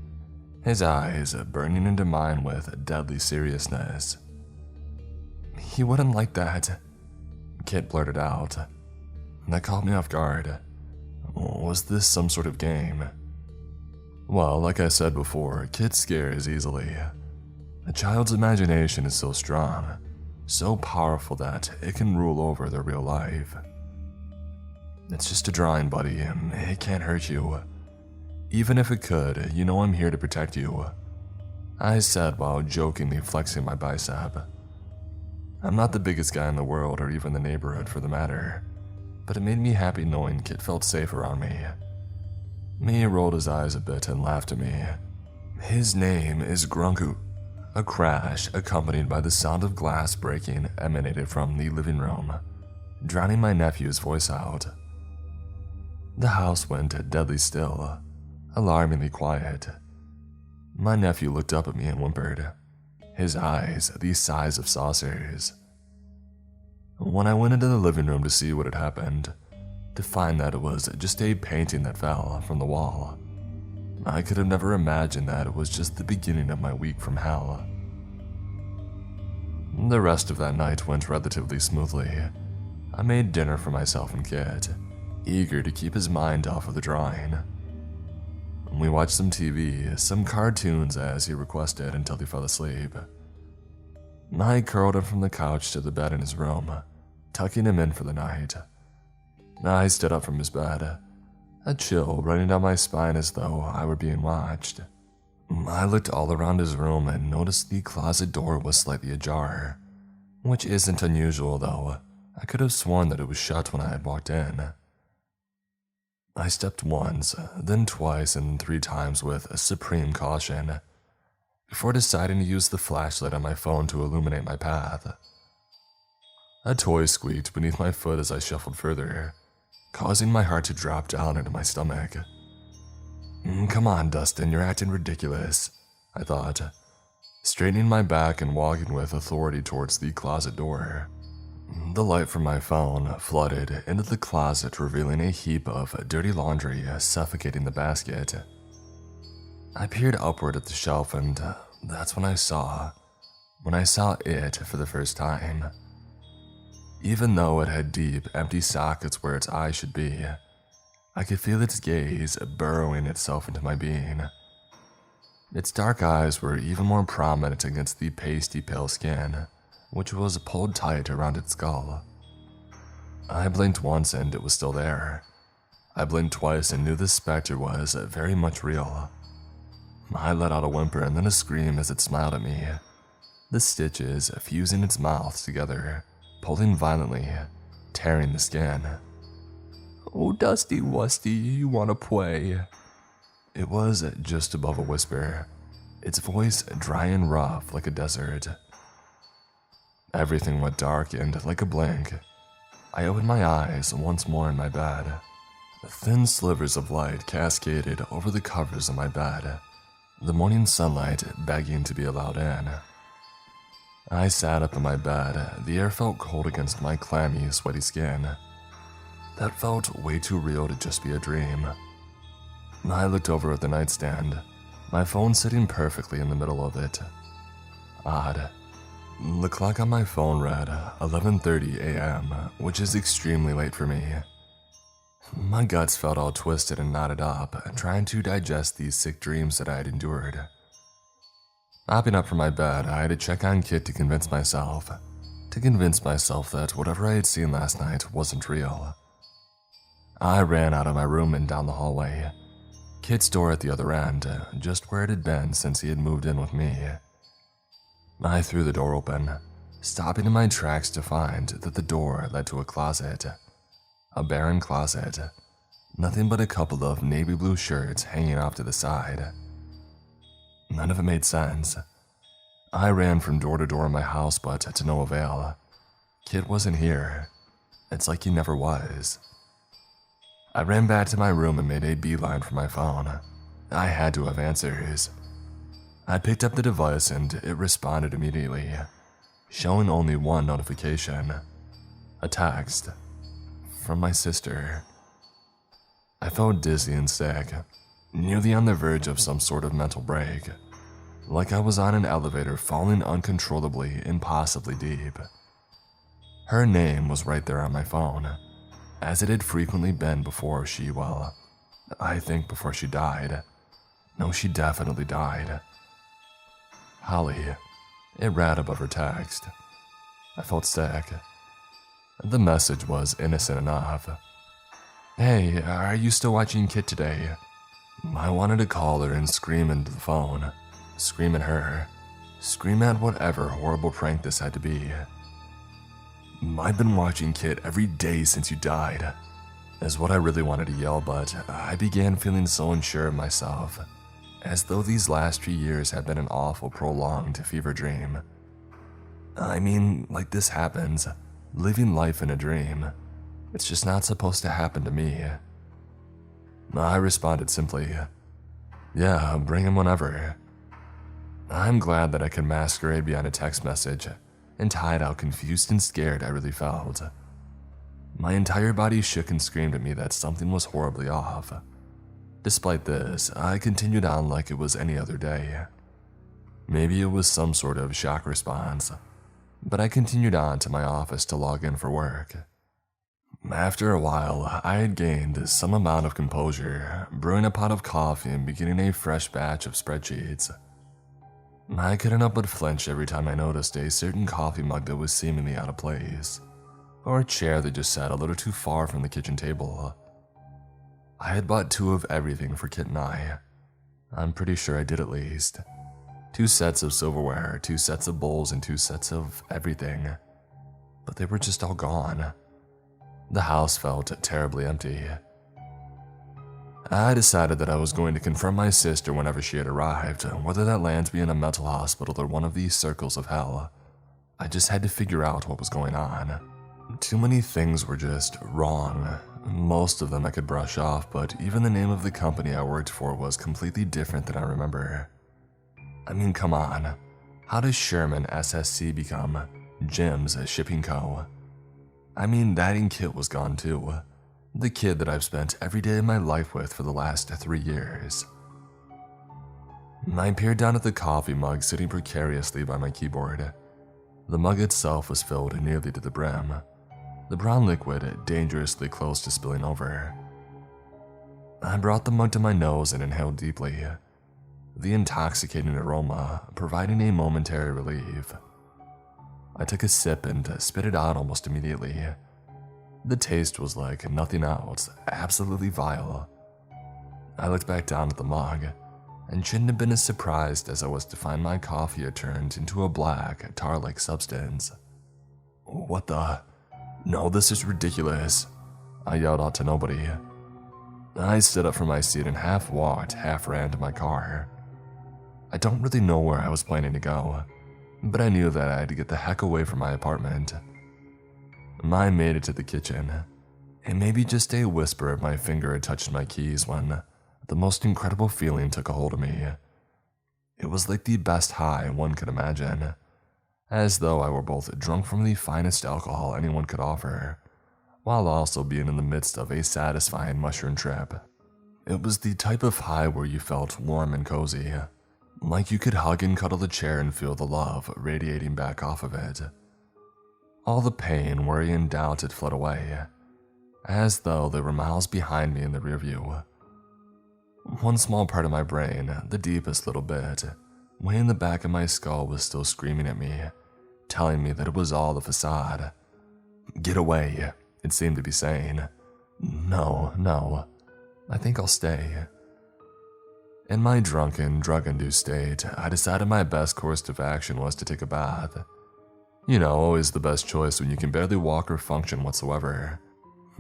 his eyes burning into mine with deadly seriousness. "He wouldn't like that," Kit blurted out. That caught me off guard. Was this some sort of game? Well, like I said before, Kit scares easily. A child's imagination is so strong, so powerful that it can rule over their real life. It's just a drawing, buddy. It can't hurt you. Even if it could, you know I'm here to protect you, I said while jokingly flexing my bicep. I'm not the biggest guy in the world or even the neighborhood for the matter, but it made me happy knowing Kit felt safe around me. He rolled his eyes a bit and laughed at me. His name is Grunku. A crash accompanied by the sound of glass breaking emanated from the living room, drowning my nephew's voice out. The house went deadly still, alarmingly quiet. My nephew looked up at me and whimpered, his eyes the size of saucers. When I went into the living room to see what had happened, to find that it was just a painting that fell from the wall, I could have never imagined that it was just the beginning of my week from hell. The rest of that night went relatively smoothly. I made dinner for myself and Kit, eager to keep his mind off of the drawing. We watched some TV, some cartoons as he requested until he fell asleep. I curled him from the couch to the bed in his room, tucking him in for the night. I stood up from his bed, a chill running down my spine as though I were being watched. I looked all around his room and noticed the closet door was slightly ajar, which isn't unusual though. I could have sworn that it was shut when I had walked in. I stepped once, then twice and 3 times with supreme caution, before deciding to use the flashlight on my phone to illuminate my path. A toy squeaked beneath my foot as I shuffled further, causing my heart to drop down into my stomach. Come on, Dustin, you're acting ridiculous, I thought, straightening my back and walking with authority towards the closet door. The light from my phone flooded into the closet, revealing a heap of dirty laundry suffocating the basket. I peered upward at the shelf and that's when I saw it for the first time. Even though it had deep, empty sockets where its eyes should be, I could feel its gaze burrowing itself into my being. Its dark eyes were even more prominent against the pasty pale skin, which was pulled tight around its skull. I blinked once and it was still there. I blinked twice and knew this specter was very much real. I let out a whimper and then a scream as it smiled at me, the stitches fusing its mouth together, pulling violently, tearing the skin. "Oh, Dusty Wusty, you wanna play?" It was just above a whisper, its voice dry and rough like a desert. Everything went dark and, like a blink, I opened my eyes once more in my bed. Thin slivers of light cascaded over the covers of my bed, the morning sunlight begging to be allowed in. I sat up in my bed, the air felt cold against my clammy, sweaty skin. That felt way too real to just be a dream. I looked over at the nightstand, my phone sitting perfectly in the middle of it. Odd. The clock on my phone read 11:30 a.m., which is extremely late for me. My guts felt all twisted and knotted up, trying to digest these sick dreams that I had endured. Hopping up from my bed, I had to check on Kit to convince myself that whatever I had seen last night wasn't real. I ran out of my room and down the hallway, Kit's door at the other end, just where it had been since he had moved in with me. I threw the door open, stopping in my tracks to find that the door led to a closet. A barren closet, nothing but a couple of navy blue shirts hanging off to the side. None of it made sense. I ran from door to door in my house, but to no avail. Kit wasn't here. It's like he never was. I ran back to my room and made a beeline for my phone. I had to have answers. I picked up the device and it responded immediately, showing only one notification. A text. From my sister. I felt dizzy and sick, nearly on the verge of some sort of mental break, like I was on an elevator falling uncontrollably, impossibly deep. Her name was right there on my phone, as it had frequently been before I think before she died. No, she definitely died. Holly, it read above her text. I felt sick. The message was innocent enough. "Hey, are you still watching Kit today?" I wanted to call her and scream into the phone. Scream at her. Scream at whatever horrible prank this had to be. "I've been watching Kit every day since you died," is what I really wanted to yell, but I began feeling so unsure of myself, as though these last few years had been an awful prolonged fever dream. I mean, like this happens, living life in a dream. It's just not supposed to happen to me. I responded simply, "Yeah, bring him whenever." I'm glad that I could masquerade behind a text message and hide how confused and scared I really felt. My entire body shook and screamed at me that something was horribly off. Despite this, I continued on like it was any other day. Maybe it was some sort of shock response, but I continued on to my office to log in for work. After a while, I had gained some amount of composure, brewing a pot of coffee and beginning a fresh batch of spreadsheets. I couldn't help but flinch every time I noticed a certain coffee mug that was seemingly out of place, or a chair that just sat a little too far from the kitchen table. I had bought 2 of everything for Kit and I. I'm pretty sure I did at least. 2 sets of silverware, 2 sets of bowls, and 2 sets of everything. But they were just all gone. The house felt terribly empty. I decided that I was going to confront my sister whenever she had arrived, whether that lands me in a mental hospital or one of these circles of hell. I just had to figure out what was going on. Too many things were just wrong. Most of them I could brush off, but even the name of the company I worked for was completely different than I remember. I mean, come on. How does Sherman SSC become Jim's Shipping Co.? I mean, that and Kit was gone too. The kid that I've spent every day of my life with for the last 3 years. I peered down at the coffee mug sitting precariously by my keyboard. The mug itself was filled nearly to the brim, the brown liquid dangerously close to spilling over. I brought the mug to my nose and inhaled deeply, the intoxicating aroma providing a momentary relief. I took a sip and spit it out almost immediately. The taste was like nothing else, absolutely vile. I looked back down at the mug, and shouldn't have been as surprised as I was to find my coffee had turned into a black, tar-like substance. "What the? No, this is ridiculous," I yelled out to nobody. I stood up from my seat and half walked, half ran to my car. I don't really know where I was planning to go, but I knew that I had to get the heck away from my apartment. I made it to the kitchen, and maybe just a whisper of my finger had touched my keys when the most incredible feeling took a hold of me. It was like the best high one could imagine, as though I were both drunk from the finest alcohol anyone could offer, while also being in the midst of a satisfying mushroom trip. It was the type of high where you felt warm and cozy, like you could hug and cuddle the chair and feel the love radiating back off of it. All the pain, worry, and doubt had fled away, as though they were miles behind me in the rearview. One small part of my brain, the deepest little bit, way in the back of my skull, was still screaming at me, telling me that it was all the facade. "Get away," it seemed to be saying. No, I think I'll stay. In my drunken, drug-induced state, I decided my best course of action was to take a bath. You know, always the best choice when you can barely walk or function whatsoever.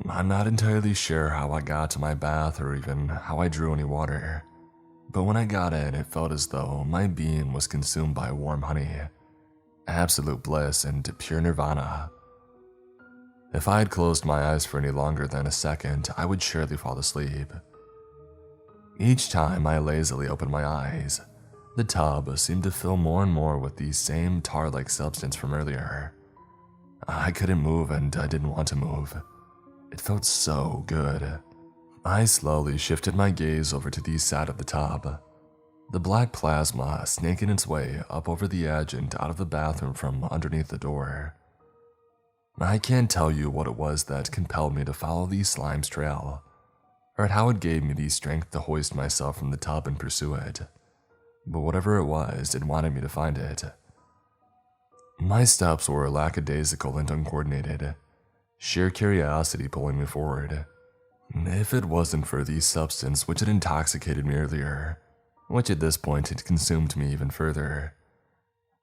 I'm not entirely sure how I got to my bath or even how I drew any water, but when I got in, it felt as though my being was consumed by warm honey, absolute bliss and pure nirvana. If I had closed my eyes for any longer than a second, I would surely fall asleep. Each time I lazily opened my eyes, the tub seemed to fill more and more with the same tar-like substance from earlier. I couldn't move and I didn't want to move. It felt so good. I slowly shifted my gaze over to the side of the tub, the black plasma snaking its way up over the edge and out of the bathroom from underneath the door. I can't tell you what it was that compelled me to follow the slime's trail, or how it gave me the strength to hoist myself from the tub and pursue it. But whatever it was, it wanted me to find it. My steps were lackadaisical and uncoordinated, sheer curiosity pulling me forward. If it wasn't for the substance which had intoxicated me earlier, which at this point had consumed me even further,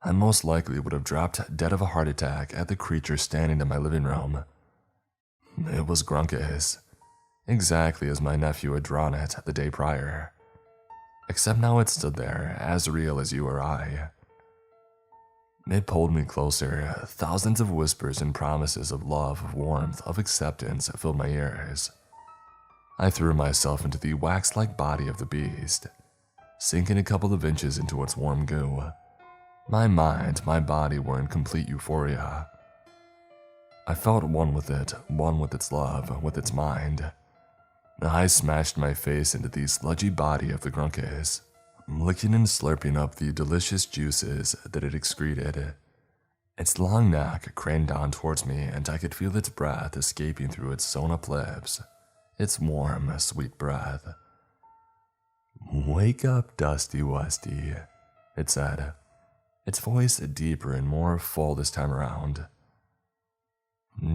I most likely would have dropped dead of a heart attack at the creature standing in my living room. It was Grunkus, exactly as my nephew had drawn it the day prior, except now it stood there, as real as you or I. It pulled me closer. Thousands of whispers and promises of love, of warmth, of acceptance filled my ears. I threw myself into the wax-like body of the beast, sinking a couple of inches into its warm goo. My mind, my body were in complete euphoria. I felt one with it, one with its love, with its mind. I smashed my face into the sludgy body of the Grunkus, licking and slurping up the delicious juices that it excreted. Its long neck craned down towards me, and I could feel its breath escaping through its sewn-up lips, its warm, sweet breath. "Wake up, Dusty Westy," it said, its voice deeper and more full this time around.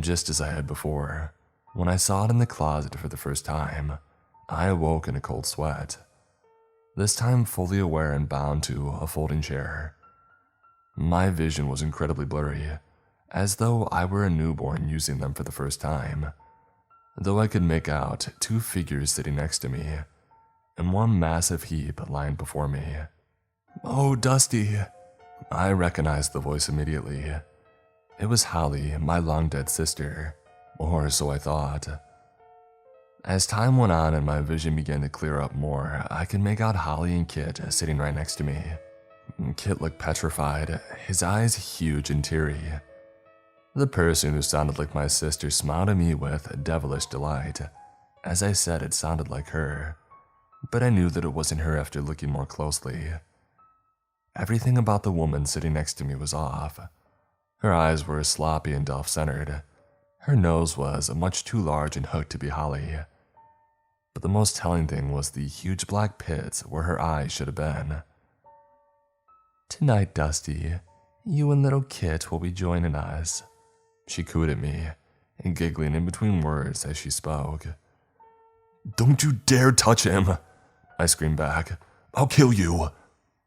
Just as I had before, when I saw it in the closet for the first time, I awoke in a cold sweat, this time fully aware and bound to a folding chair. My vision was incredibly blurry, as though I were a newborn using them for the first time, though I could make out two figures sitting next to me, and one massive heap lying before me. "Oh, Dusty!" I recognized the voice immediately. It was Holly, my long-dead sister, or so I thought. As time went on and my vision began to clear up more, I could make out Holly and Kit sitting right next to me. Kit looked petrified, his eyes huge and teary. The person who sounded like my sister smiled at me with devilish delight. As I said, it sounded like her, but I knew that it wasn't her after looking more closely. Everything about the woman sitting next to me was off. Her eyes were sloppy and off-centered. Her nose was much too large and hooked to be Holly. But the most telling thing was the huge black pits where her eyes should have been. "Tonight, Dusty, you and little Kit will be joining us," she cooed at me, giggling in between words as she spoke. "Don't you dare touch him!" I screamed back. "I'll kill you!"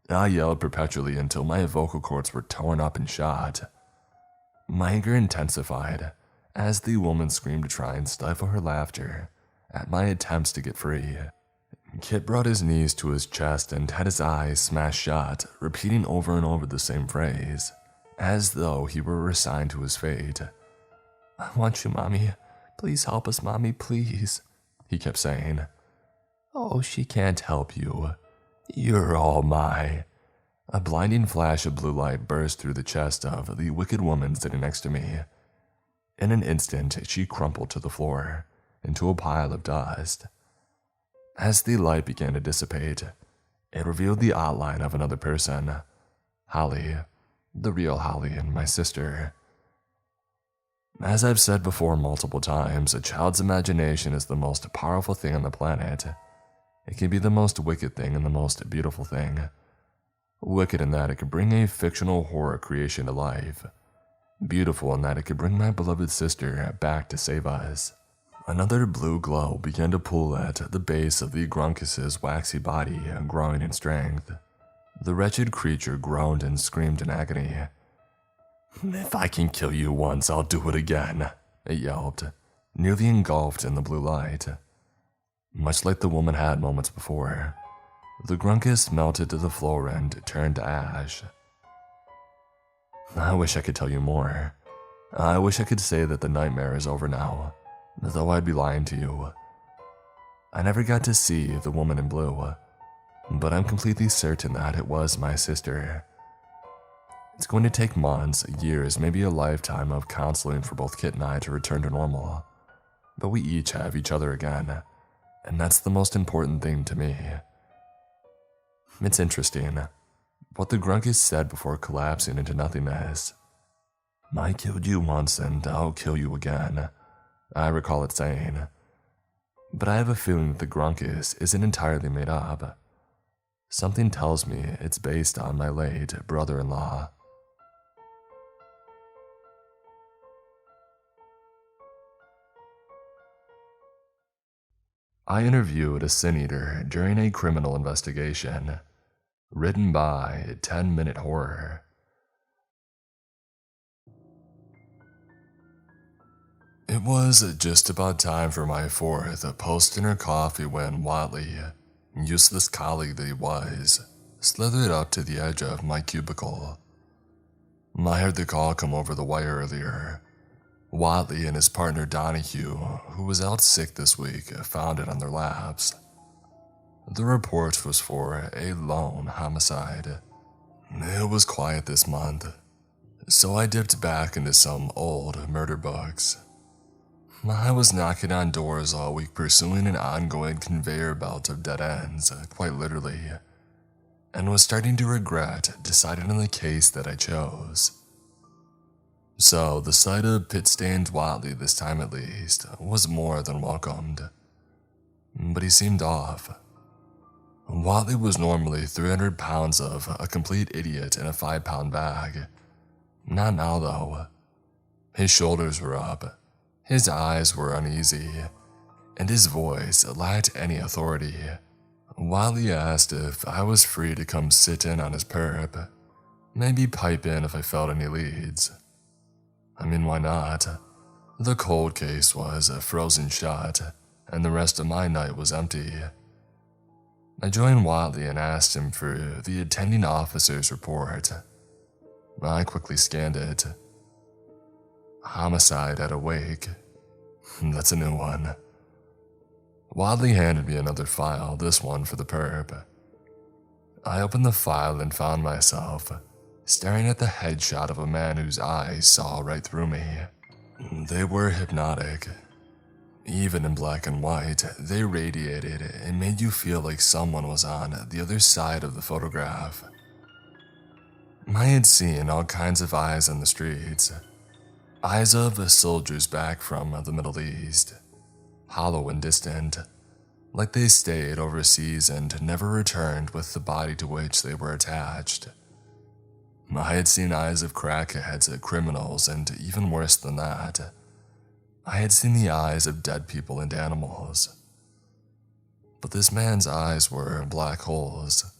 I yelled perpetually until my vocal cords were torn up and shot. My anger intensified as the woman screamed to try and stifle her laughter at my attempts to get free. Kit brought his knees to his chest and had his eyes smashed shut, repeating over and over the same phrase, as though he were resigned to his fate. "I want you, Mommy. Please help us, Mommy, please," he kept saying. "Oh, she can't help you. You're all mine." A blinding flash of blue light burst through the chest of the wicked woman sitting next to me. In an instant, she crumpled to the floor, into a pile of dust. As the light began to dissipate, it revealed the outline of another person, Holly, the real Holly, and my sister. As I've said before multiple times, a child's imagination is the most powerful thing on the planet. It can be the most wicked thing and the most beautiful thing. Wicked in that it could bring a fictional horror creation to life. Beautiful in that it could bring my beloved sister back to save us. Another blue glow began to pull at the base of the Grunkus's waxy body, growing in strength. The wretched creature groaned and screamed in agony. "If I can kill you once, I'll do it again," it yelped, nearly engulfed in the blue light. Much like the woman had moments before, the Grunkus melted to the floor and turned to ash. I wish I could tell you more. I wish I could say that the nightmare is over now, though I'd be lying to you. I never got to see the woman in blue, but I'm completely certain that it was my sister. It's going to take months, years, maybe a lifetime of counseling for both Kit and I to return to normal, but we each have each other again, and that's the most important thing to me. It's interesting what the Grunkus said before collapsing into nothingness. "I killed you once and I'll kill you again," I recall it saying. But I have a feeling that the Grunkus isn't entirely made up. Something tells me it's based on my late brother-in-law. I interviewed a sin eater during a criminal investigation, written by 10-Minute Horror. It was just about time for my fourth post-dinner coffee when Watley, useless colleague that he was, slithered up to the edge of my cubicle. I heard the call come over the wire earlier. Watley and his partner Donahue, who was out sick this week, found it on their laps. The report was for a lone homicide. It was quiet this month, so I dipped back into some old murder books. I was knocking on doors all week pursuing an ongoing conveyor belt of dead ends, quite literally, and was starting to regret deciding on the case that I chose. So the sight of pit-stained Watley, this time at least, was more than welcomed. But he seemed off. Watley was normally 300 pounds of a complete idiot in a 5-pound bag. Not now, though. His shoulders were up, his eyes were uneasy, and his voice lacked any authority. Watley asked if I was free to come sit in on his perp, maybe pipe in if I felt any leads. I mean, why not? The cold case was frozen shut, and the rest of my night was empty. I joined Watley and asked him for the attending officer's report. I quickly scanned it. Homicide at a wake. That's a new one. Watley handed me another file, this one for the perp. I opened the file and found myself staring at the headshot of a man whose eyes saw right through me. They were hypnotic. Even in black and white, they radiated and made you feel like someone was on the other side of the photograph. I had seen all kinds of eyes on the streets. Eyes of soldiers back from the Middle East, hollow and distant, like they stayed overseas and never returned with the body to which they were attached. I had seen eyes of crackheads, criminals, and even worse than that, I had seen the eyes of dead people and animals. But this man's eyes were black holes,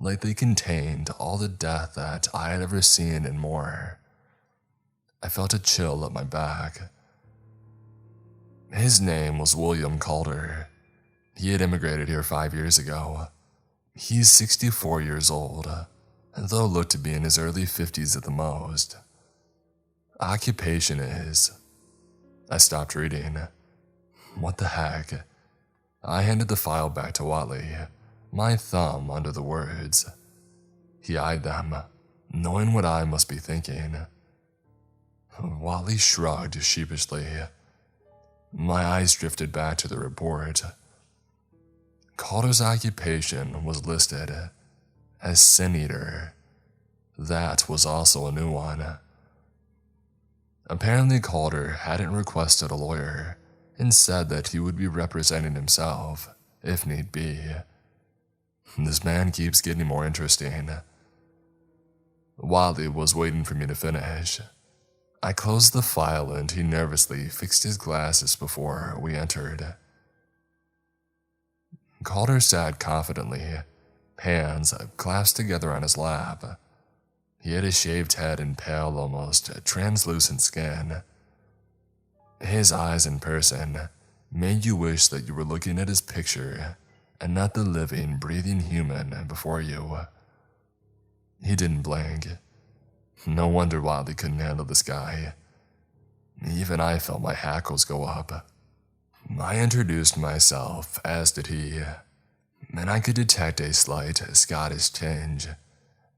like they contained all the death that I had ever seen and more. I felt a chill up my back. His name was William Calder. He had immigrated here 5 years ago. He's 64 years old, though looked to be in his early 50s at the most. Occupation is... I stopped reading. What the heck? I handed the file back to Watley, my thumb under the words. He eyed them, knowing what I must be thinking. Watley shrugged sheepishly. My eyes drifted back to the report. Calder's occupation was listed as sin eater. That was also a new one. Apparently Calder hadn't requested a lawyer and said that he would be representing himself, if need be. This man keeps getting more interesting. Watley was waiting for me to finish. I closed the file and he nervously fixed his glasses before we entered. Calder sat confidently, hands clasped together on his lap. He had a shaved head and pale, almost translucent skin. His eyes in person made you wish that you were looking at his picture and not the living, breathing human before you. He didn't blink. No wonder Watley couldn't handle this guy. Even I felt my hackles go up. I introduced myself, as did he, and I could detect a slight Scottish tinge,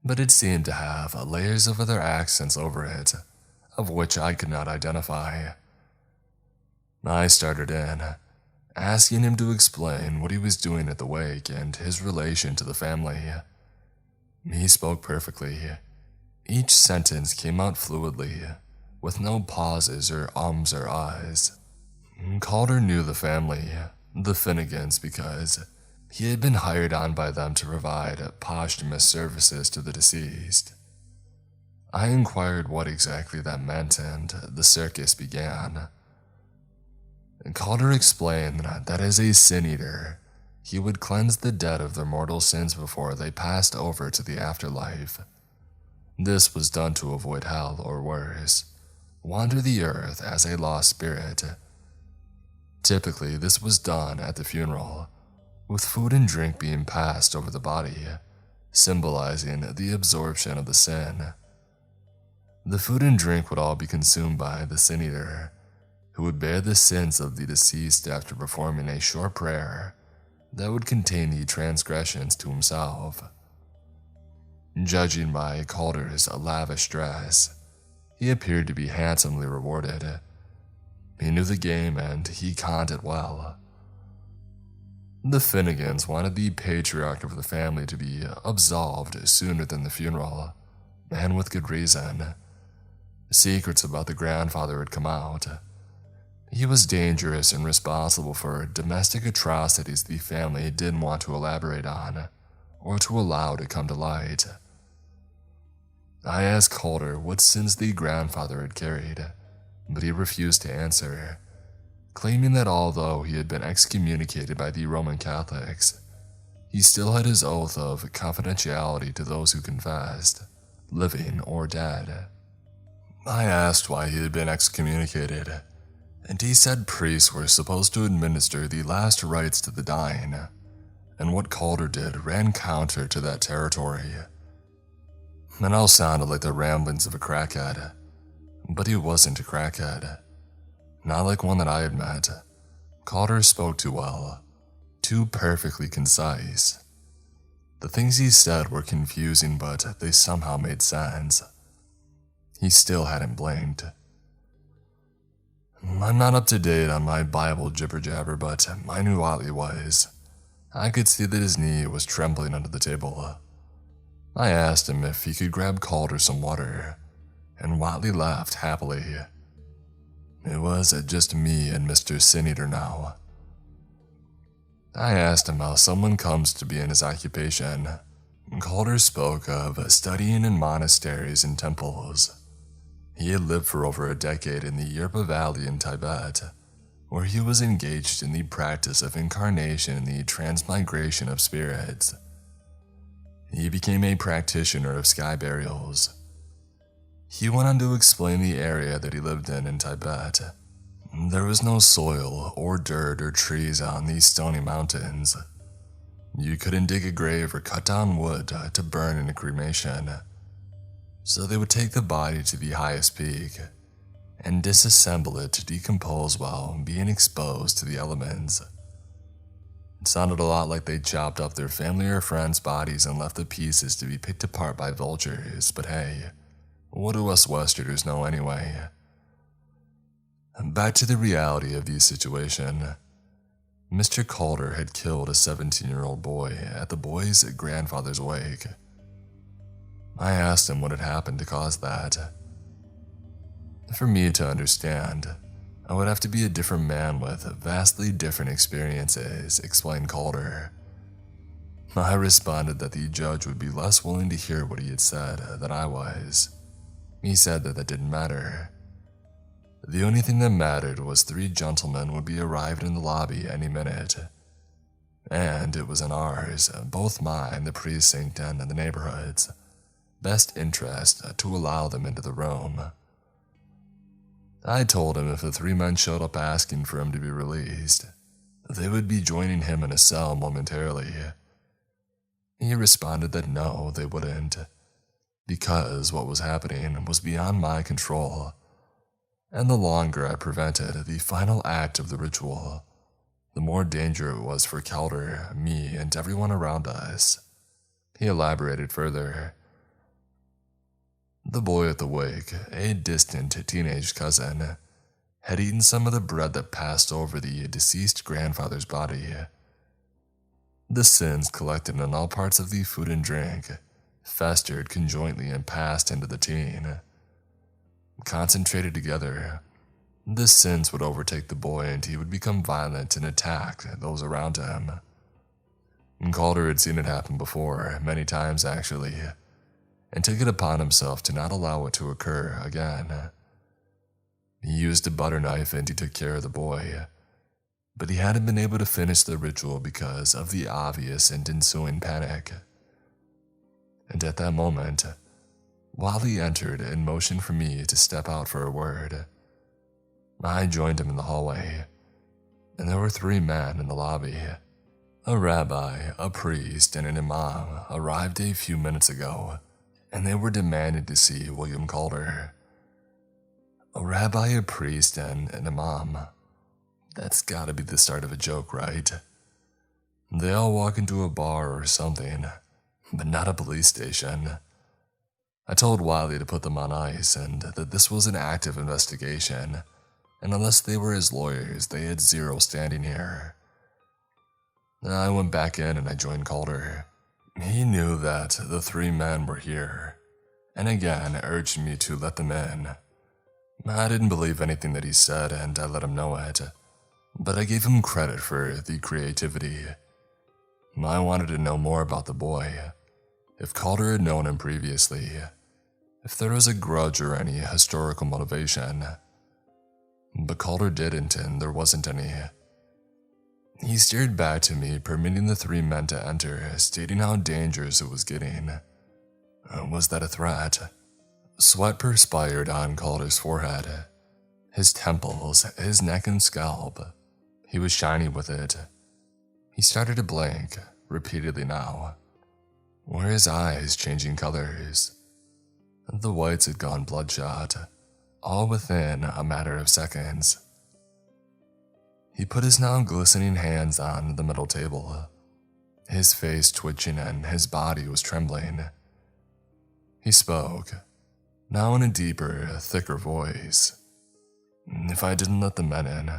but it seemed to have layers of other accents over it, of which I could not identify. I started in, asking him to explain what he was doing at the wake and his relation to the family. He spoke perfectly. Each sentence came out fluidly, with no pauses or ums or ahs. Calder knew the family, the Finnegans, because he had been hired on by them to provide posthumous services to the deceased. I inquired what exactly that meant and the circus began. Calder explained that as a sin-eater, he would cleanse the dead of their mortal sins before they passed over to the afterlife. This was done to avoid hell, or worse, wander the earth as a lost spirit. Typically, this was done at the funeral, with food and drink being passed over the body, symbolizing the absorption of the sin. The food and drink would all be consumed by the sin-eater, who would bear the sins of the deceased after performing a short prayer that would contain the transgressions to himself. Judging by Calder's lavish dress, he appeared to be handsomely rewarded. He knew the game and he conned it well. The Finnegans wanted the patriarch of the family to be absolved sooner than the funeral, and with good reason. Secrets about the grandfather had come out. He was dangerous and responsible for domestic atrocities the family didn't want to elaborate on, or to allow to come to light. I asked Calder what sins the grandfather had carried, but he refused to answer, claiming that although he had been excommunicated by the Roman Catholics, he still had his oath of confidentiality to those who confessed, living or dead. I asked why he had been excommunicated, and he said priests were supposed to administer the last rites to the dying, and what Calder did ran counter to that territory. It all sounded like the ramblings of a crackhead, but he wasn't a crackhead. Not like one that I had met. Calder spoke too well, too perfectly concise. The things he said were confusing, but they somehow made sense. He still hadn't blinked. I'm not up to date on my Bible jibber-jabber, but I knew Watley was. I could see that his knee was trembling under the table. I asked him if he could grab Calder some water, and Watley laughed happily. It was just me and Mr. Sin-Eater now. I asked him how someone comes to be in his occupation. Calder spoke of studying in monasteries and temples. He had lived for over a decade in the Yerpa Valley in Tibet, where he was engaged in the practice of incarnation and the transmigration of spirits. He became a practitioner of sky burials. He went on to explain the area that he lived in Tibet. There was no soil or dirt or trees on these stony mountains. You couldn't dig a grave or cut down wood to burn in a cremation. So they would take the body to the highest peak and disassemble it to decompose while being exposed to the elements. It sounded a lot like they chopped up their family or friends' bodies and left the pieces to be picked apart by vultures, but hey, what do us Westerners know anyway? Back to the reality of the situation. Mr. Calder had killed a 17-year-old boy at the boy's grandfather's wake. I asked him what had happened to cause that. For me to understand, I would have to be a different man with vastly different experiences, explained Calder. I responded that the judge would be less willing to hear what he had said than I was. He said that didn't matter. The only thing that mattered was 3 gentlemen would be arrived in the lobby any minute. And it was in ours, both mine, the precinct, and the neighborhood's best interest to allow them into the room. I told him if the 3 men showed up asking for him to be released, they would be joining him in a cell momentarily. He responded that no, they wouldn't, because what was happening was beyond my control, and the longer I prevented the final act of the ritual, the more danger it was for Calder, me, and everyone around us. He elaborated further. The boy at the wake, a distant teenage cousin, had eaten some of the bread that passed over the deceased grandfather's body. The sins collected in all parts of the food and drink festered conjointly and passed into the teen. Concentrated together, the sins would overtake the boy and he would become violent and attack those around him. Calder had seen it happen before, many times actually, and took it upon himself to not allow it to occur again. He used a butter knife and he took care of the boy, but he hadn't been able to finish the ritual because of the obvious and ensuing panic. And at that moment, Wally entered and motioned for me to step out for a word. I joined him in the hallway, and there were 3 men in the lobby. A rabbi, a priest, and an imam arrived a few minutes ago, and they were demanding to see William Calder. A rabbi, a priest, and an imam. That's gotta be the start of a joke, right? They all walk into a bar or something, but not a police station. I told Wiley to put them on ice and that this was an active investigation, and unless they were his lawyers, they had 0 standing here. I went back in and I joined Calder. He knew that the 3 men were here, and again urged me to let them in. I didn't believe anything that he said and I let him know it, but I gave him credit for the creativity. I wanted to know more about the boy, if Calder had known him previously, if there was a grudge or any historical motivation. But Calder didn't, and there wasn't any. He stared back to me, permitting the 3 men to enter, stating how dangerous it was getting. Was that a threat? Sweat perspired on Calder's forehead, his temples, his neck and scalp. He was shiny with it. He started to blink, repeatedly now. Were his eyes changing colors? The whites had gone bloodshot, all within a matter of seconds. He put his now glistening hands on the middle table, his face twitching and his body was trembling. He spoke, now in a deeper, thicker voice. If I didn't let the men in,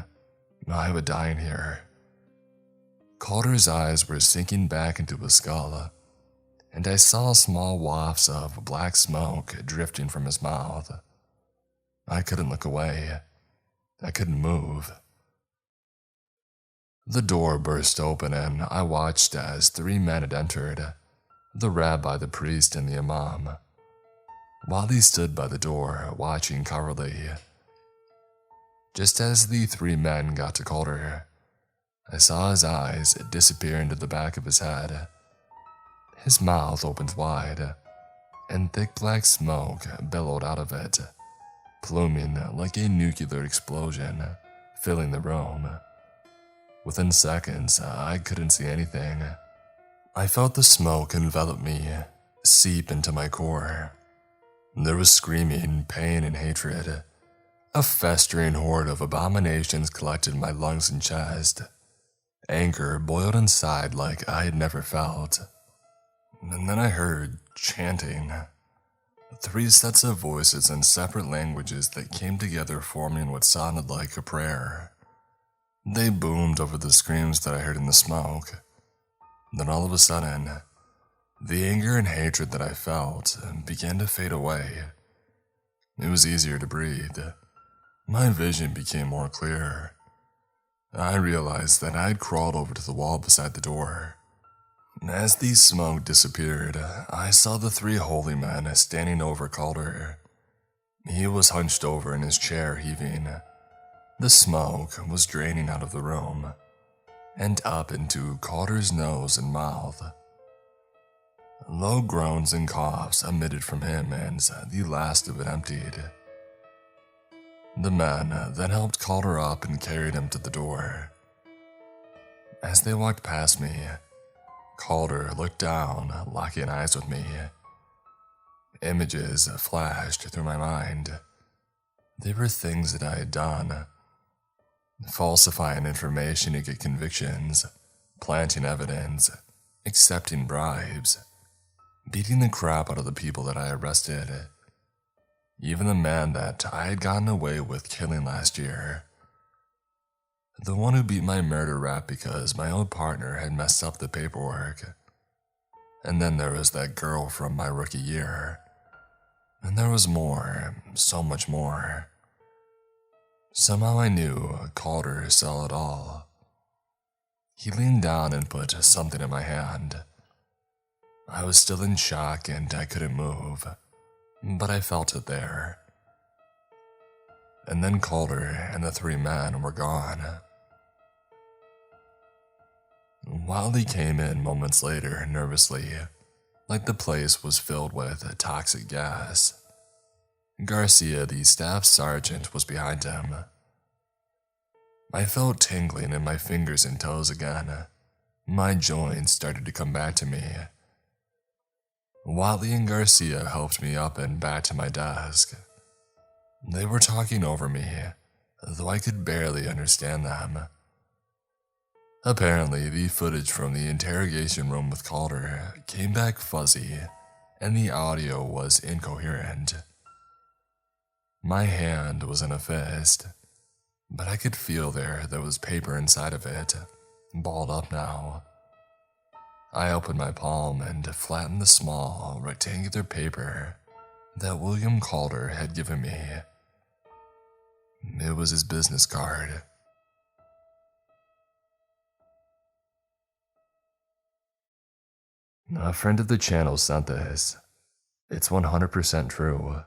I would die in here. Calder's eyes were sinking back into his skull, and I saw small wafts of black smoke drifting from his mouth. I couldn't look away. I couldn't move. The door burst open and I watched as 3 men had entered, the rabbi, the priest, and the imam. Wally stood by the door, watching covertly. Just as the 3 men got to Calder, I saw his eyes disappear into the back of his head. His mouth opened wide, and thick black smoke billowed out of it, pluming like a nuclear explosion, filling the room. Within seconds, I couldn't see anything. I felt the smoke envelop me, seep into my core. There was screaming, pain, and hatred. A festering horde of abominations collected in my lungs and chest. Anger boiled inside like I had never felt. And then I heard chanting. 3 sets of voices in separate languages that came together, forming what sounded like a prayer. They boomed over the screams that I heard in the smoke. Then all of a sudden, the anger and hatred that I felt began to fade away. It was easier to breathe. My vision became more clear. I realized that I had crawled over to the wall beside the door. As the smoke disappeared, I saw the 3 holy men standing over Calder. He was hunched over in his chair, heaving. The smoke was draining out of the room and up into Calder's nose and mouth. Low groans and coughs emitted from him, and the last of it emptied. The men then helped Calder up and carried him to the door. As they walked past me, Calder looked down, locking eyes with me. Images flashed through my mind. They were things that I had done. Falsifying information to get convictions, planting evidence, accepting bribes, beating the crap out of the people that I arrested. Even the man that I had gotten away with killing last year. The one who beat my murder rap because my old partner had messed up the paperwork. And then there was that girl from my rookie year. And there was more, so much more. Somehow I knew Calder saw it all. He leaned down and put something in my hand. I was still in shock and I couldn't move, but I felt it there. And then Calder and the 3 men were gone. Wiley came in moments later, nervously, like the place was filled with toxic gas. Garcia, the staff sergeant, was behind him. I felt tingling in my fingers and toes again. My joints started to come back to me. Wiley and Garcia helped me up and back to my desk. They were talking over me, though I could barely understand them. Apparently, the footage from the interrogation room with Calder came back fuzzy, and the audio was incoherent. My hand was in a fist, but I could feel there was paper inside of it, balled up now. I opened my palm and flattened the small, rectangular paper that William Calder had given me. It was his business card. A friend of the channel sent this. It's 100% true.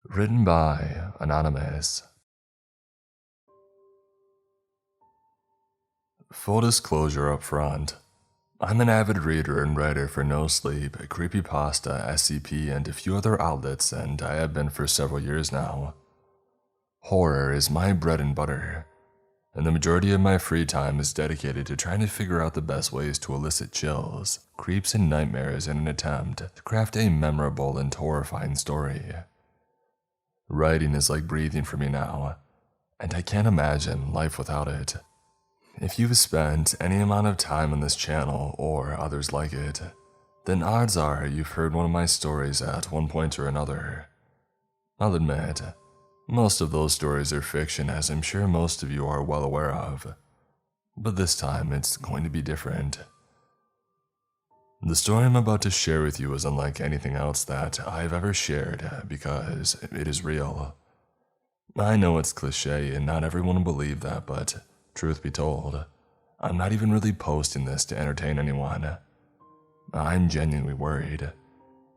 Written by Anonymous. Full disclosure up front. I'm an avid reader and writer for No Sleep, Creepypasta, SCP, and a few other outlets, and I have been for several years now. Horror is my bread and butter, and the majority of my free time is dedicated to trying to figure out the best ways to elicit chills, creeps, and nightmares in an attempt to craft a memorable and horrifying story. Writing is like breathing for me now, and I can't imagine life without it. If you've spent any amount of time on this channel, or others like it, then odds are you've heard one of my stories at one point or another. I'll admit, most of those stories are fiction, as I'm sure most of you are well aware of, but this time it's going to be different. The story I'm about to share with you is unlike anything else that I've ever shared because it is real. I know it's cliché and not everyone will believe that, but truth be told, I'm not even really posting this to entertain anyone. I'm genuinely worried,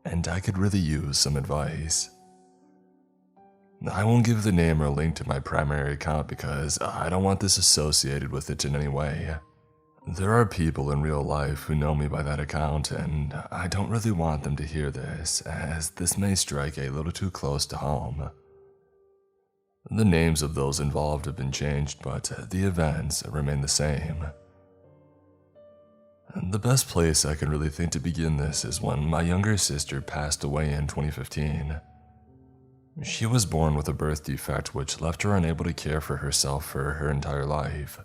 and I could really use some advice. I won't give the name or link to my primary account because I don't want this associated with it in any way. There are people in real life who know me by that account, and I don't really want them to hear this, as this may strike a little too close to home. The names of those involved have been changed, but the events remain the same. The best place I can really think to begin this is when my younger sister passed away in 2015. She was born with a birth defect which left her unable to care for herself for her entire life.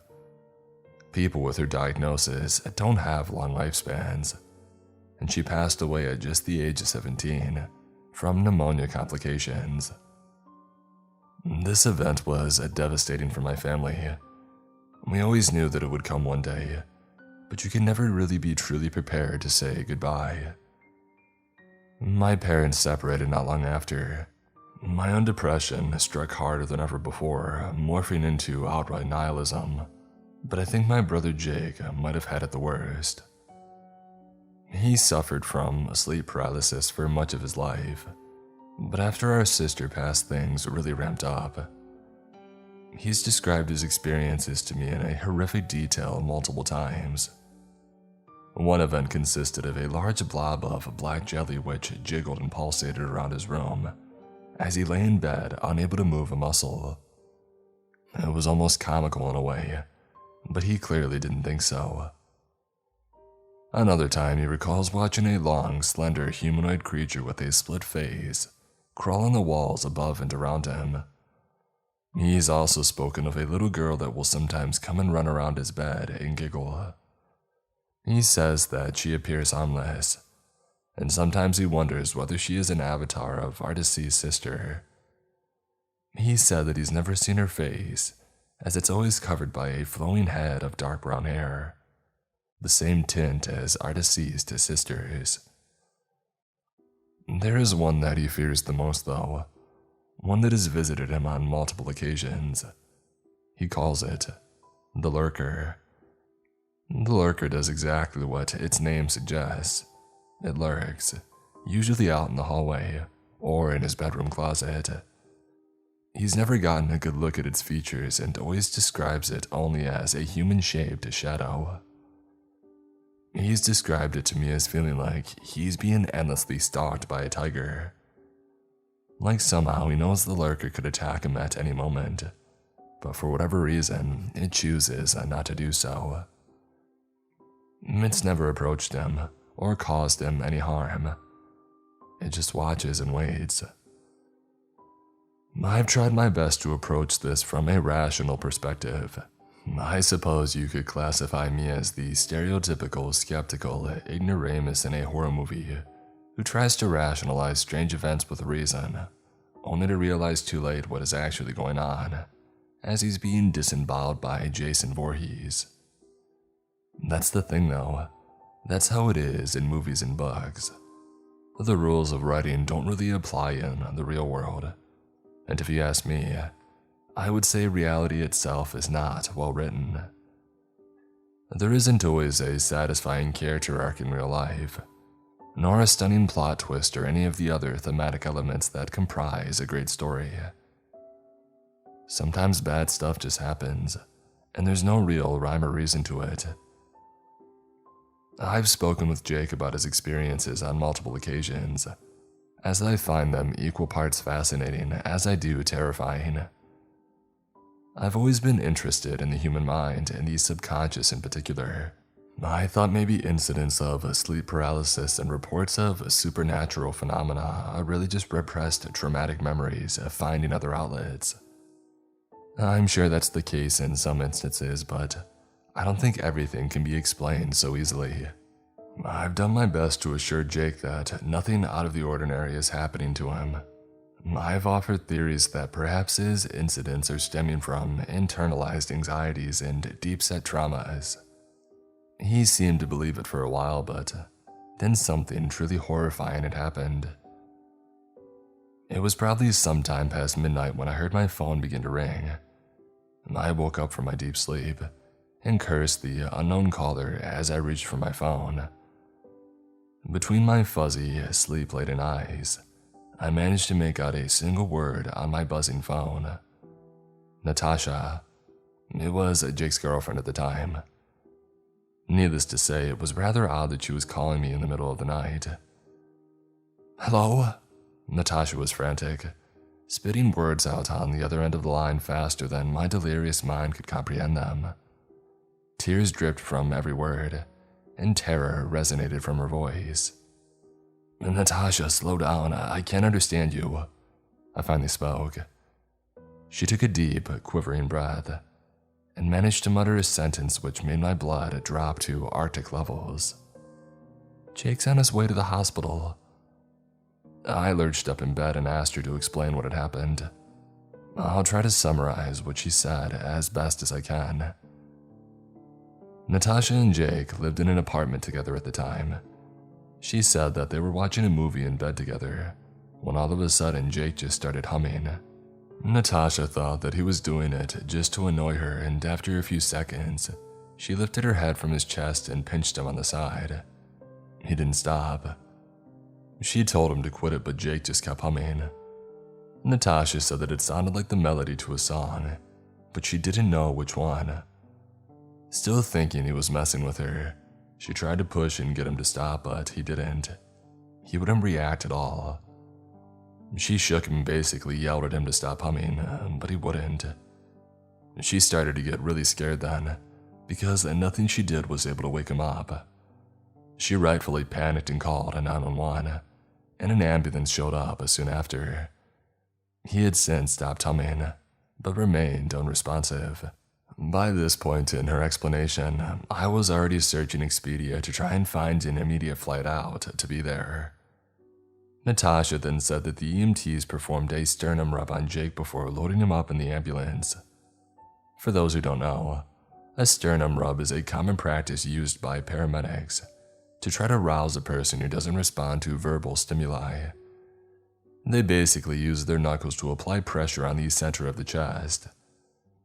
People with her diagnosis don't have long lifespans, and she passed away at just the age of 17 from pneumonia complications. This event was devastating for my family. We always knew that it would come one day, but you can never really be truly prepared to say goodbye. My parents separated not long after. My own depression struck harder than ever before, morphing into outright nihilism, but I think my brother Jake might have had it the worst. He suffered from sleep paralysis for much of his life, but after our sister passed, things really ramped up. He's described his experiences to me in a horrific detail multiple times. One event consisted of a large blob of black jelly which jiggled and pulsated around his room as he lay in bed, unable to move a muscle. It was almost comical in a way, but he clearly didn't think so. Another time, he recalls watching a long, slender humanoid creature with a split face crawl on the walls above and around him. He's also spoken of a little girl that will sometimes come and run around his bed and giggle. He says that she appears harmless, and sometimes he wonders whether she is an avatar of our deceased sister. He said that he's never seen her face, as it's always covered by a flowing head of dark brown hair, the same tint as our deceased sisters. There is one that he fears the most, though, one that has visited him on multiple occasions. He calls it the Lurker. The Lurker does exactly what its name suggests. It lurks, usually out in the hallway or in his bedroom closet. He's never gotten a good look at its features and always describes it only as a human-shaped shadow. He's described it to me as feeling like he's being endlessly stalked by a tiger. Like somehow he knows the lurker could attack him at any moment, but for whatever reason, it chooses not to do so. It's never approached him or caused him any harm. It just watches and waits. I've tried my best to approach this from a rational perspective. I suppose you could classify me as the stereotypical, skeptical ignoramus in a horror movie who tries to rationalize strange events with reason, only to realize too late what is actually going on, as he's being disemboweled by Jason Voorhees. That's the thing though, that's how it is in movies and books. The rules of writing don't really apply in the real world, and if you ask me, I would say reality itself is not well written. There isn't always a satisfying character arc in real life, nor a stunning plot twist or any of the other thematic elements that comprise a great story. Sometimes bad stuff just happens, and there's no real rhyme or reason to it. I've spoken with Jake about his experiences on multiple occasions, as I find them equal parts fascinating as I do terrifying. I've always been interested in the human mind and the subconscious in particular. I thought maybe incidents of sleep paralysis and reports of supernatural phenomena are really just repressed traumatic memories of finding other outlets. I'm sure that's the case in some instances, but I don't think everything can be explained so easily. I've done my best to assure Jake that nothing out of the ordinary is happening to him. I've offered theories that perhaps his incidents are stemming from internalized anxieties and deep-set traumas. He seemed to believe it for a while, but then something truly horrifying had happened. It was probably sometime past midnight when I heard my phone begin to ring. I woke up from my deep sleep and cursed the unknown caller as I reached for my phone. Between my fuzzy, sleep-laden eyes, I managed to make out a single word on my buzzing phone. Natasha. It was Jake's girlfriend at the time. Needless to say, it was rather odd that she was calling me in the middle of the night. Hello? Natasha was frantic, spitting words out on the other end of the line faster than my delirious mind could comprehend them. Tears dripped from every word, and terror resonated from her voice. Natasha, slow down. I can't understand you. I finally spoke. She took a deep, quivering breath, and managed to mutter a sentence which made my blood drop to Arctic levels. Jake's on his way to the hospital. I lurched up in bed and asked her to explain what had happened. I'll try to summarize what she said as best as I can. Natasha and Jake lived in an apartment together at the time. She said that they were watching a movie in bed together, when all of a sudden Jake just started humming. Natasha thought that he was doing it just to annoy her, and after a few seconds, she lifted her head from his chest and pinched him on the side. He didn't stop. She told him to quit it, but Jake just kept humming. Natasha said that it sounded like the melody to a song, but she didn't know which one. Still thinking he was messing with her, she tried to push and get him to stop, but he didn't. He wouldn't react at all. She shook him and basically yelled at him to stop humming, but he wouldn't. She started to get really scared then, because nothing she did was able to wake him up. She rightfully panicked and called 911, and an ambulance showed up soon after. He had since stopped humming, but remained unresponsive. By this point in her explanation, I was already searching Expedia to try and find an immediate flight out to be there. Natasha then said that the EMTs performed a sternum rub on Jake before loading him up in the ambulance. For those who don't know, a sternum rub is a common practice used by paramedics to try to rouse a person who doesn't respond to verbal stimuli. They basically use their knuckles to apply pressure on the center of the chest.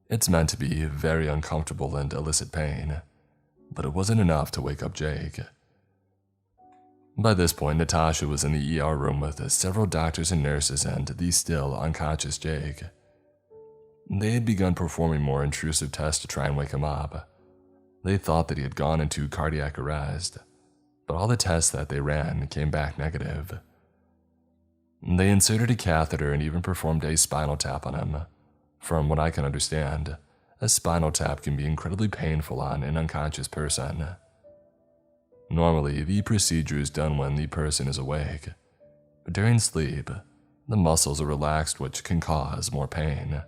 It's meant to be very uncomfortable and elicit pain, but it wasn't enough to wake up Jake. By this point, Natasha was in the ER room with several doctors and nurses and the still unconscious Jake. They had begun performing more intrusive tests to try and wake him up, They thought that he had gone into cardiac arrest, but all the tests that they ran came back negative. They inserted a catheter and even performed a spinal tap on him. From what I can understand, a spinal tap can be incredibly painful on an unconscious person. Normally, the procedure is done when the person is awake, but during sleep, the muscles are relaxed, which can cause more pain.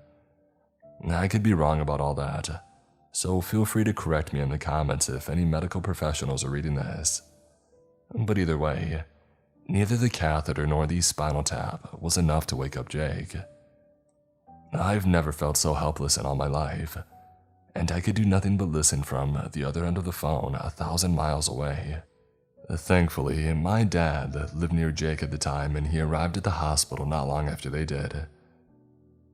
I could be wrong about all that, so feel free to correct me in the comments if any medical professionals are reading this. But either way, neither the catheter nor the spinal tap was enough to wake up Jake. I've never felt so helpless in all my life, and I could do nothing but listen from the other end of the phone 1,000 miles away. Thankfully, my dad lived near Jake at the time, and he arrived at the hospital not long after they did.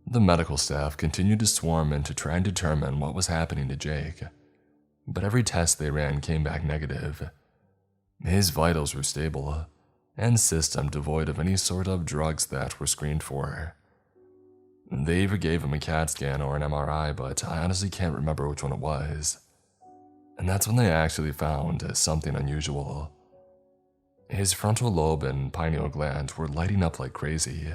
The medical staff continued to swarm in to try and determine what was happening to Jake, but every test they ran came back negative. His vitals were stable, and system devoid of any sort of drugs that were screened for. They either gave him a CAT scan or an MRI, but I honestly can't remember which one it was. And that's when they actually found something unusual. His frontal lobe and pineal gland were lighting up like crazy.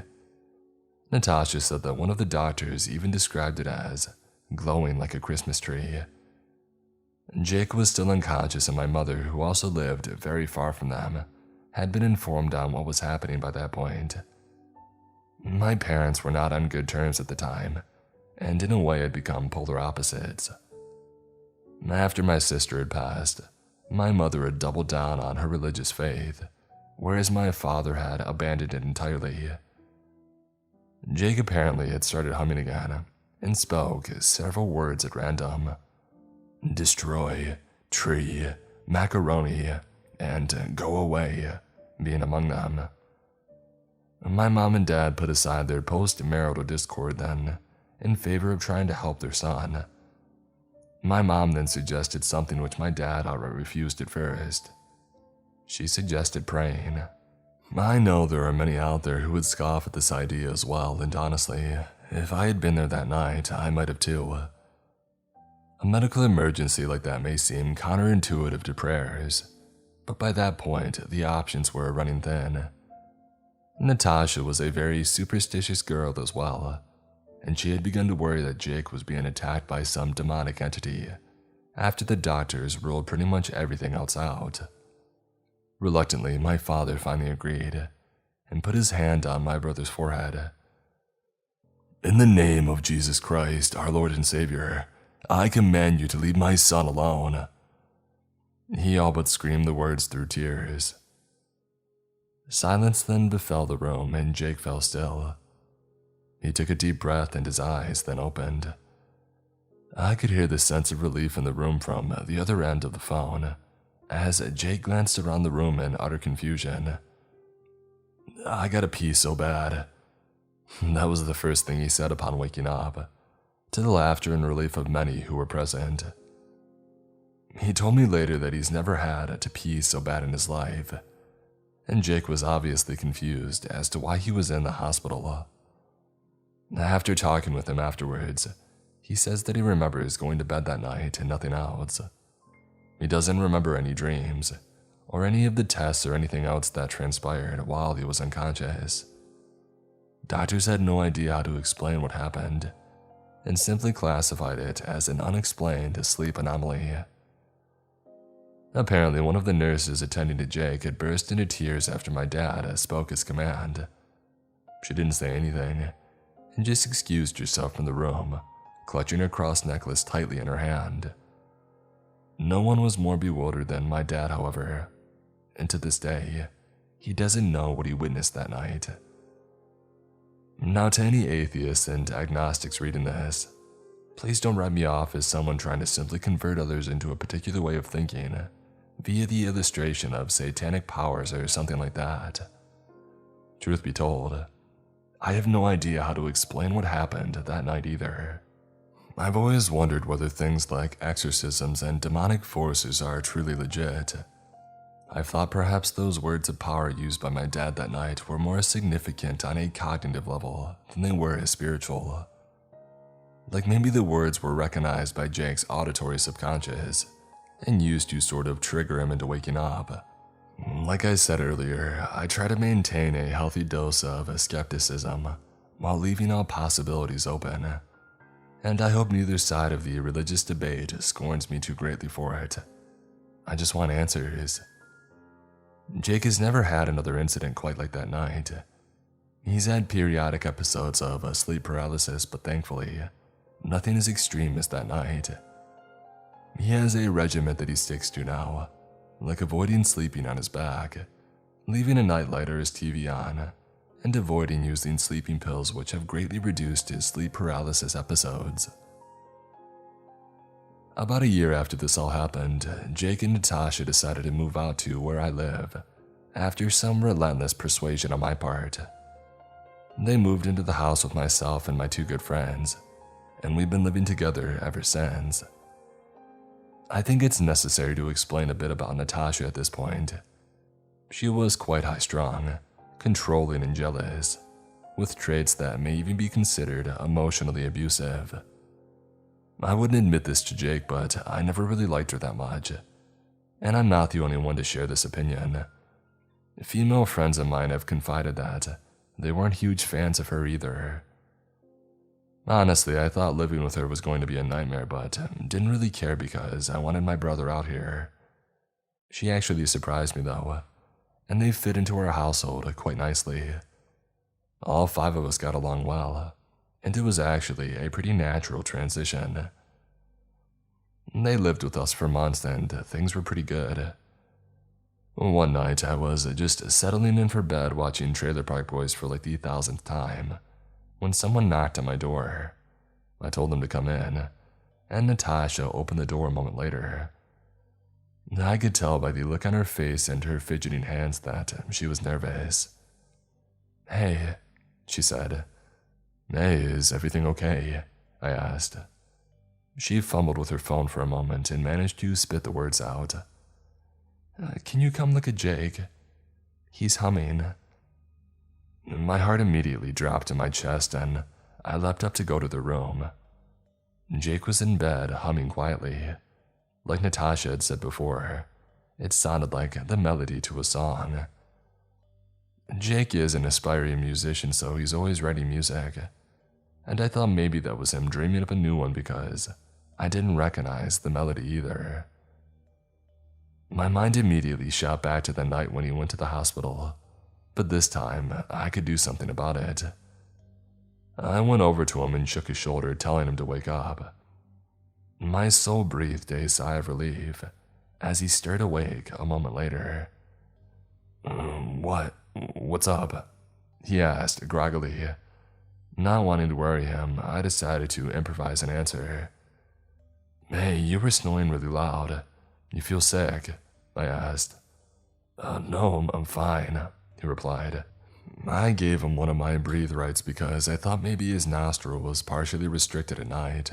Natasha said that one of the doctors even described it as glowing like a Christmas tree. Jake was still unconscious, and my mother, who also lived very far from them, had been informed on what was happening by that point. My parents were not on good terms at the time, and in a way had become polar opposites. After my sister had passed, my mother had doubled down on her religious faith, whereas my father had abandoned it entirely. Jake apparently had started humming again, and spoke several words at random. Destroy, tree, macaroni, and go away, being among them. My mom and dad put aside their post-marital discord then, in favor of trying to help their son. My mom then suggested something which my dad outright refused at first. She suggested praying. I know there are many out there who would scoff at this idea as well, and honestly, if I had been there that night, I might have too. A medical emergency like that may seem counterintuitive to prayers, but by that point, the options were running thin. Natasha was a very superstitious girl as well, and she had begun to worry that Jake was being attacked by some demonic entity after the doctors ruled pretty much everything else out. Reluctantly, my father finally agreed and put his hand on my brother's forehead. "In the name of Jesus Christ, our Lord and Savior, I command you to leave my son alone." He all but screamed the words through tears. Silence then befell the room, and Jake fell still. He took a deep breath, and his eyes then opened. I could hear the sense of relief in the room from the other end of the phone, as Jake glanced around the room in utter confusion. "I gotta pee so bad." That was the first thing he said upon waking up, to the laughter and relief of many who were present. He told me later that he's never had to pee so bad in his life, and Jake was obviously confused as to why he was in the hospital. After talking with him afterwards, he says that he remembers going to bed that night and nothing else. He doesn't remember any dreams, or any of the tests or anything else that transpired while he was unconscious. Doctors had no idea how to explain what happened, and simply classified it as an unexplained sleep anomaly. Apparently, one of the nurses attending to Jake had burst into tears after my dad spoke his command. She didn't say anything, and just excused herself from the room, clutching her cross necklace tightly in her hand. No one was more bewildered than my dad, however, and to this day, he doesn't know what he witnessed that night. Now, to any atheists and agnostics reading this, please don't write me off as someone trying to simply convert others into a particular way of thinking via the illustration of satanic powers or something like that. Truth be told, I have no idea how to explain what happened that night either. I've always wondered whether things like exorcisms and demonic forces are truly legit. I've thought perhaps those words of power used by my dad that night were more significant on a cognitive level than they were spiritual. Like maybe the words were recognized by Jake's auditory subconscious and used to sort of trigger him into waking up. Like I said earlier, I try to maintain a healthy dose of skepticism while leaving all possibilities open, and I hope neither side of the religious debate scorns me too greatly for it. I just want answers. Jake has never had another incident quite like that night. He's had periodic episodes of sleep paralysis, but thankfully, nothing as extreme as that night. He has a regimen that he sticks to now, like avoiding sleeping on his back, leaving a nightlight or his TV on, and avoiding using sleeping pills, which have greatly reduced his sleep paralysis episodes. About a year after this all happened, Jake and Natasha decided to move out to where I live, after some relentless persuasion on my part. They moved into the house with myself and my two good friends, and we've been living together ever since. I think it's necessary to explain a bit about Natasha at this point. She was quite high-strung, controlling and jealous, with traits that may even be considered emotionally abusive. I wouldn't admit this to Jake, but I never really liked her that much, and I'm not the only one to share this opinion. Female friends of mine have confided that they weren't huge fans of her either. Honestly, I thought living with her was going to be a nightmare, but didn't really care because I wanted my brother out here. She actually surprised me though, and they fit into our household quite nicely. All five of us got along well, and it was actually a pretty natural transition. They lived with us for months and things were pretty good. One night I was just settling in for bed watching Trailer Park Boys for like the 1000th time, when someone knocked on my door. I told them to come in, and Natasha opened the door a moment later. I could tell by the look on her face and her fidgeting hands that she was nervous. "Hey," she said. "Hey, is everything okay?" I asked. She fumbled with her phone for a moment and managed to spit the words out. "Can you come look at Jake? He's humming." My heart immediately dropped in my chest and I leapt up to go to the room. Jake was in bed, humming quietly. Like Natasha had said before, it sounded like the melody to a song. Jake is an aspiring musician, so he's always writing music, and I thought maybe that was him dreaming up a new one because I didn't recognize the melody either. My mind immediately shot back to the night when he went to the hospital, but this time I could do something about it. I went over to him and shook his shoulder, telling him to wake up. My soul breathed a sigh of relief as he stirred awake a moment later. What's up?" he asked groggily. Not wanting to worry him, I decided to improvise an answer. "Hey, you were snoring really loud. You feel sick?" I asked. No, I'm fine," he replied. I gave him one of my breathe rights because I thought maybe his nostril was partially restricted at night.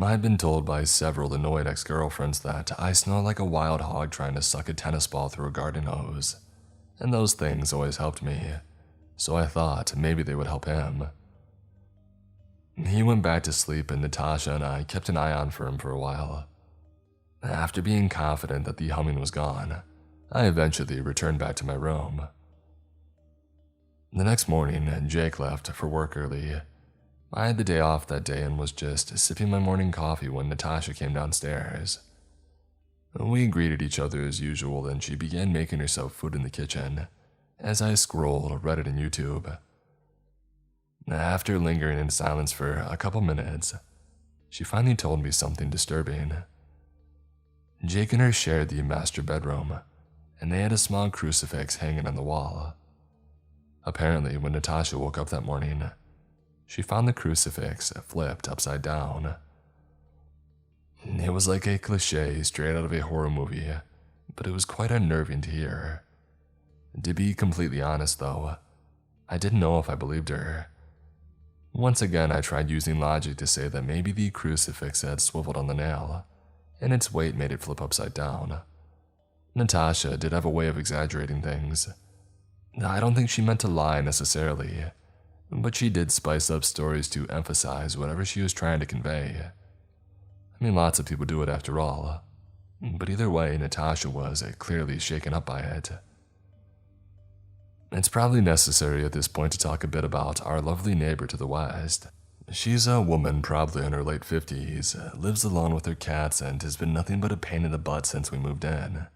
I'd been told by several annoyed ex-girlfriends that I snore like a wild hog trying to suck a tennis ball through a garden hose, and those things always helped me, so I thought maybe they would help him. He went back to sleep and Natasha and I kept an eye on for him for a while. After being confident that the humming was gone, I eventually returned back to my room. The next morning, Jake left for work early. I had the day off that day and was just sipping my morning coffee when Natasha came downstairs. We greeted each other as usual and she began making herself food in the kitchen as I scrolled Reddit and YouTube. After lingering in silence for a couple minutes, she finally told me something disturbing. Jake and her shared the master bedroom, and they had a small crucifix hanging on the wall. Apparently, when Natasha woke up that morning, she found the crucifix flipped upside down. It was like a cliché straight out of a horror movie, but it was quite unnerving to hear. To be completely honest though, I didn't know if I believed her. Once again, I tried using logic to say that maybe the crucifix had swiveled on the nail, and its weight made it flip upside down. Natasha did have a way of exaggerating things. I don't think she meant to lie necessarily, but she did spice up stories to emphasize whatever she was trying to convey. I mean, lots of people do it after all. But either way, Natasha was clearly shaken up by it. It's probably necessary at this point to talk a bit about our lovely neighbor to the west. She's a woman probably in her late 50s, lives alone with her cats, and has been nothing but a pain in the butt since we moved in.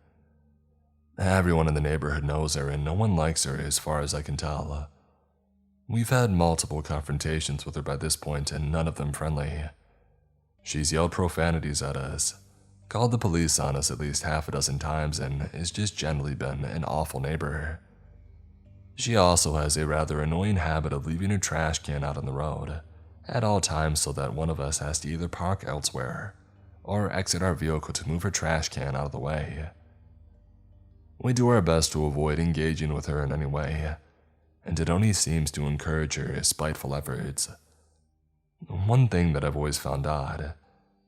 Everyone in the neighborhood knows her, and no one likes her as far as I can tell. We've had multiple confrontations with her by this point, and none of them friendly. She's yelled profanities at us, called the police on us at least half a dozen times, and has just generally been an awful neighbor. She also has a rather annoying habit of leaving her trash can out on the road at all times so that one of us has to either park elsewhere or exit our vehicle to move her trash can out of the way. We do our best to avoid engaging with her in any way, and it only seems to encourage her spiteful efforts. One thing that I've always found odd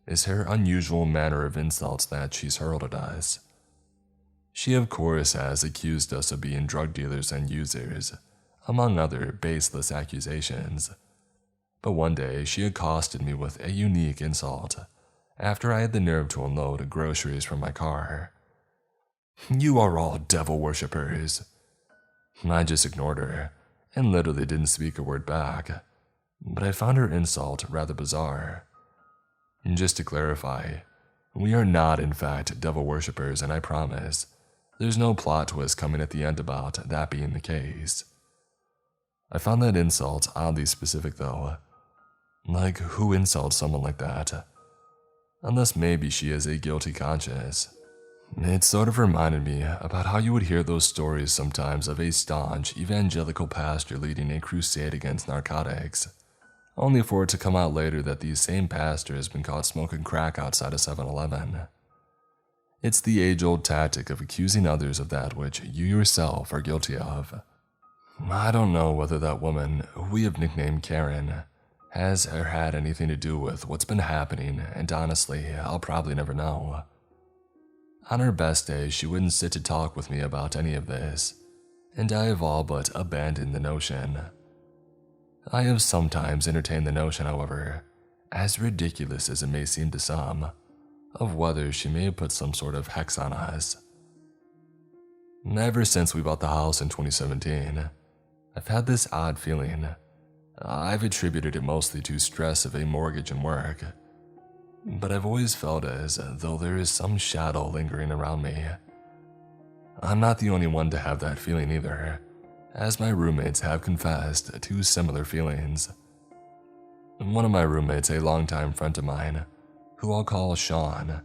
is her unusual manner of insults that she's hurled at us. She of course has accused us of being drug dealers and users, among other baseless accusations. But one day she accosted me with a unique insult after I had the nerve to unload groceries from my car. "You are all devil worshippers." I just ignored her and literally didn't speak a word back, but I found her insult rather bizarre. Just to clarify, we are not in fact devil worshippers, and I promise there's no plot twist coming at the end about that being the case. I found that insult oddly specific though. Like, who insults someone like that? Unless maybe she has a guilty conscience. It sort of reminded me about how you would hear those stories sometimes of a staunch evangelical pastor leading a crusade against narcotics, only for it to come out later that the same pastor has been caught smoking crack outside a 7-Eleven. It's the age-old tactic of accusing others of that which you yourself are guilty of. I don't know whether that woman, who we have nicknamed Karen, has or had anything to do with what's been happening, and honestly, I'll probably never know. On her best days, she wouldn't sit to talk with me about any of this, and I have all but abandoned the notion. I have sometimes entertained the notion, however, as ridiculous as it may seem to some, of whether she may have put some sort of hex on us. Ever since we bought the house in 2017, I've had this odd feeling. I've attributed it mostly to stress of a mortgage and work, but I've always felt as though there is some shadow lingering around me. I'm not the only one to have that feeling either, as my roommates have confessed to similar feelings. One of my roommates, a longtime friend of mine, who I'll call Sean,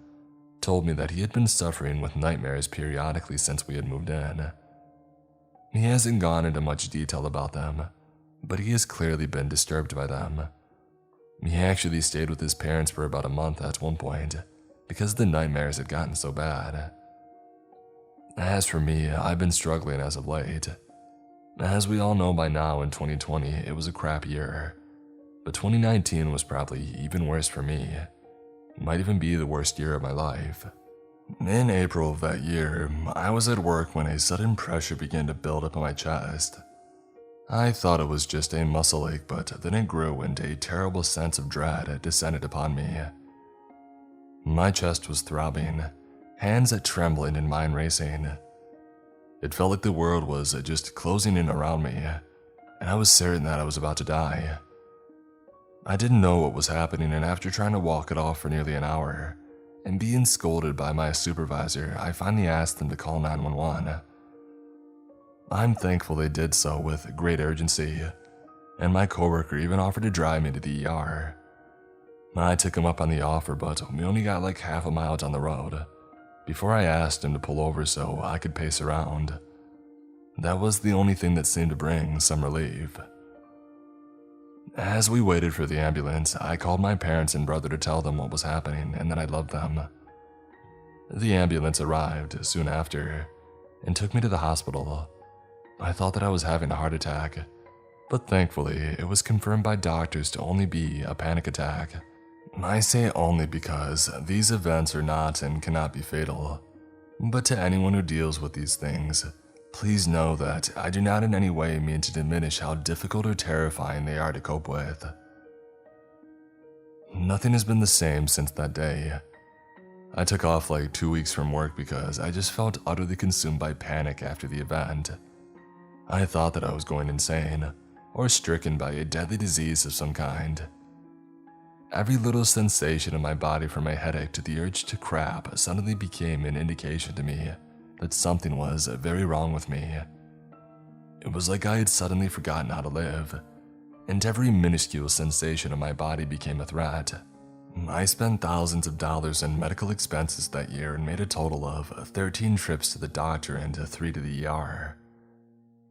told me that he had been suffering with nightmares periodically since we had moved in. He hasn't gone into much detail about them, but he has clearly been disturbed by them. He actually stayed with his parents for about a month at one point, because the nightmares had gotten so bad. As for me, I've been struggling as of late. As we all know by now, in 2020, it was a crap year, but 2019 was probably even worse for me. It might even be the worst year of my life. In April of that year, I was at work when a sudden pressure began to build up in my chest. I thought it was just a muscle ache, but then it grew and a terrible sense of dread descended upon me. My chest was throbbing, hands trembling and mind racing. It felt like the world was just closing in around me, and I was certain that I was about to die. I didn't know what was happening, and after trying to walk it off for nearly an hour and being scolded by my supervisor, I finally asked them to call 911. I'm thankful they did so with great urgency, and my coworker even offered to drive me to the ER. I took him up on the offer, but we only got like half a mile down the road before I asked him to pull over so I could pace around. That was the only thing that seemed to bring some relief. As we waited for the ambulance, I called my parents and brother to tell them what was happening and that I loved them. The ambulance arrived soon after and took me to the hospital. I thought that I was having a heart attack, but thankfully it was confirmed by doctors to only be a panic attack. I say only because these events are not and cannot be fatal, but to anyone who deals with these things, please know that I do not in any way mean to diminish how difficult or terrifying they are to cope with. Nothing has been the same since that day. I took off like 2 weeks from work because I just felt utterly consumed by panic after the event. I thought that I was going insane, or stricken by a deadly disease of some kind. Every little sensation in my body, from my headache to the urge to crap, suddenly became an indication to me that something was very wrong with me. It was like I had suddenly forgotten how to live, and every minuscule sensation in my body became a threat. I spent thousands of dollars in medical expenses that year and made a total of 13 trips to the doctor and 3 to the ER.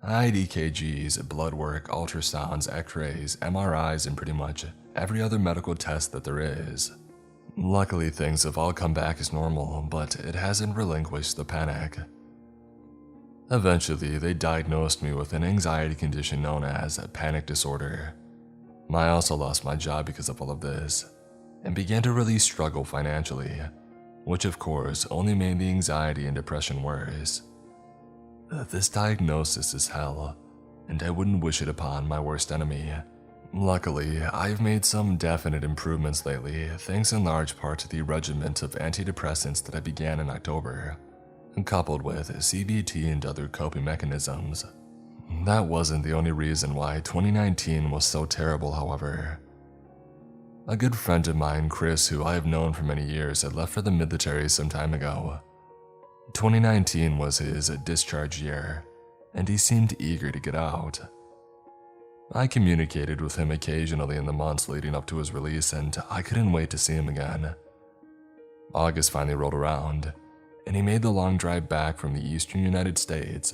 I had EKGs, blood work, ultrasounds, x-rays, MRIs, and pretty much every other medical test that there is. Luckily, things have all come back as normal, but it hasn't relinquished the panic. Eventually, they diagnosed me with an anxiety condition known as panic disorder. I also lost my job because of all of this, and began to really struggle financially, which of course only made the anxiety and depression worse. This diagnosis is hell, and I wouldn't wish it upon my worst enemy. Luckily, I've made some definite improvements lately, thanks in large part to the regimen of antidepressants that I began in October, coupled with CBT and other coping mechanisms. That wasn't the only reason why 2019 was so terrible, however. A good friend of mine, Chris, who I have known for many years, had left for the military some time ago. 2019 was his discharge year, and he seemed eager to get out. I communicated with him occasionally in the months leading up to his release, and I couldn't wait to see him again. August finally rolled around, and he made the long drive back from the eastern United States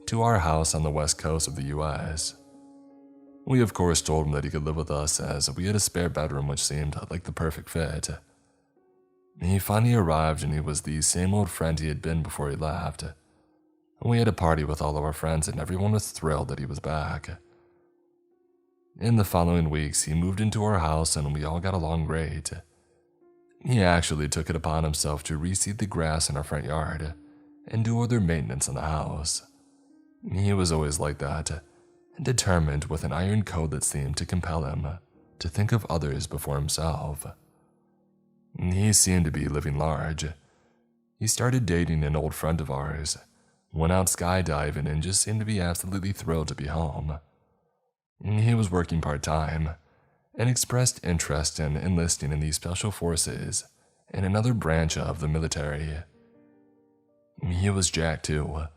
to our house on the west coast of the US. We of course told him that he could live with us, as we had a spare bedroom which seemed like the perfect fit. He finally arrived, and he was the same old friend he had been before he left. We had a party with all of our friends, and everyone was thrilled that he was back. In the following weeks, he moved into our house, and we all got along great. He actually took it upon himself to reseed the grass in our front yard and do other maintenance on the house. He was always like that, determined with an iron code that seemed to compel him to think of others before himself. He seemed to be living large. He started dating an old friend of ours, went out skydiving, and just seemed to be absolutely thrilled to be home. He was working part-time and expressed interest in enlisting in the Special Forces in another branch of the military. He was jacked too.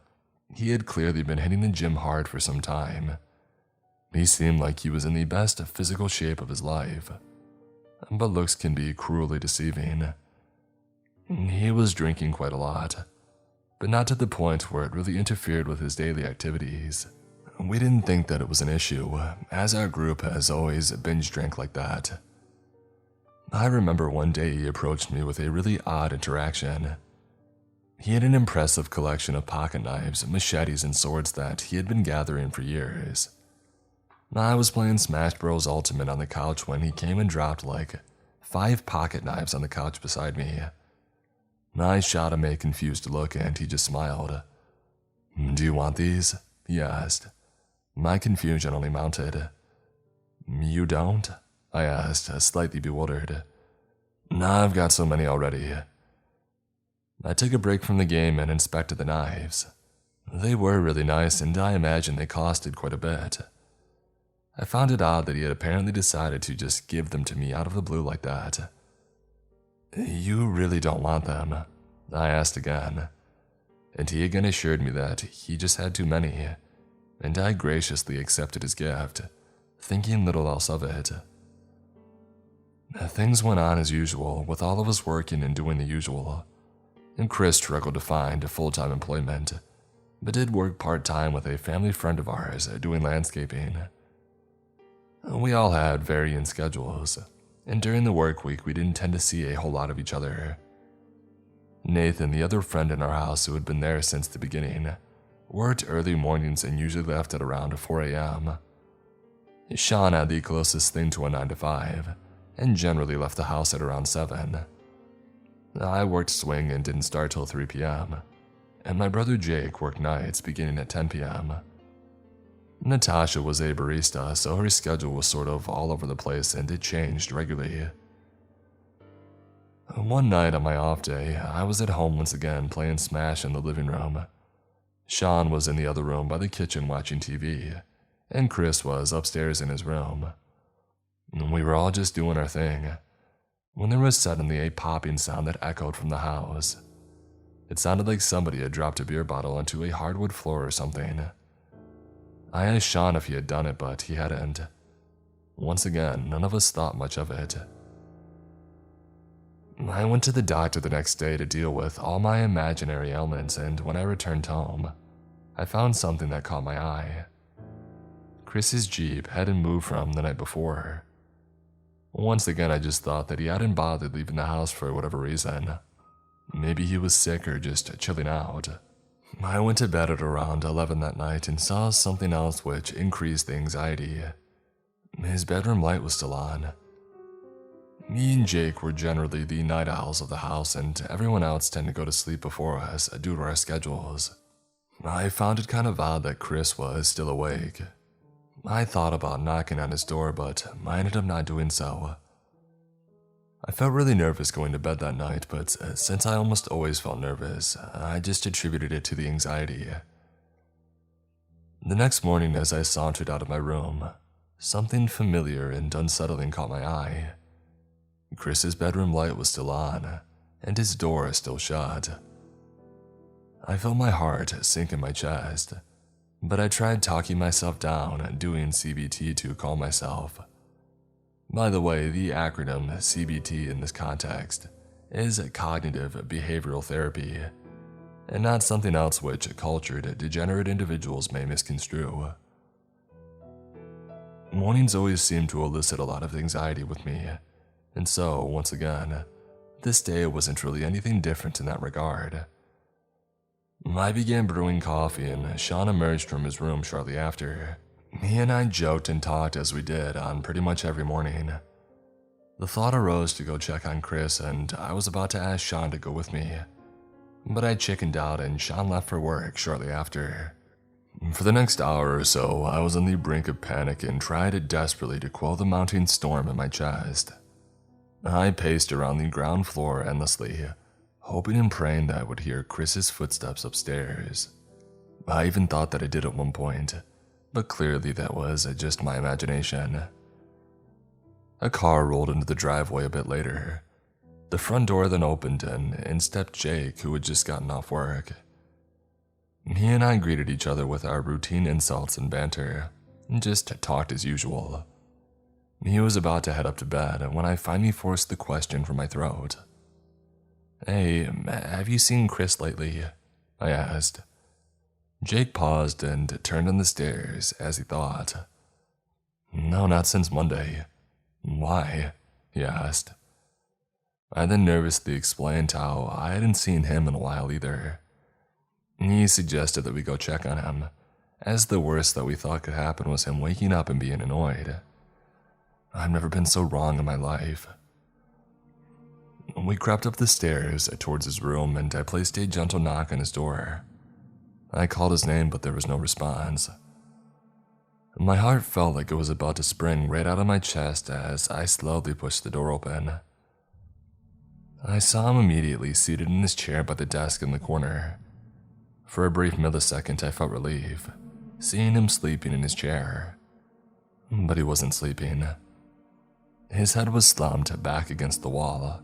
He had clearly been hitting the gym hard for some time. He seemed like he was in the best physical shape of his life, but looks can be cruelly deceiving. He was drinking quite a lot, but not to the point where it really interfered with his daily activities. We didn't think that it was an issue, as our group has always binge drank like that. I remember one day he approached me with a really odd interaction. He had an impressive collection of pocket knives, machetes, and swords that he had been gathering for years. I was playing Smash Bros. Ultimate on the couch when he came and dropped like 5 pocket knives on the couch beside me. I shot him a confused look, and he just smiled. "Do you want these?" he asked. My confusion only mounted. "You don't?" I asked, slightly bewildered. "Nah, I've got so many already." I took a break from the game and inspected the knives. They were really nice, and I imagine they costed quite a bit. I found it odd that he had apparently decided to just give them to me out of the blue like that. "You really don't want them?" I asked again, and he again assured me that he just had too many, and I graciously accepted his gift, thinking little else of it. Things went on as usual, with all of us working and doing the usual, and Chris struggled to find full-time employment, but did work part-time with a family friend of ours doing landscaping. We all had varying schedules, and during the work week we didn't tend to see a whole lot of each other. Nathan, the other friend in our house who had been there since the beginning, worked early mornings and usually left at around 4 a.m. Sean had the closest thing to a 9 to 5, and generally left the house at around 7. I worked swing and didn't start till 3 p.m., and my brother Jake worked nights beginning at 10 p.m. Natasha was a barista, so her schedule was sort of all over the place and it changed regularly. One night on my off day, I was at home once again playing Smash in the living room. Sean was in the other room by the kitchen watching TV, and Chris was upstairs in his room. We were all just doing our thing, when there was suddenly a popping sound that echoed from the house. It sounded like somebody had dropped a beer bottle onto a hardwood floor or something. I asked Sean if he had done it, but he hadn't. Once again, none of us thought much of it. I went to the doctor the next day to deal with all my imaginary ailments, and when I returned home, I found something that caught my eye. Chris's Jeep hadn't moved from the night before. Once again, I just thought that he hadn't bothered leaving the house for whatever reason. Maybe he was sick or just chilling out. I went to bed at around 11 that night and saw something else which increased the anxiety. His bedroom light was still on. Me and Jake were generally the night owls of the house, and everyone else tended to go to sleep before us due to our schedules. I found it kind of odd that Chris was still awake. I thought about knocking on his door, but I ended up not doing so. I felt really nervous going to bed that night, but since I almost always felt nervous, I just attributed it to the anxiety. The next morning, as I sauntered out of my room, something familiar and unsettling caught my eye. Chris's bedroom light was still on, and his door still shut. I felt my heart sink in my chest, but I tried talking myself down, doing CBT to calm myself. By the way, the acronym CBT in this context is cognitive behavioral therapy, and not something else which cultured, degenerate individuals may misconstrue. Mornings always seem to elicit a lot of anxiety with me, and so, once again, this day wasn't really anything different in that regard. I began brewing coffee, and Sean emerged from his room shortly after. He and I joked and talked as we did on pretty much every morning. The thought arose to go check on Chris, and I was about to ask Sean to go with me, but I chickened out and Sean left for work shortly after. For the next hour or so, I was on the brink of panic and tried desperately to quell the mounting storm in my chest. I paced around the ground floor endlessly, hoping and praying that I would hear Chris's footsteps upstairs. I even thought that I did at one point, but clearly that was just my imagination. A car rolled into the driveway a bit later. The front door then opened and in stepped Jake, who had just gotten off work. He and I greeted each other with our routine insults and banter, and just talked as usual. He was about to head up to bed when I finally forced the question from my throat. "Hey, have you seen Chris lately?" I asked. Jake paused and turned on the stairs as he thought. "No, not since Monday." "Why?" he asked. I then nervously explained how I hadn't seen him in a while either. He suggested that we go check on him, as the worst that we thought could happen was him waking up and being annoyed. I've never been so wrong in my life. We crept up the stairs towards his room, and I placed a gentle knock on his door. I called his name, but there was no response. My heart felt like it was about to spring right out of my chest as I slowly pushed the door open. I saw him immediately seated in his chair by the desk in the corner. For a brief millisecond, I felt relief, seeing him sleeping in his chair. But he wasn't sleeping. His head was slumped back against the wall,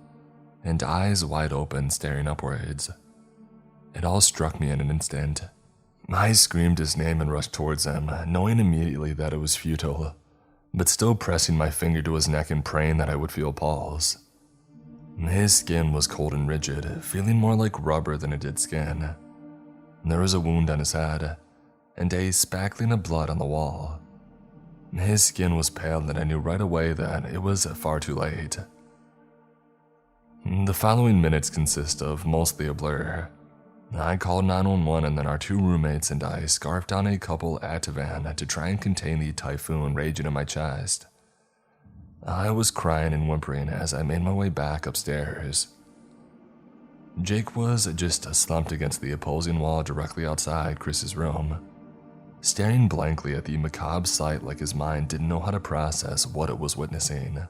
and eyes wide open staring upwards. It all struck me in an instant. I screamed his name and rushed towards him, knowing immediately that it was futile, but still pressing my finger to his neck and praying that I would feel a pulse. His skin was cold and rigid, feeling more like rubber than it did skin. There was a wound on his head, and a spackling of blood on the wall. His skin was pale, and I knew right away that it was far too late. The following minutes consist of mostly a blur. I called 911, and then our two roommates and I scarfed down a couple Ativan to try and contain the typhoon raging in my chest. I was crying and whimpering as I made my way back upstairs. Jake was just slumped against the opposing wall directly outside Chris's room, staring blankly at the macabre sight like his mind didn't know how to process what it was witnessing.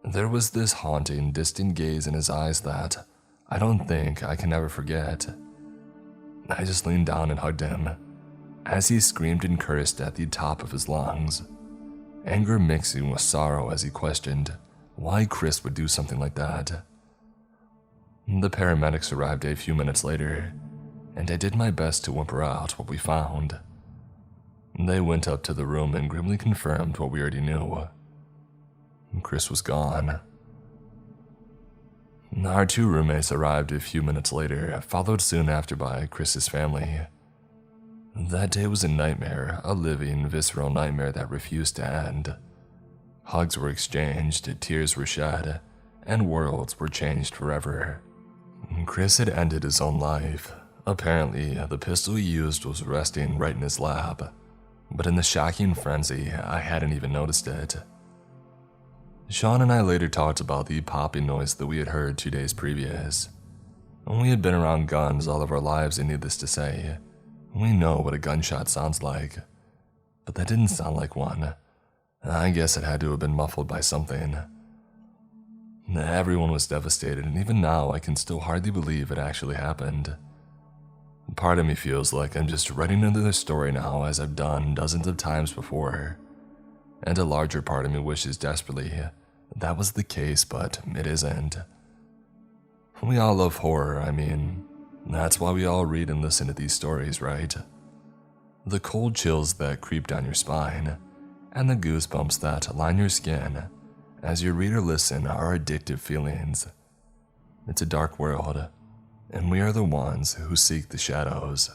There was this haunting, distant gaze in his eyes that I don't think I can ever forget. I just leaned down and hugged him as he screamed and cursed at the top of his lungs, anger mixing with sorrow as he questioned why Chris would do something like that. The paramedics arrived a few minutes later, and I did my best to whimper out what we found. They went up to the room and grimly confirmed what we already knew. Chris was gone. Our 2 roommates arrived a few minutes later, followed soon after by Chris's family. That day was a nightmare, a living, visceral nightmare that refused to end. Hugs were exchanged, tears were shed, and worlds were changed forever. Chris had ended his own life. Apparently, the pistol he used was resting right in his lap, but in the shocking frenzy, I hadn't even noticed it. Sean and I later talked about the popping noise that we had heard 2 days previous. We had been around guns all of our lives, and needless to say, we know what a gunshot sounds like. But that didn't sound like one. I guess it had to have been muffled by something. Everyone was devastated, and even now I can still hardly believe it actually happened. Part of me feels like I'm just writing another story now, as I've done dozens of times before. And a larger part of me wishes desperately that was the case, but it isn't. We all love horror, I mean, that's why we all read and listen to these stories, right? The cold chills that creep down your spine, and the goosebumps that line your skin as you read or listen are addictive feelings. It's a dark world, and we are the ones who seek the shadows.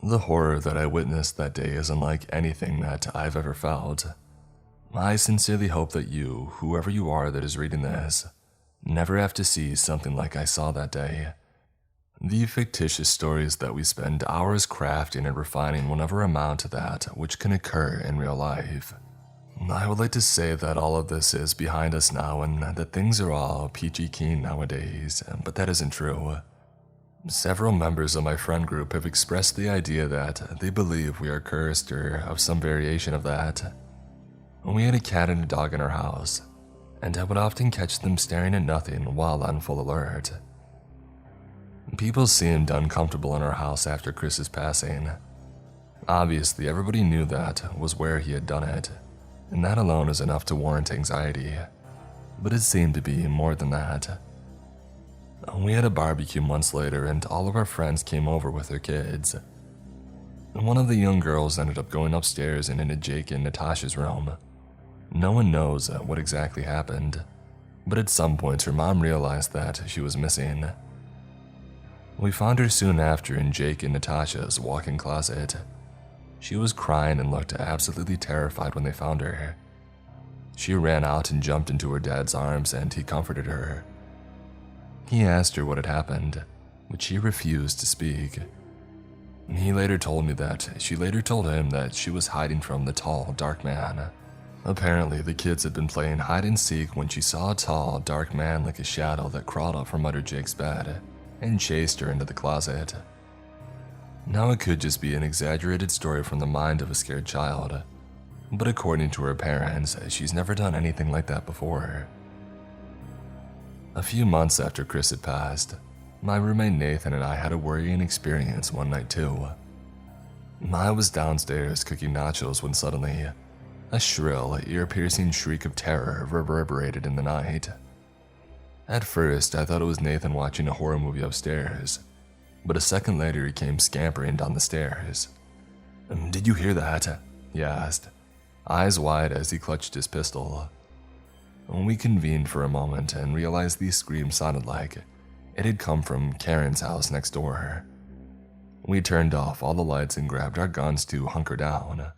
The horror that I witnessed that day is unlike anything that I've ever felt. I sincerely hope that you, whoever you are that is reading this, never have to see something like I saw that day. The fictitious stories that we spend hours crafting and refining will never amount to that which can occur in real life. I would like to say that all of this is behind us now and that things are all peachy keen nowadays, but that isn't true. Several members of my friend group have expressed the idea that they believe we are cursed or of some variation of that. We had a cat and a dog in our house, and I would often catch them staring at nothing while on full alert. People seemed uncomfortable in our house after Chris's passing. Obviously, everybody knew that was where he had done it, and that alone is enough to warrant anxiety. But it seemed to be more than that. We had a barbecue months later, and all of our friends came over with their kids. One of the young girls ended up going upstairs and into Jake and Natasha's room. No one knows what exactly happened, but at some point her mom realized that she was missing. We found her soon after in Jake and Natasha's walk-in closet. She was crying and looked absolutely terrified when they found her. She ran out and jumped into her dad's arms, and he comforted her. He asked her what had happened, but she refused to speak. He later told me that she later told him that she was hiding from the tall, dark man. Apparently, the kids had been playing hide and seek when she saw a tall, dark man like a shadow that crawled up from under Jake's bed and chased her into the closet. Now, it could just be an exaggerated story from the mind of a scared child, but according to her parents, she's never done anything like that before. A few months after Chris had passed, my roommate Nathan and I had a worrying experience one night too. I was downstairs cooking nachos when suddenly, a shrill, ear-piercing shriek of terror reverberated in the night. At first, I thought it was Nathan watching a horror movie upstairs, but a second later he came scampering down the stairs. "Did you hear that?" he asked, eyes wide as he clutched his pistol. We convened for a moment and realized these screams sounded like it had come from Karen's house next door. We turned off all the lights and grabbed our guns to hunker down.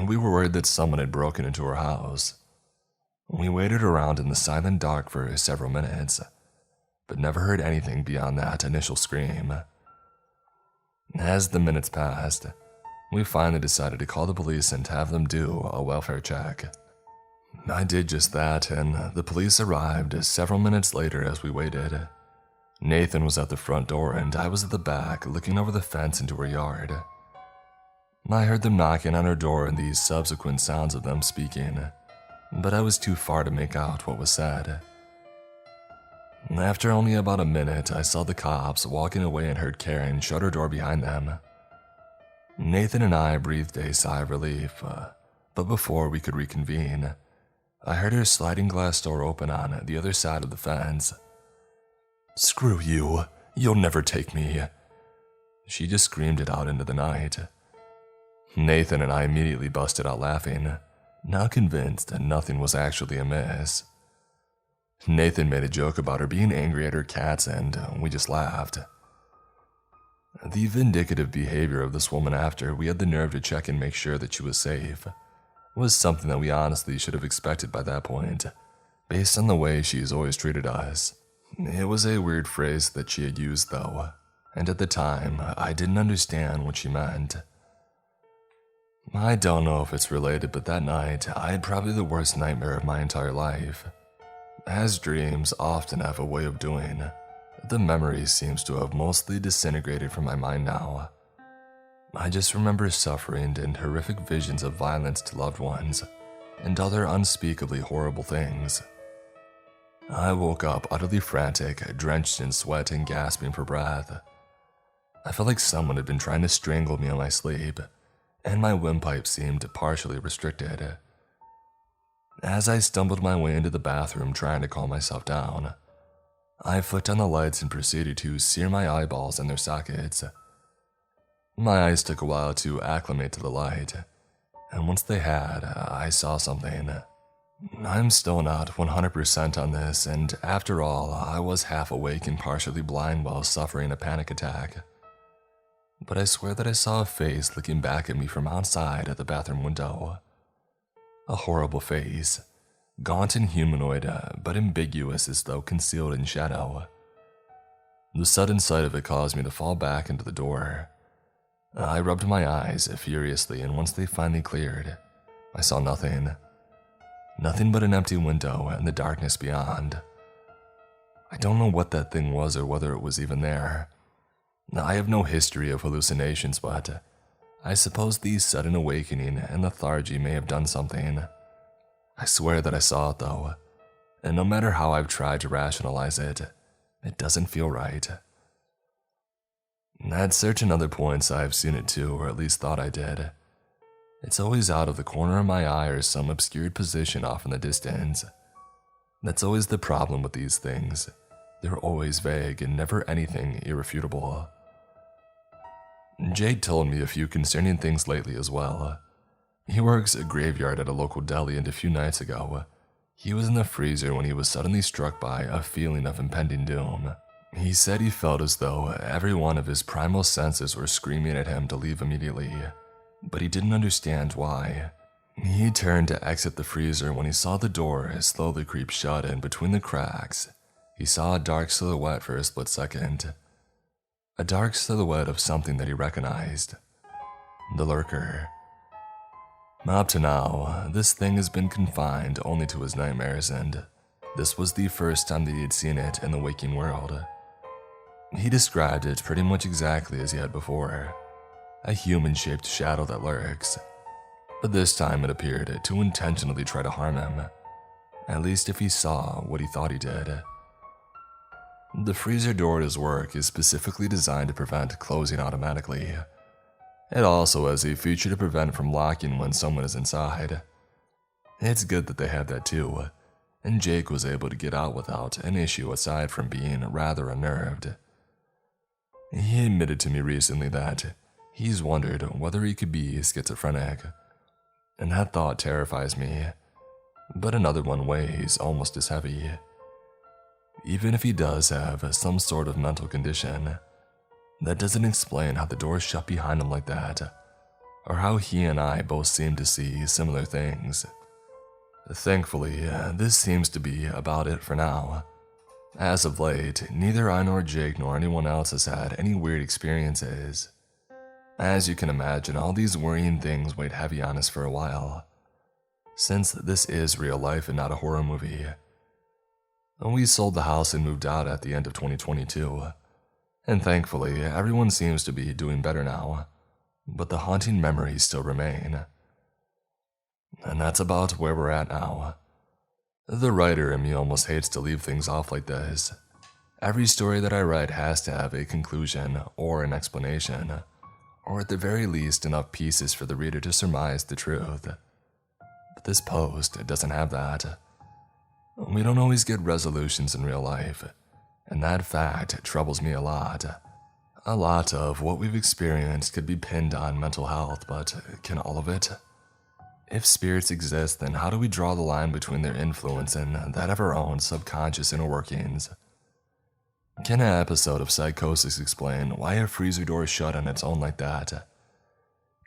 We were worried that someone had broken into our house. We waited around in the silent dark for several minutes, but never heard anything beyond that initial scream. As the minutes passed, we finally decided to call the police and have them do a welfare check. I did just that, and the police arrived several minutes later as we waited. Nathan was at the front door and I was at the back looking over the fence into her yard. I heard them knocking on her door and the subsequent sounds of them speaking. but I was too far to make out what was said. After only about a minute, I saw the cops walking away and heard Karen shut her door behind them. Nathan and I breathed a sigh of relief, but before we could reconvene, I heard her sliding glass door open on the other side of the fence. "Screw you, you'll never take me." She just screamed it out into the night. Nathan and I immediately busted out laughing, now convinced that nothing was actually amiss. Nathan made a joke about her being angry at her cats, and we just laughed. The vindictive behavior of this woman after we had the nerve to check and make sure that she was safe was something that we honestly should have expected by that point, based on the way she's always treated us. It was a weird phrase that she had used though, and at the time, I didn't understand what she meant. I don't know if it's related, but that night, I had probably the worst nightmare of my entire life. As dreams often have a way of doing, the memory seems to have mostly disintegrated from my mind now. I just remember suffering and horrific visions of violence to loved ones and other unspeakably horrible things. I woke up utterly frantic, drenched in sweat and gasping for breath. I felt like someone had been trying to strangle me in my sleep, and my windpipe seemed partially restricted. As I stumbled my way into the bathroom trying to calm myself down, I flicked on the lights and proceeded to sear my eyeballs in their sockets. My eyes took a while to acclimate to the light, and once they had, I saw something. I'm still not 100% on this, and after all, I was half awake and partially blind while suffering a panic attack. But I swear that I saw a face looking back at me from outside at the bathroom window. A horrible face, gaunt and humanoid, but ambiguous as though concealed in shadow. The sudden sight of it caused me to fall back into the door. I rubbed my eyes furiously, and once they finally cleared, I saw nothing. Nothing but an empty window and the darkness beyond. I don't know what that thing was or whether it was even there. I have no history of hallucinations, but I suppose the sudden awakening and lethargy may have done something. I swear that I saw it though, and no matter how I've tried to rationalize it, it doesn't feel right. At certain other points I've seen it too, or at least thought I did. It's always out of the corner of my eye or some obscured position off in the distance. That's always the problem with these things. They're always vague and never anything irrefutable. Jade told me a few concerning things lately as well. He works a graveyard at a local deli, and a few nights ago, he was in the freezer when he was suddenly struck by a feeling of impending doom. He said he felt as though every one of his primal senses were screaming at him to leave immediately, but he didn't understand why. He turned to exit the freezer when he saw the door slowly creep shut, and between the cracks, he saw a dark silhouette for a split second. A dark silhouette of something that he recognized. The lurker. Up to now, this thing has been confined only to his nightmares, and this was the first time that he had seen it in the waking world. He described it pretty much exactly as he had before. A human-shaped shadow that lurks. But this time it appeared to intentionally try to harm him. At least if he saw what he thought he did. The freezer door at his work is specifically designed to prevent closing automatically. It also has a feature to prevent from locking when someone is inside. It's good that they have that too, and Jake was able to get out without an issue aside from being rather unnerved. He admitted to me recently that he's wondered whether he could be schizophrenic, and that thought terrifies me, but in other one weighs almost as heavy. Even if he does have some sort of mental condition, that doesn't explain how the door shut behind him like that, or how he and I both seem to see similar things. Thankfully, this seems to be about it for now. As of late, neither I nor Jake nor anyone else has had any weird experiences. As you can imagine, all these worrying things weighed heavy on us for a while, since this is real life and not a horror movie. We sold the house and moved out at the end of 2022, and thankfully everyone seems to be doing better now, but the haunting memories still remain. And that's about where we're at now. The writer in me almost hates to leave things off like this. Every story that I write has to have a conclusion or an explanation, or at the very least enough pieces for the reader to surmise the truth. But this post doesn't have that. We don't always get resolutions in real life, and that fact troubles me a lot. A lot of what we've experienced could be pinned on mental health, but can all of it? If spirits exist, then how do we draw the line between their influence and that of our own subconscious inner workings? Can an episode of Psychosis explain why a freezer door is shut on its own like that?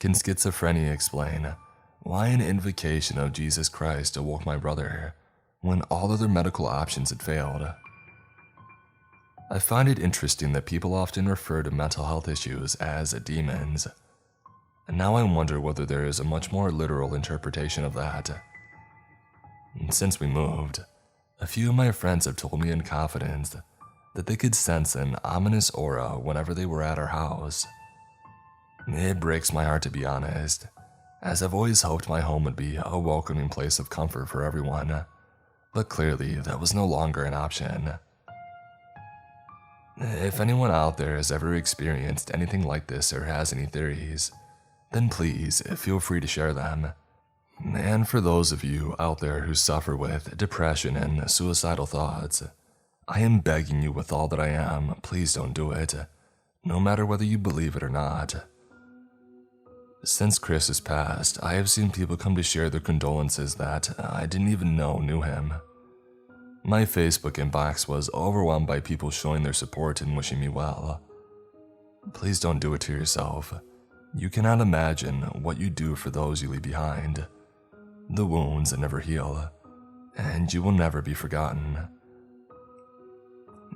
Can schizophrenia explain why an invocation of Jesus Christ awoke my brother when all other medical options had failed? I find it interesting that people often refer to mental health issues as demons, and now I wonder whether there is a much more literal interpretation of that. Since we moved, a few of my friends have told me in confidence that they could sense an ominous aura whenever they were at our house. It breaks my heart, to be honest, as I've always hoped my home would be a welcoming place of comfort for everyone, but clearly that was no longer an option. If anyone out there has ever experienced anything like this or has any theories, then please feel free to share them. And for those of you out there who suffer with depression and suicidal thoughts, I am begging you with all that I am, please don't do it, no matter whether you believe it or not. Since Chris has passed, I have seen people come to share their condolences that I didn't even know knew him. My Facebook inbox was overwhelmed by people showing their support and wishing me well. Please don't do it to yourself. You cannot imagine what you do for those you leave behind. The wounds never heal, and you will never be forgotten.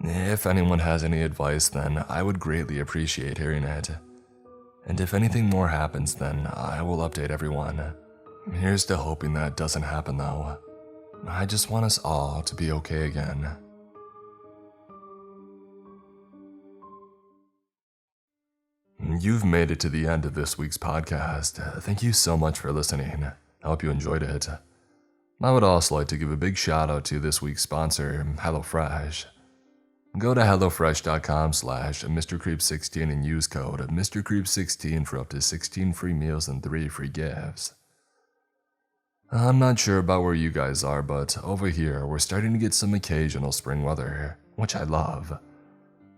If anyone has any advice, then I would greatly appreciate hearing it. And if anything more happens, then I will update everyone. Here's to hoping that doesn't happen though. I just want us all to be okay again. You've made it to the end of this week's podcast. Thank you so much for listening. I hope you enjoyed it. I would also like to give a big shout out to this week's sponsor, HelloFresh. Go to hellofresh.com/MrCreep16 and use code MrCreep16 for up to 16 free meals and 3 free gifts. I'm not sure about where you guys are, but over here we're starting to get some occasional spring weather, which I love.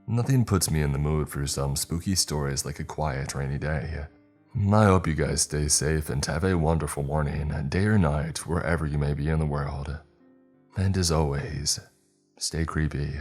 Nothing puts me in the mood for some spooky stories like a quiet rainy day. I hope you guys stay safe and have a wonderful morning, day or night, wherever you may be in the world. And as always, stay creepy.